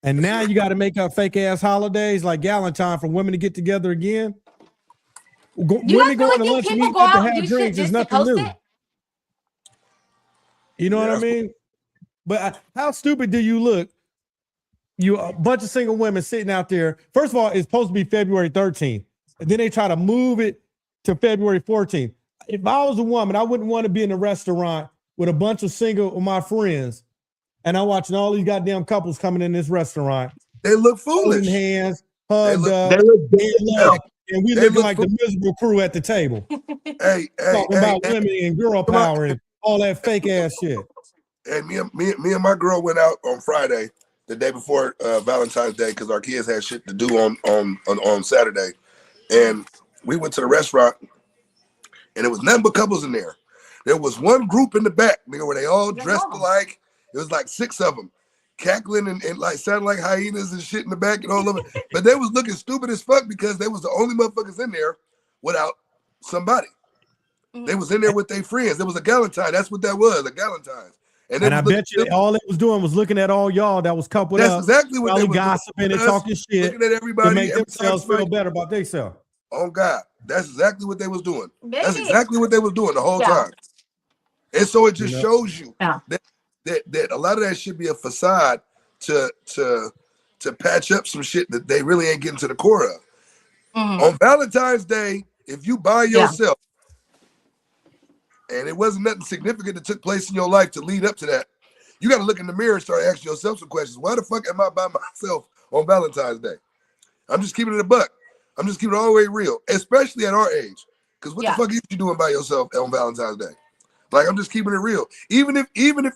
S1: And now you got to make up fake ass holidays like Galentine for women to get together again.
S4: You
S1: Women
S4: guys
S1: going
S4: really
S1: to
S4: think
S1: lunch and
S4: people
S1: eating
S4: go
S1: out to
S4: out and
S1: have
S4: do shit
S1: drinks is
S4: just to
S1: nothing
S4: post
S1: new.
S4: it?
S1: You know what I
S2: Yeah.
S1: mean? But how stupid do you look? You a bunch of single women sitting out there. First of all, it's supposed to be February 13th. And then they try to move it to February 14th. If I was a woman, I wouldn't want to be in a restaurant with a bunch of single of my friends. And I'm watching all these goddamn couples coming in this restaurant,
S2: They look
S1: holding
S2: foolish.
S1: hands,
S2: They
S1: hugged
S2: look
S3: They
S1: up,
S3: look
S1: in love, and we
S2: they
S1: looking
S2: look
S1: like the miserable crew at the table,
S2: hey,
S1: talking about women and girl
S2: Come on.
S1: power and all that fake ass shit.
S2: And me and my girl went out on Friday, the day before Valentine's Day, because our kids had shit to do on Saturday. And we went to the restaurant, and it was nothing but couples in there. There was one group in the back, nigga, where they all dressed alike. It was like 6 of them. cackling and like sounding like hyenas and shit in the back and all of it. But they was looking stupid as fuck because they was the only motherfuckers in there without somebody. They was in there with their friends. There was a Galentine. That's what that was, a Galentines.
S1: And I bet you all it was doing was looking at all y'all that was coupled
S2: That's
S1: up.
S2: exactly what they was
S1: gossiping
S2: doing.
S1: and talking shit
S2: looking at everybody
S1: to make themselves feel better about themselves.
S2: Oh God, that's exactly what they was doing.
S4: Maybe.
S2: That's exactly what they was doing the whole time. And so it just shows you that a lot of that should be a facade to patch up some shit that they really ain't getting to the core of. On Valentine's Day, if you buy yourself, and it wasn't nothing significant that took place in your life to lead up to that, you got to look in the mirror and start asking yourself some questions. Why the fuck am I by myself on Valentine's Day? I'm just keeping it a buck. I'm just keeping it all the way real, especially at our age. Because what the fuck is you doing by yourself on Valentine's Day? Like, I'm just keeping it real. Even if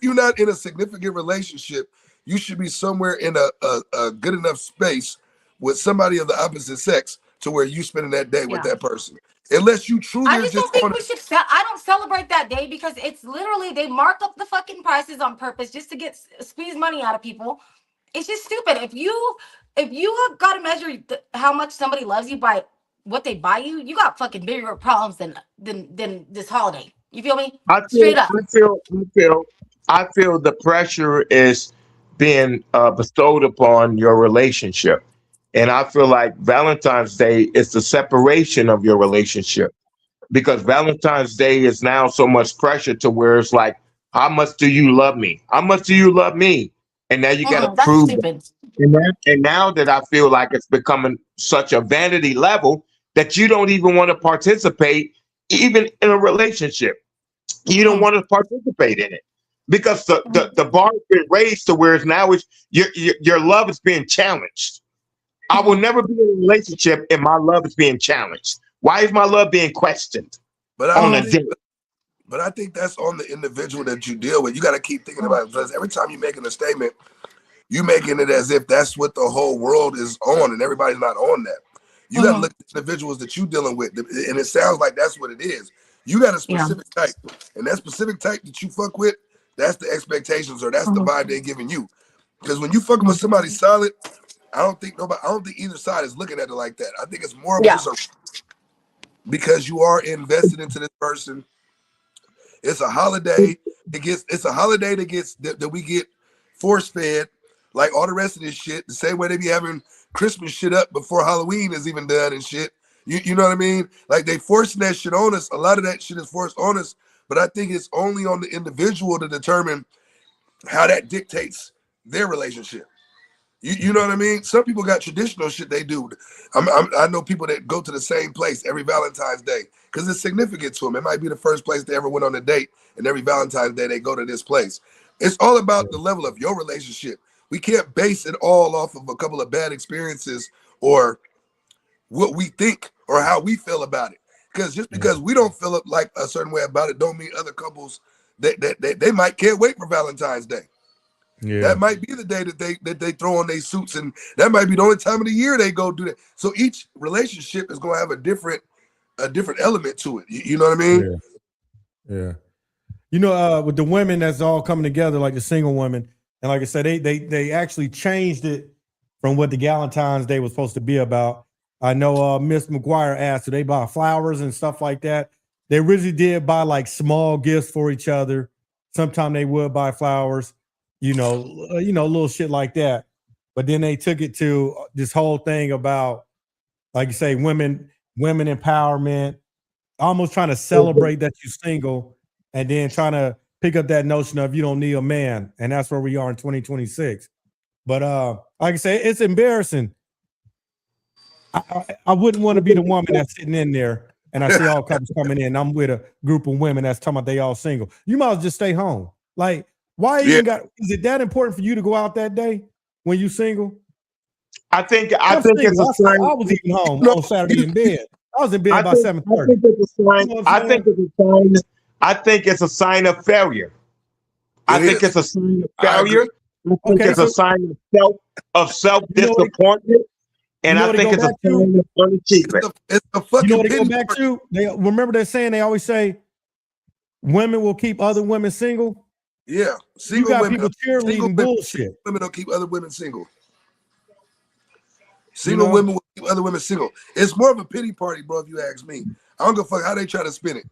S2: you're not in a significant relationship, you should be somewhere in a good enough space with somebody of the opposite sex to where you spending that day with that person. Unless you truly
S4: I just don't think we should. I don't celebrate that day because it's literally they mark up the fucking prices on purpose just to get squeeze money out of people. It's just stupid. If you got to measure how much somebody loves you by what they buy you, you got fucking bigger problems than this holiday. You feel me? Straight up.
S3: I feel the pressure is being bestowed upon your relationship. And I feel like Valentine's Day is the separation of your relationship, because Valentine's Day is now so much pressure to where it's like, how much do you love me? How much do you love me? And now you got to prove it. And now that I feel like it's becoming such a vanity level that you don't even want to participate even in a relationship. You don't want to participate in it because the bar has been raised to where it's now your love is being challenged. I will never be in a relationship and my love is being challenged. Why is my love being questioned?
S2: But I think that's on the individual that you deal with. You got to keep thinking about it, because every time you're making a statement, you're making it as if that's what the whole world is on, and everybody's not on that. You got to look at the individuals that you're dealing with, and it sounds like that's what it is. You got a specific type, and that specific type that you fuck with, that's the expectations, or that's the vibe they're giving you. Because when you fucking with somebody solid, I don't think either side is looking at it like that. I think it's more of just because you are invested into this person. It's a holiday. It's a holiday that we get force fed, like all the rest of this shit. The same way they be having Christmas shit up before Halloween is even done and shit. You know what I mean? Like, they forcing that shit on us. A lot of that shit is forced on us, but I think it's only on the individual to determine how that dictates their relationship. You know what I mean? Some people got traditional shit they do. I know people that go to the same place every Valentine's Day because it's significant to them. It might be the first place they ever went on a date, and every Valentine's Day they go to this place. It's all about the level of your relationship. We can't base it all off of a couple of bad experiences or what we think or how we feel about it. Because just because we don't feel like a certain way about it, don't mean other couples they might can't wait for Valentine's Day. Yeah. That might be the day that they throw on their suits, and that might be the only time of the year they go do that. So each relationship is going to have a different element to it. You know what I mean?
S1: Yeah. You know, with the women that's all coming together, like the single women, and like I said, they actually changed it from what the Galentine's Day was supposed to be about. I know Miss McGuire asked, do they buy flowers and stuff like that? They really did buy like small gifts for each other. Sometimes they would buy flowers. You know, little shit like that. But then they took it to this whole thing about, like you say, women empowerment, almost trying to celebrate that you're single, and then trying to pick up that notion of you don't need a man. And that's where we are in 2026. But like I say, it's embarrassing. I wouldn't want to be the woman that's sitting in there and I see all couples coming in. I'm with a group of women that's talking about they all single. You might as well just stay home. Like, why is it that important for you to go out that day when you single?
S3: I think it's a sign.
S1: I was even home on Saturday in bed. I was in bed by 7:30.
S3: I think it's a sign of failure. I think it's a sign of failure. I think it's a sign of self-disappointment. And I think it's a sign of unachievement.
S2: It's a fucking.
S1: You know what they go back to? They remember they're saying, they always say women will keep other women single.
S2: Yeah,
S1: You
S2: single
S1: got
S2: women,
S1: people cheerleading bullshit.
S2: women don't keep other women single.
S1: You
S2: Single
S1: know?
S2: women will keep other women single. It's more of a pity party, bro. If you ask me, I don't give a fuck how they try to spin it.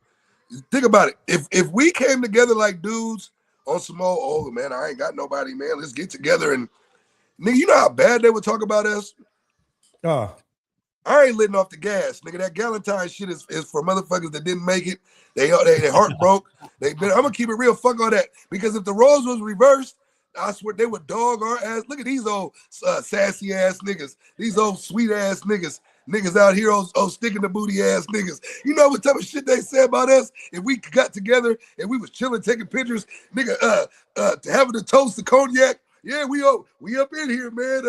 S2: Think about it. If we came together like dudes on some old, oh man, I ain't got nobody, man. Let's get together and nigga, you know how bad they would talk about us. I ain't letting off the gas, nigga. That Galentine shit is for motherfuckers that didn't make it. They heart broke. I'm gonna keep it real. Fuck all that. Because if the roles was reversed, I swear they would dog our ass. Look at these old sassy ass niggas. These old sweet ass niggas. Niggas out here, sticking the booty ass niggas. You know what type of shit they say about us? If we got together and we was chilling, taking pictures, nigga, having a toast to cognac. Yeah, we up in here, man.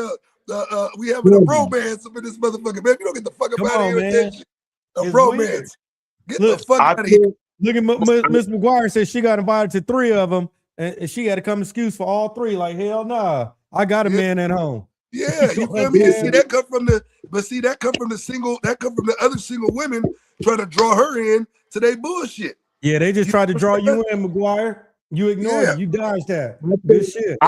S2: We having a bromance up in this motherfucker, man. You don't get the fuck up out of here with that shit. A bromance. Get the fuck out of here.
S1: Look at Miss McGuire said she got invited to 3 of them, and she had to come excuse for all 3. Like, hell nah, I got a man at home.
S2: Yeah, you feel me? And see, that come from the other single women trying to draw her in to their bullshit.
S1: Yeah, they just tried to draw you in, McGuire. You ignored it. You dodged that. Good shit.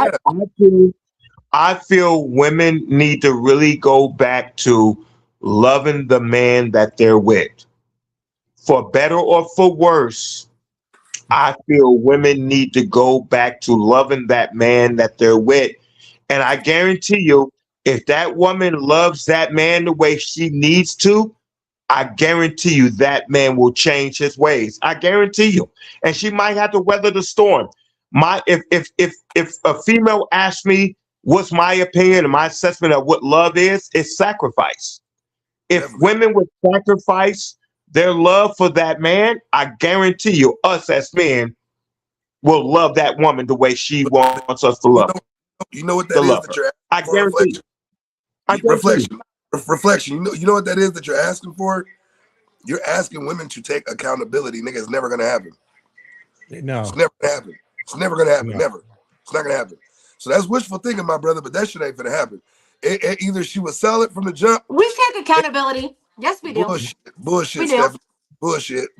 S3: I feel women need to really go back to loving the man that they're with. For better or for worse, I feel women need to go back to loving that man that they're with. And I guarantee you, if that woman loves that man the way she needs to, I guarantee you that man will change his ways. I guarantee you. And she might have to weather the storm. If a female asks me what's my opinion and my assessment of what love is, it's sacrifice. If women would sacrifice their love for that man, I guarantee you, us as men will love that woman the way she wants us to love.
S2: You know what that is that you're asking for?
S3: Reflection.
S2: Reflection. You know what that is that you're asking for? You're asking women to take accountability. Nigga, it's never gonna happen.
S1: No.
S2: It's never gonna happen. It's never gonna happen. No. Never. It's not gonna happen. So that's wishful thinking, my brother, but that shit ain't gonna happen. Either she was solid from the jump.
S4: We take accountability. Yes, we do.
S2: Bullshit,
S4: we
S2: Stephanie. Bullshit.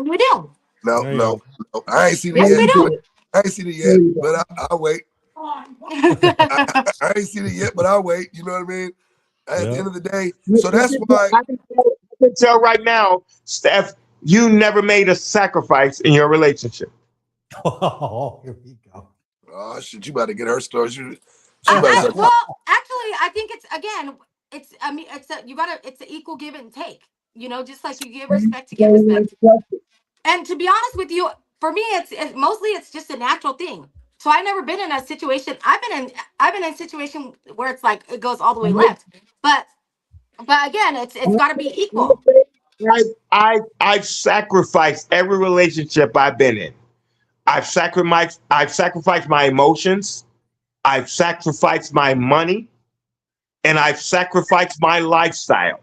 S4: We do.
S2: No. I ain't seen it
S4: yes,
S2: yet.
S4: We do.
S2: I ain't seen it yet, but I'll wait. I ain't seen it yet, but I'll wait. You know what I mean? At the end of the day, so that's why
S3: I can tell right now, Steph, you never made a sacrifice in your relationship.
S1: Oh, here we go.
S2: Oh shit, you about to get her story.
S4: Well, actually, I think it's an equal give and take. You know, just like you give respect to get respect. And to be honest with you, for me, it's mostly just a natural thing. So I've never been in a situation. I've been in a situation where it's like it goes all the way left. But again, it's got to be equal.
S3: I've sacrificed every relationship I've been in. I've sacrificed my emotions. I've sacrificed my money, and I've sacrificed my lifestyle.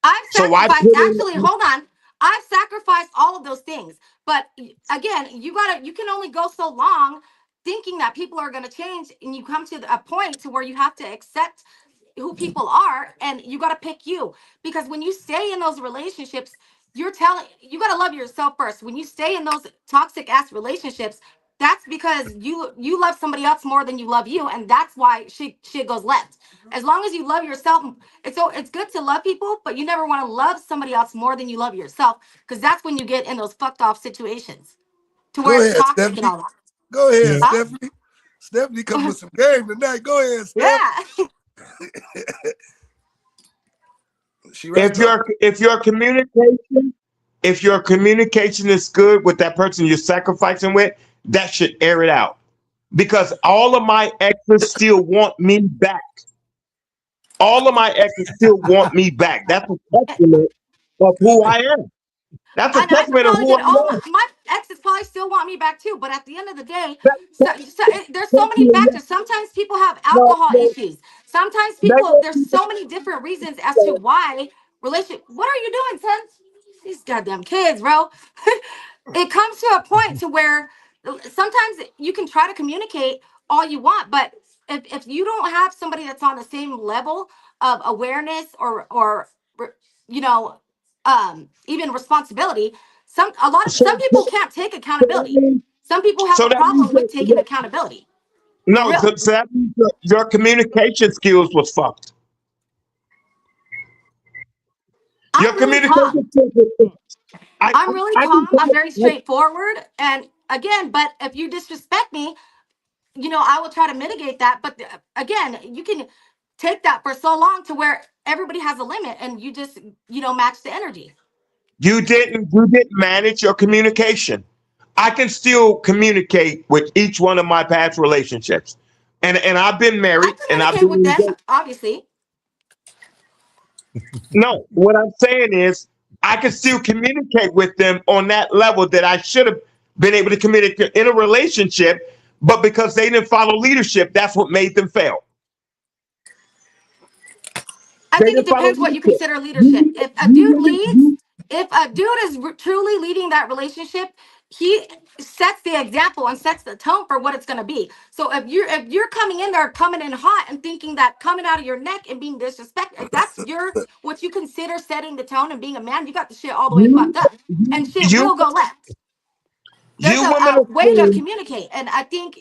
S4: Hold on. I've sacrificed all of those things. But again, you can only go so long thinking that people are going to change, and you come to a point to where you have to accept who people are, and you got to pick you. Because when you stay in those relationships, you got to love yourself first. When you stay in those toxic ass relationships, that's because you love somebody else more than you love you, and that's why shit goes left. As long as you love yourself, it's good to love people, but you never want to love somebody else more than you love yourself, because that's when you get in those fucked off situations to where it's toxic, Stephanie. And all that.
S2: Go ahead, Stephanie. Stephanie comes with some game tonight. Go ahead, Steph.
S4: Yeah.
S3: If your communication is good with that person you're sacrificing with, that should air it out. Because all of my exes still want me back. All of my exes still want me back. That's a testament of who I am. That's a testament of who I am.
S4: My exes probably still want me back too, but at the end of the day, there's so many factors. Sometimes people have alcohol issues. Sometimes there's so many different reasons as to why relationship. What are you doing, son? These goddamn kids, bro. It comes to a point to where sometimes you can try to communicate all you want, but if you don't have somebody that's on the same level of awareness or even responsibility, some people can't take accountability. Some people have
S3: So
S4: a
S3: that means
S4: problem with taking accountability. For
S3: no,
S4: real.
S3: so that means your communication skills was fucked. Your
S4: I'm really calm.
S3: communication skills was fucked.
S4: I'm really
S3: I
S4: calm.
S3: can
S4: I'm very straightforward. And again, but if you disrespect me, I will try to mitigate that. But again, you can take that for so long to where everybody has a limit and you just, match the energy.
S3: You didn't manage your communication. I can still communicate with each one of my past relationships. And I've been
S4: I
S3: married and I've
S4: communicate with
S3: been
S4: them,
S3: engaged.
S4: obviously.
S3: No, what I'm saying is I can still communicate with them on that level that I should have been able to communicate in a relationship, but because they didn't follow leadership, that's what made them fail.
S4: I
S3: They
S4: think it
S3: didn't follow
S4: depends what you
S3: leadership.
S4: consider leadership. If a dude is truly leading that relationship, he sets the example and sets the tone for what it's going to be. So if you're coming in there, coming in hot and thinking that coming out of your neck and being disrespectful, if that's what you consider setting the tone and being a man, you got the shit all the way fucked up, and shit
S3: You
S4: will go left. There's
S3: you
S4: a,
S3: women
S4: a way to
S3: assume
S4: communicate, and I think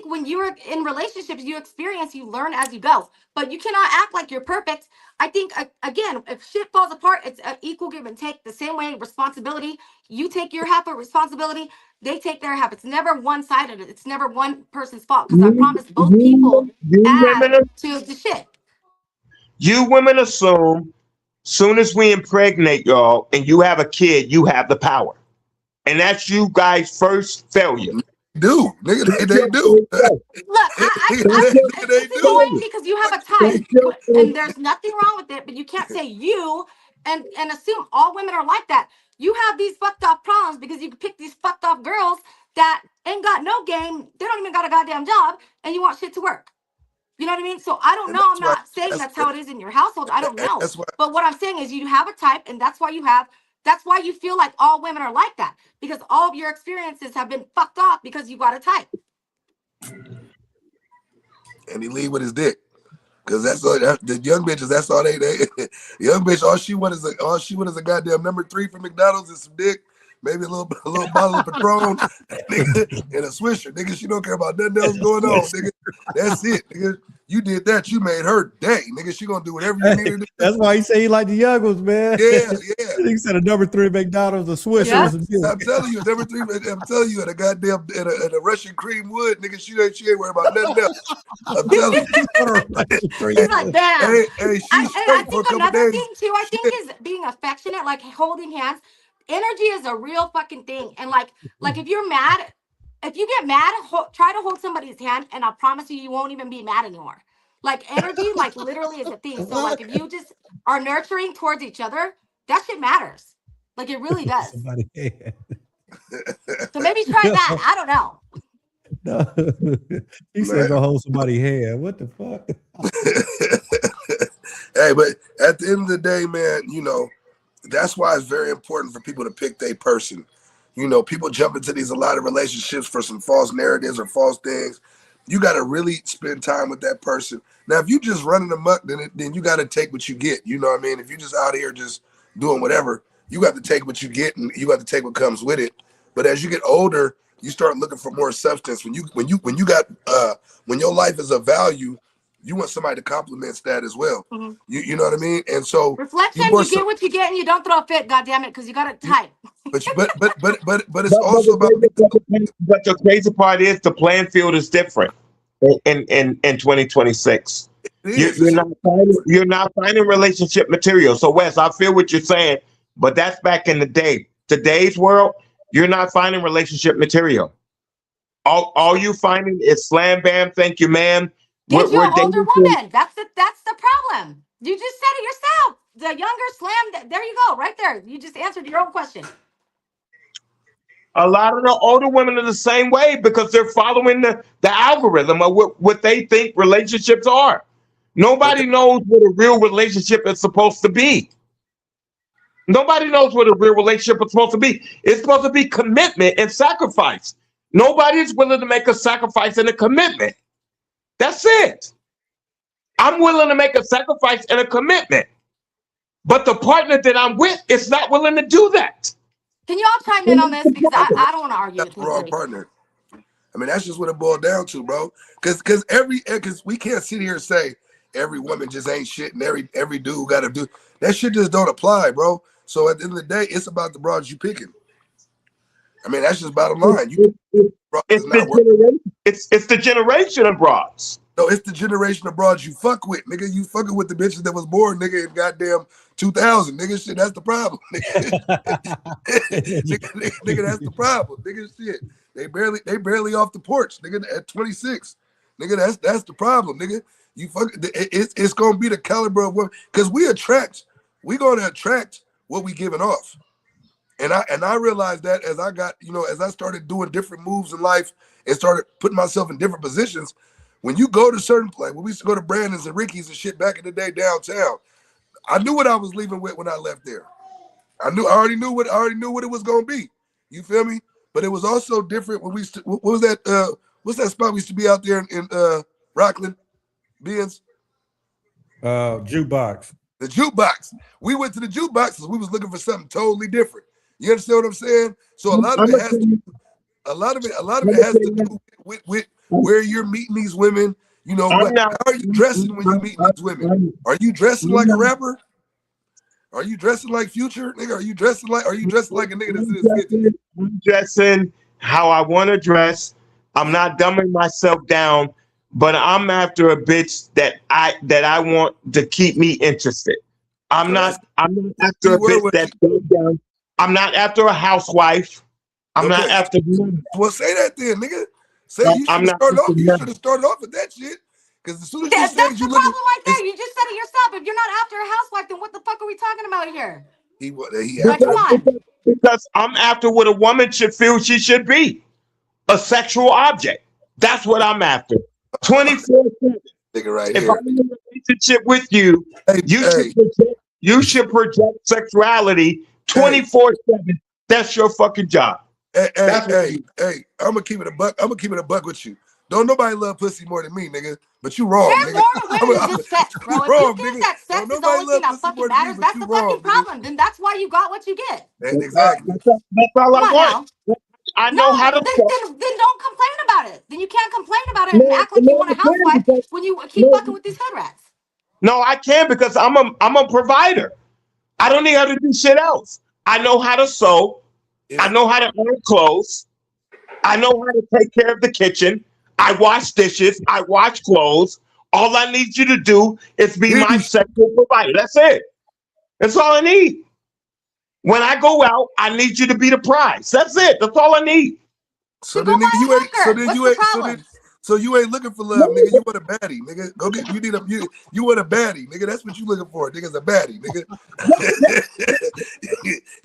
S4: when you're in relationships, you experience, you learn as you go, but you cannot act like you're perfect. I think again, if shit falls apart, it's an equal give and take. The same way responsibility, you take your half of responsibility, they take their half. It's never one-sided. It's never one person's fault, because I promise both people
S3: you
S4: add
S3: women
S4: to the shit.
S3: you women assume soon as we impregnate y'all and you have a kid, you have the power. And that's you guys' first failure.
S2: Do nigga
S3: That's
S2: they
S3: your
S2: do.
S3: first failure.
S4: Look,
S2: Nigga, they
S4: it's annoying
S2: do.
S4: because you have a
S3: That's
S4: type,
S3: your
S4: and
S3: first
S4: there's nothing wrong with it, but you can't say you and assume all women are like that. You have these fucked off problems because you pick these fucked off girls that ain't got no game. They don't even got a goddamn job, and you want shit to work. You know what I mean? So I don't
S2: And
S4: know. I'm
S2: that's why
S4: not saying
S2: that's
S4: that's how it is in your household. I don't know.
S2: that's why
S4: But what I'm saying is you have a type, and that's why you feel like all women are like that, because all of your experiences have been fucked off because you got a type.
S2: and he lead with his dick. Cause that's all the young bitches. That's all they young bitch. All she want is a goddamn number 3 from McDonald's and some dick, maybe a little bottle of Patron, nigga, and a Swisher. Nigga, she don't care about nothing else going on. Nigga, that's it. Nigga, you did that. You made her day. Nigga, she gonna do whatever you need her to do.
S1: That's why he say he like the young ones, man.
S2: Yeah.
S1: He said a number 3 McDonald's, a Swisher,
S4: Yeah.
S1: and some dick.
S2: I'm telling you, number 3. I'm telling you, at a goddamn at a Russian cream wood, nigga, she ain't worried about nothing else. I'm telling you.
S4: He's like, damn.
S2: Hey, she's
S4: I
S2: straight for a
S4: think
S2: couple
S4: another
S2: days.
S4: thing too, I think is being affectionate, like holding hands. Energy is a real fucking thing. And like if you're mad, if you get mad, try to hold somebody's hand, and I promise you won't even be mad anymore. Like energy, like literally is a thing. So like if you just are nurturing towards each other, that shit matters. Like it really does.
S1: Somebody hand.
S4: So maybe try that. I don't know.
S1: No. He said go hold somebody's hand. What the fuck?
S2: Hey, but at the end of the day, man, that's why it's very important for people to pick their person. People jump into a lot of relationships for some false narratives or false things. You got to really spend time with that person. Now, if you just running amok, then you got to take what you get. You know what I mean? If you're just out here just doing whatever, you got to take what you get, and you got to take what comes with it. But as you get older, you start looking for more substance. When your life is of value, you want somebody to complement that as well.
S4: Mm-hmm.
S2: You know what I mean? And so
S4: reflection, you get what you get, and you don't throw a fit. God damn it, because you got it tight.
S2: But it's also about.
S3: But the crazy part is the playing field is different in 2026. You're not finding relationship material. So Wes, I feel what you're saying, but that's back in the day. Today's world, you're not finding relationship material. All you finding is slam bam, thank you, ma'am.
S4: Get you an older woman. That's the problem. You just said it yourself. The younger slam. There you go, right there. You just answered your own question.
S3: A lot of the older women are the same way because they're following the algorithm of what they think relationships are. Nobody knows what a real relationship is supposed to be. Nobody knows what a real relationship is supposed to be. It's supposed to be commitment and sacrifice. Nobody's willing to make a sacrifice and a commitment. That's it. I'm willing to make a sacrifice and a commitment. But the partner that I'm with is not willing to do that.
S4: Can you all chime in on this? Because I don't want to argue
S2: That's
S4: with
S2: the
S4: this
S2: wrong
S4: lady.
S2: partner. I mean, that's just what it boiled down to, bro. Because we can't sit here and say every woman just ain't shit and every dude got to do that. Shit just don't apply, bro. So at the end of the day, it's about the broads you picking. I mean, that's just bottom line.
S3: It's the generation of broads.
S2: No, it's the generation of broads you fuck with, nigga. You fucking with the bitches that was born, nigga, in goddamn 2000, nigga. Shit, that's the problem, nigga. nigga, that's the problem, nigga. Shit, they barely off the porch, nigga. At 26, nigga, that's the problem, nigga. You fuck. It's gonna be the caliber of what, because we gonna attract what we giving off. And I realized that as I got, as I started doing different moves in life and started putting myself in different positions. When you go to certain places, when we used to go to Brandon's and Ricky's and shit back in the day downtown, I knew what I was leaving with when I left there. I already knew what it was gonna be. You feel me? But it was also different when what was that? What's that spot we used to be out there in Rockland, Benz?
S1: Jukebox.
S2: The jukebox. We went to the jukebox because we was looking for something totally different. You understand what I'm saying? So a lot of it has to do with where you're meeting these women. How are you dressing when you meet these women? Are you dressing like a rapper? Are you dressing like Future, nigga? Are you dressing like a nigga that's in his 50s?
S3: I'm dressing how I want to dress. I'm not dumbing myself down, but I'm after a bitch that I want to keep me interested. I'm not after a bitch that's down. I'm not after a housewife. I'm not after.
S2: Well, say that then, nigga. Say you should have started off with that shit. Because as soon as
S4: that's the problem right there. You just said it yourself. If you're not after a housewife, then what the fuck are we talking about here?
S3: Come on. Because I'm after what a woman should feel she should be. A sexual object. That's what I'm after. 24/7.
S2: Right
S3: if
S2: here.
S3: I'm in a relationship with you, you should project sexuality 24/7. That's your fucking job.
S2: Hey, I'm gonna keep it a buck. I'm gonna keep it a buck with you. Don't nobody love pussy more than me, nigga. But you wrong,
S4: There's
S2: nigga.
S4: more to women than just sex, bro. If you think that sex is the only thing that fucking matters, that's the fucking problem. Then that's why you got what you get.
S2: Exactly.
S3: That's all I want. I know how to.
S4: Then don't complain about it. Then you can't complain about it and act like you want a housewife when you keep fucking with these hood rats.
S3: No, I can't because I'm a provider. I don't need how to do shit else. I know how to sew. Yeah. I know how to iron clothes. I know how to take care of the kitchen. I wash dishes. I wash clothes. All I need you to do is be my sexual provider. That's it. That's all I need. When I go out, I need you to be the prize. That's it. That's all I need.
S2: So then you ain't looking for love, nigga. You want a baddie, nigga. Go get you want a baddie, nigga. That's what you looking for, nigga's a baddie, nigga.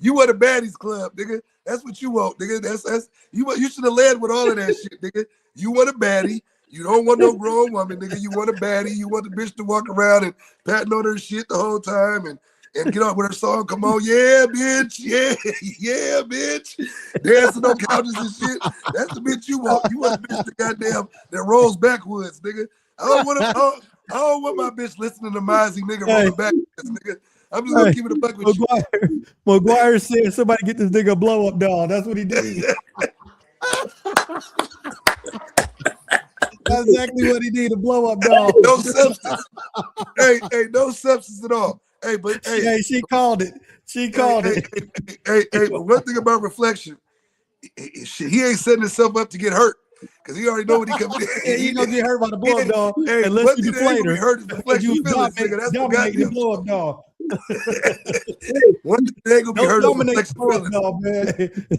S2: You want a baddies club, nigga. That's what you want, nigga. That's you should have led with all of that shit, nigga. You want a baddie. You don't want no grown woman, nigga. You want a baddie. You want the bitch to walk around and patting on her shit the whole time and get up with her song. Come on, yeah, bitch, yeah, bitch. Dancing on couches and shit. That's the bitch you want. You want the bitch that rolls backwards, nigga. I don't want my bitch listening to Mozzie, nigga, rolling backwards, nigga. I'm just gonna keep it a buck with you.
S1: McGuire said somebody get this nigga a blow up doll. That's what he did. That's exactly what he did, a blow up doll.
S2: No substance. hey, no substance at all. Hey,
S1: she called it. She called it.
S2: Hey, but one thing about reflection, he ain't setting himself up to get hurt because he already know what he comes.
S1: He gonna get hurt by the blow up dog unless you deflate her.
S2: Hurt his deflection feelings, nigga. That's the goddamn
S1: blow up dog.
S2: One thing they ain't gonna be hurt his deflection feelings,
S1: dog, man.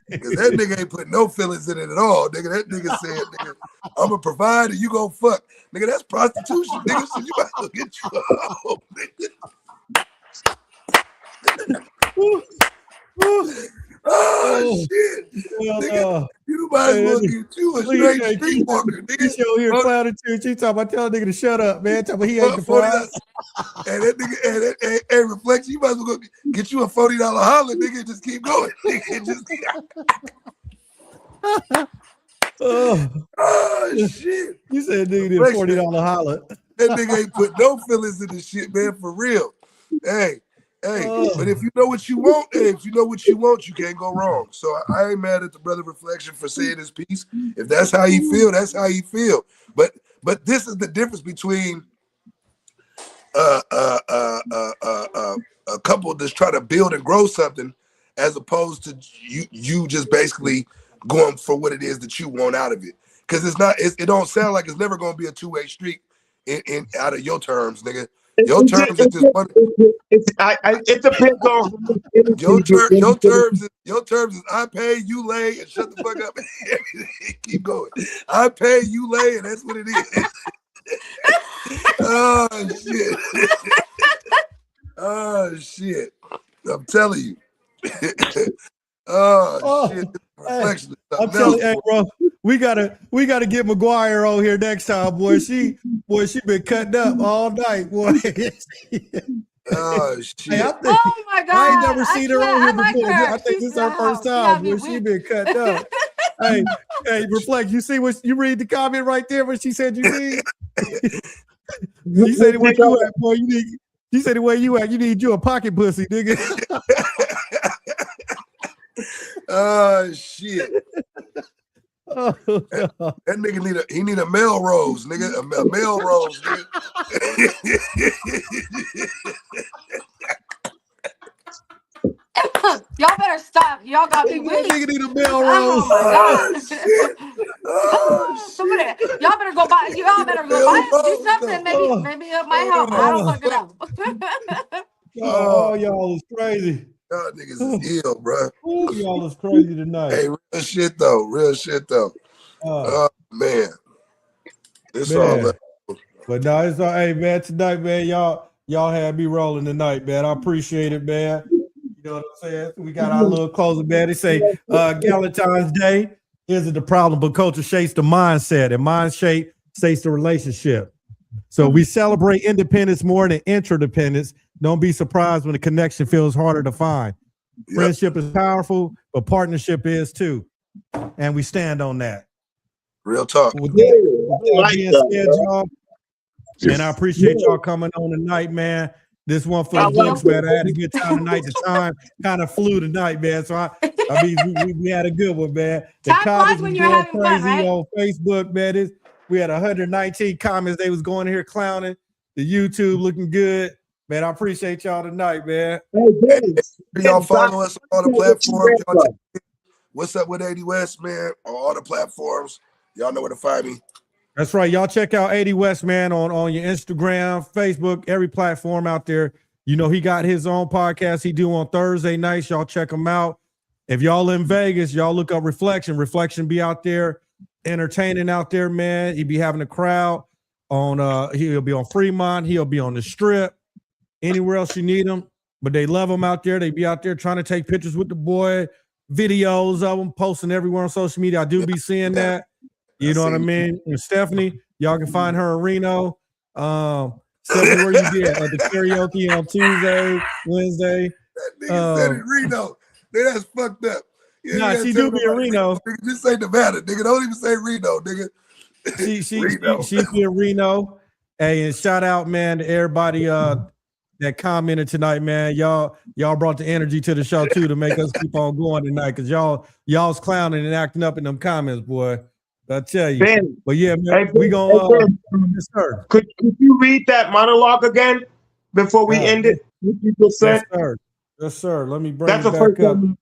S2: Because that nigga ain't putting no feelings in it at all, nigga. That nigga said, nigga, I'm gonna provide and you gonna fuck, nigga. That's prostitution, nigga. So you might as well get you a home, nigga. Oh shit! Nigga, you might as well get you a straight streetwalker, nigga.
S1: He's here clowning too. She talking about telling nigga to shut up, man. Talking about he ain't the prize.
S2: And that nigga, and reflection, you might as well go get you a $40 holler, nigga. Just keep going, nigga. Just oh shit!
S1: You said nigga did a $40 holler.
S2: That nigga ain't put no feelings in this shit, man. For real. Hey, Hey, but if you know what you want, you can't go wrong. So I ain't mad at the brother Reflection for saying his piece. If that's how he feel, that's how he feel. But this is the difference between a couple that's trying to build and grow something, as opposed to you just basically going for what it is that you want out of it. Because it don't sound like it's never going to be a two-way street in out of your terms, nigga. Your terms is just one.
S3: It depends on
S2: your terms is I pay, you lay, and shut the fuck up. Keep going. I pay, you lay, and that's what it is. Oh shit. Oh shit. I'm telling you. Shit.
S1: Hey, I'm telling you, hey, bro, we gotta get McGuire on here next time, boy. She been cutting up all night, boy.
S2: Oh shit.
S1: Hey,
S4: Oh my God.
S1: I ain't never seen her on here
S4: like
S1: before.
S4: her.
S1: I think this is her
S4: She's
S1: first time, boy. She been cutting up. Hey, Reflect, you see what you read the comment right there when she said you read? You said the way you act, boy. You said the way you act, you need you a pocket pussy, nigga.
S2: Oh shit.
S1: Oh, no.
S2: That nigga need a Melrose, nigga. A Melrose, nigga.
S4: Y'all better stop. Y'all got me
S1: That
S4: weak.
S1: nigga need a Melrose.
S4: Oh my God.
S2: Oh,
S4: Somebody, y'all better go buy. Y'all better go buy it. Do something. Maybe it might help. I don't fucking know.
S1: Oh, y'all is crazy.
S2: y'all niggas is ill, bro.
S1: Ooh, y'all is crazy tonight.
S2: Hey, real shit though. Oh man. It's all
S1: Man.
S2: up.
S1: But no, it's all. Hey, man, tonight, man, y'all had me rolling tonight, man. I appreciate it, man. You know what I'm saying? We got our little closing, man. They say Galentine's Day isn't the problem, but culture shapes the mindset, and mind shape shapes the relationship. So we celebrate independence more than interdependence. Don't be surprised when the connection feels harder to find.
S2: Yep.
S1: Friendship is powerful, but partnership is too. And we stand on that.
S2: Real talk.
S1: With that being said, y'all, and I appreciate y'all coming on tonight, man. This one for the books, man. I had a good time tonight. The time kind of flew tonight, man. So I mean, we had a good one, man. The
S4: Time flies
S1: comments
S4: when
S1: was
S4: you're
S1: going
S4: having fun,
S1: crazy
S4: right?
S1: on Facebook, man. We had 119 comments. They was going here clowning. The YouTube looking good, man. I appreciate y'all tonight, man.
S2: Y'all follow us on all the platforms. Y'all check What's Up with 80 West, man, on all the platforms. Y'all know where to find me.
S1: That's right. Y'all check out 80 West, man, on your Instagram, Facebook, every platform out there. You know, he got his own podcast he do on Thursday nights. Y'all check him out. If y'all in Vegas, y'all look up Reflection. Reflection be out there entertaining out there, man. He be having a crowd on he'll be on Fremont, he'll be on the Strip, anywhere else you need him. But they love him out there. They be out there trying to take pictures with the boy, videos of him, posting everywhere on social media. I do be seeing that. You know what I mean? And Stephanie, y'all can find her in Reno. Stephanie, where you be at the karaoke on Tuesday, Wednesday?
S2: That nigga said it, Reno. That's fucked up.
S1: Nah, she do be in Reno.
S2: Nigga, just say Nevada, nigga. Don't even say Reno, nigga.
S1: She be in Reno. Hey, and shout out, man, to everybody that commented tonight, man. Y'all brought the energy to the show too to make us keep on going tonight, because y'all's clowning and acting up in them comments, boy. I tell you.
S3: Ben,
S1: but yeah, man, we gonna yes, sir.
S3: Could you read that monologue again before we end it? What you just said?
S1: Yes, sir. Yes, sir. Let me bring
S3: That's
S1: it
S3: the
S1: back
S3: first
S1: up.
S3: time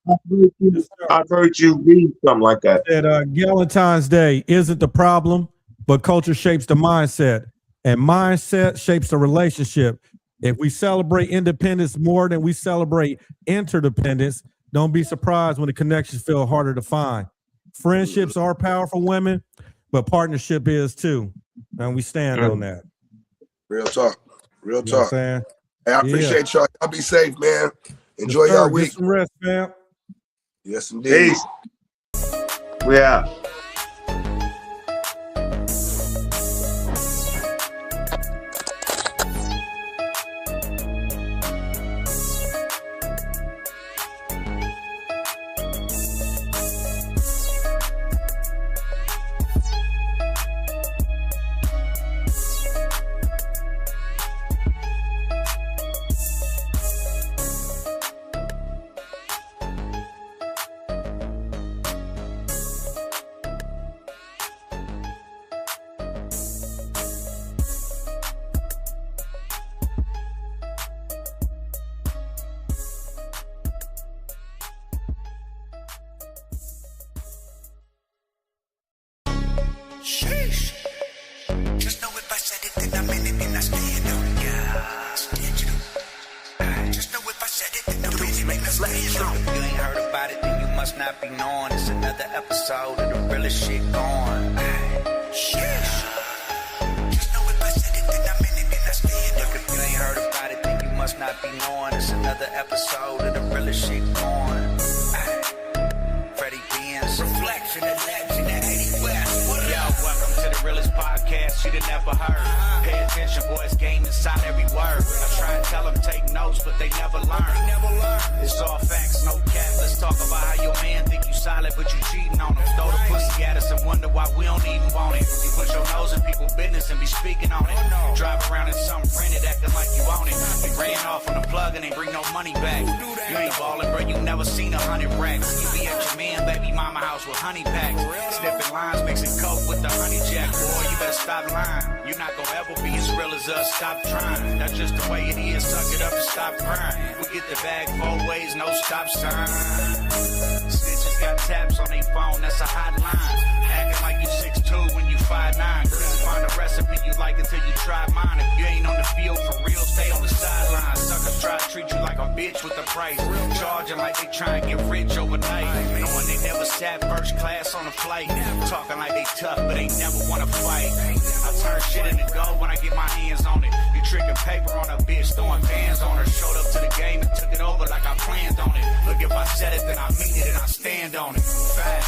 S3: I've heard you read something like that.
S1: That Galentine's Day isn't the problem, but culture shapes the mindset, and mindset shapes the relationship. If we celebrate independence more than we celebrate interdependence, don't be surprised when the connections feel harder to find. Friendships are powerful, women, but partnership is too, and we stand on that.
S2: Real talk. Real
S1: You know what
S2: talk.
S1: I'm saying?
S2: Hey, I appreciate y'all. Y'all be safe, man. Enjoy
S1: Yes,
S2: y'all
S1: sir.
S2: week.
S1: Get some rest, fam.
S2: Yes, indeed.
S3: Peace. We out.
S6: be knowing it's another episode of the realest shit going. Look, if you ain't heard about it, then you must not be knowing it's another episode of the realest shit going. Freddie Benz, reflection of legend at 80 West. Yo, welcome to the realest podcast you'd have never heard. Pay attention, boys, game inside every word. I try and tell them take notes, but they never learn. It's all facts, no cap. Let's talk about how your man think you solid, but you cheating on him. Throw the pussy at us and wonder why we don't even want it. You put your nose in people's business and be speaking on it. You drive around in something rented, acting like you own it. You ran off on the plug and ain't bring no money back. You ain't ballin', bro, you never seen 100 racks. You be at your man, baby mama house with honey packs. Sniffing lines, mixing coke with the honey jack. Boy, you better stop lying. You're not gonna ever be as real as us. Stop trying. That's just the way it is. Suck it up and stop crying. We get the bag 4 ways, no stop sign. Snitches got taps on their phone, that's a hotline. Acting like you 6'2" when you 5'9". Couldn't find a recipe you like until you try mine. If you ain't on the field for real, stay on the sideline. Suckers try to treat you like a bitch with the price. Charging like they try and get rich overnight. Knowing they never sat first class on a flight. Talking like they tough, but they never wanna fight. I turn shit into gold when I get my hands on it. You tricking paper on a bitch, throwing bands on her. Showed up to the game and took it over like I planned on it. Look, if I said it, then I mean it and I stand on it. Fact.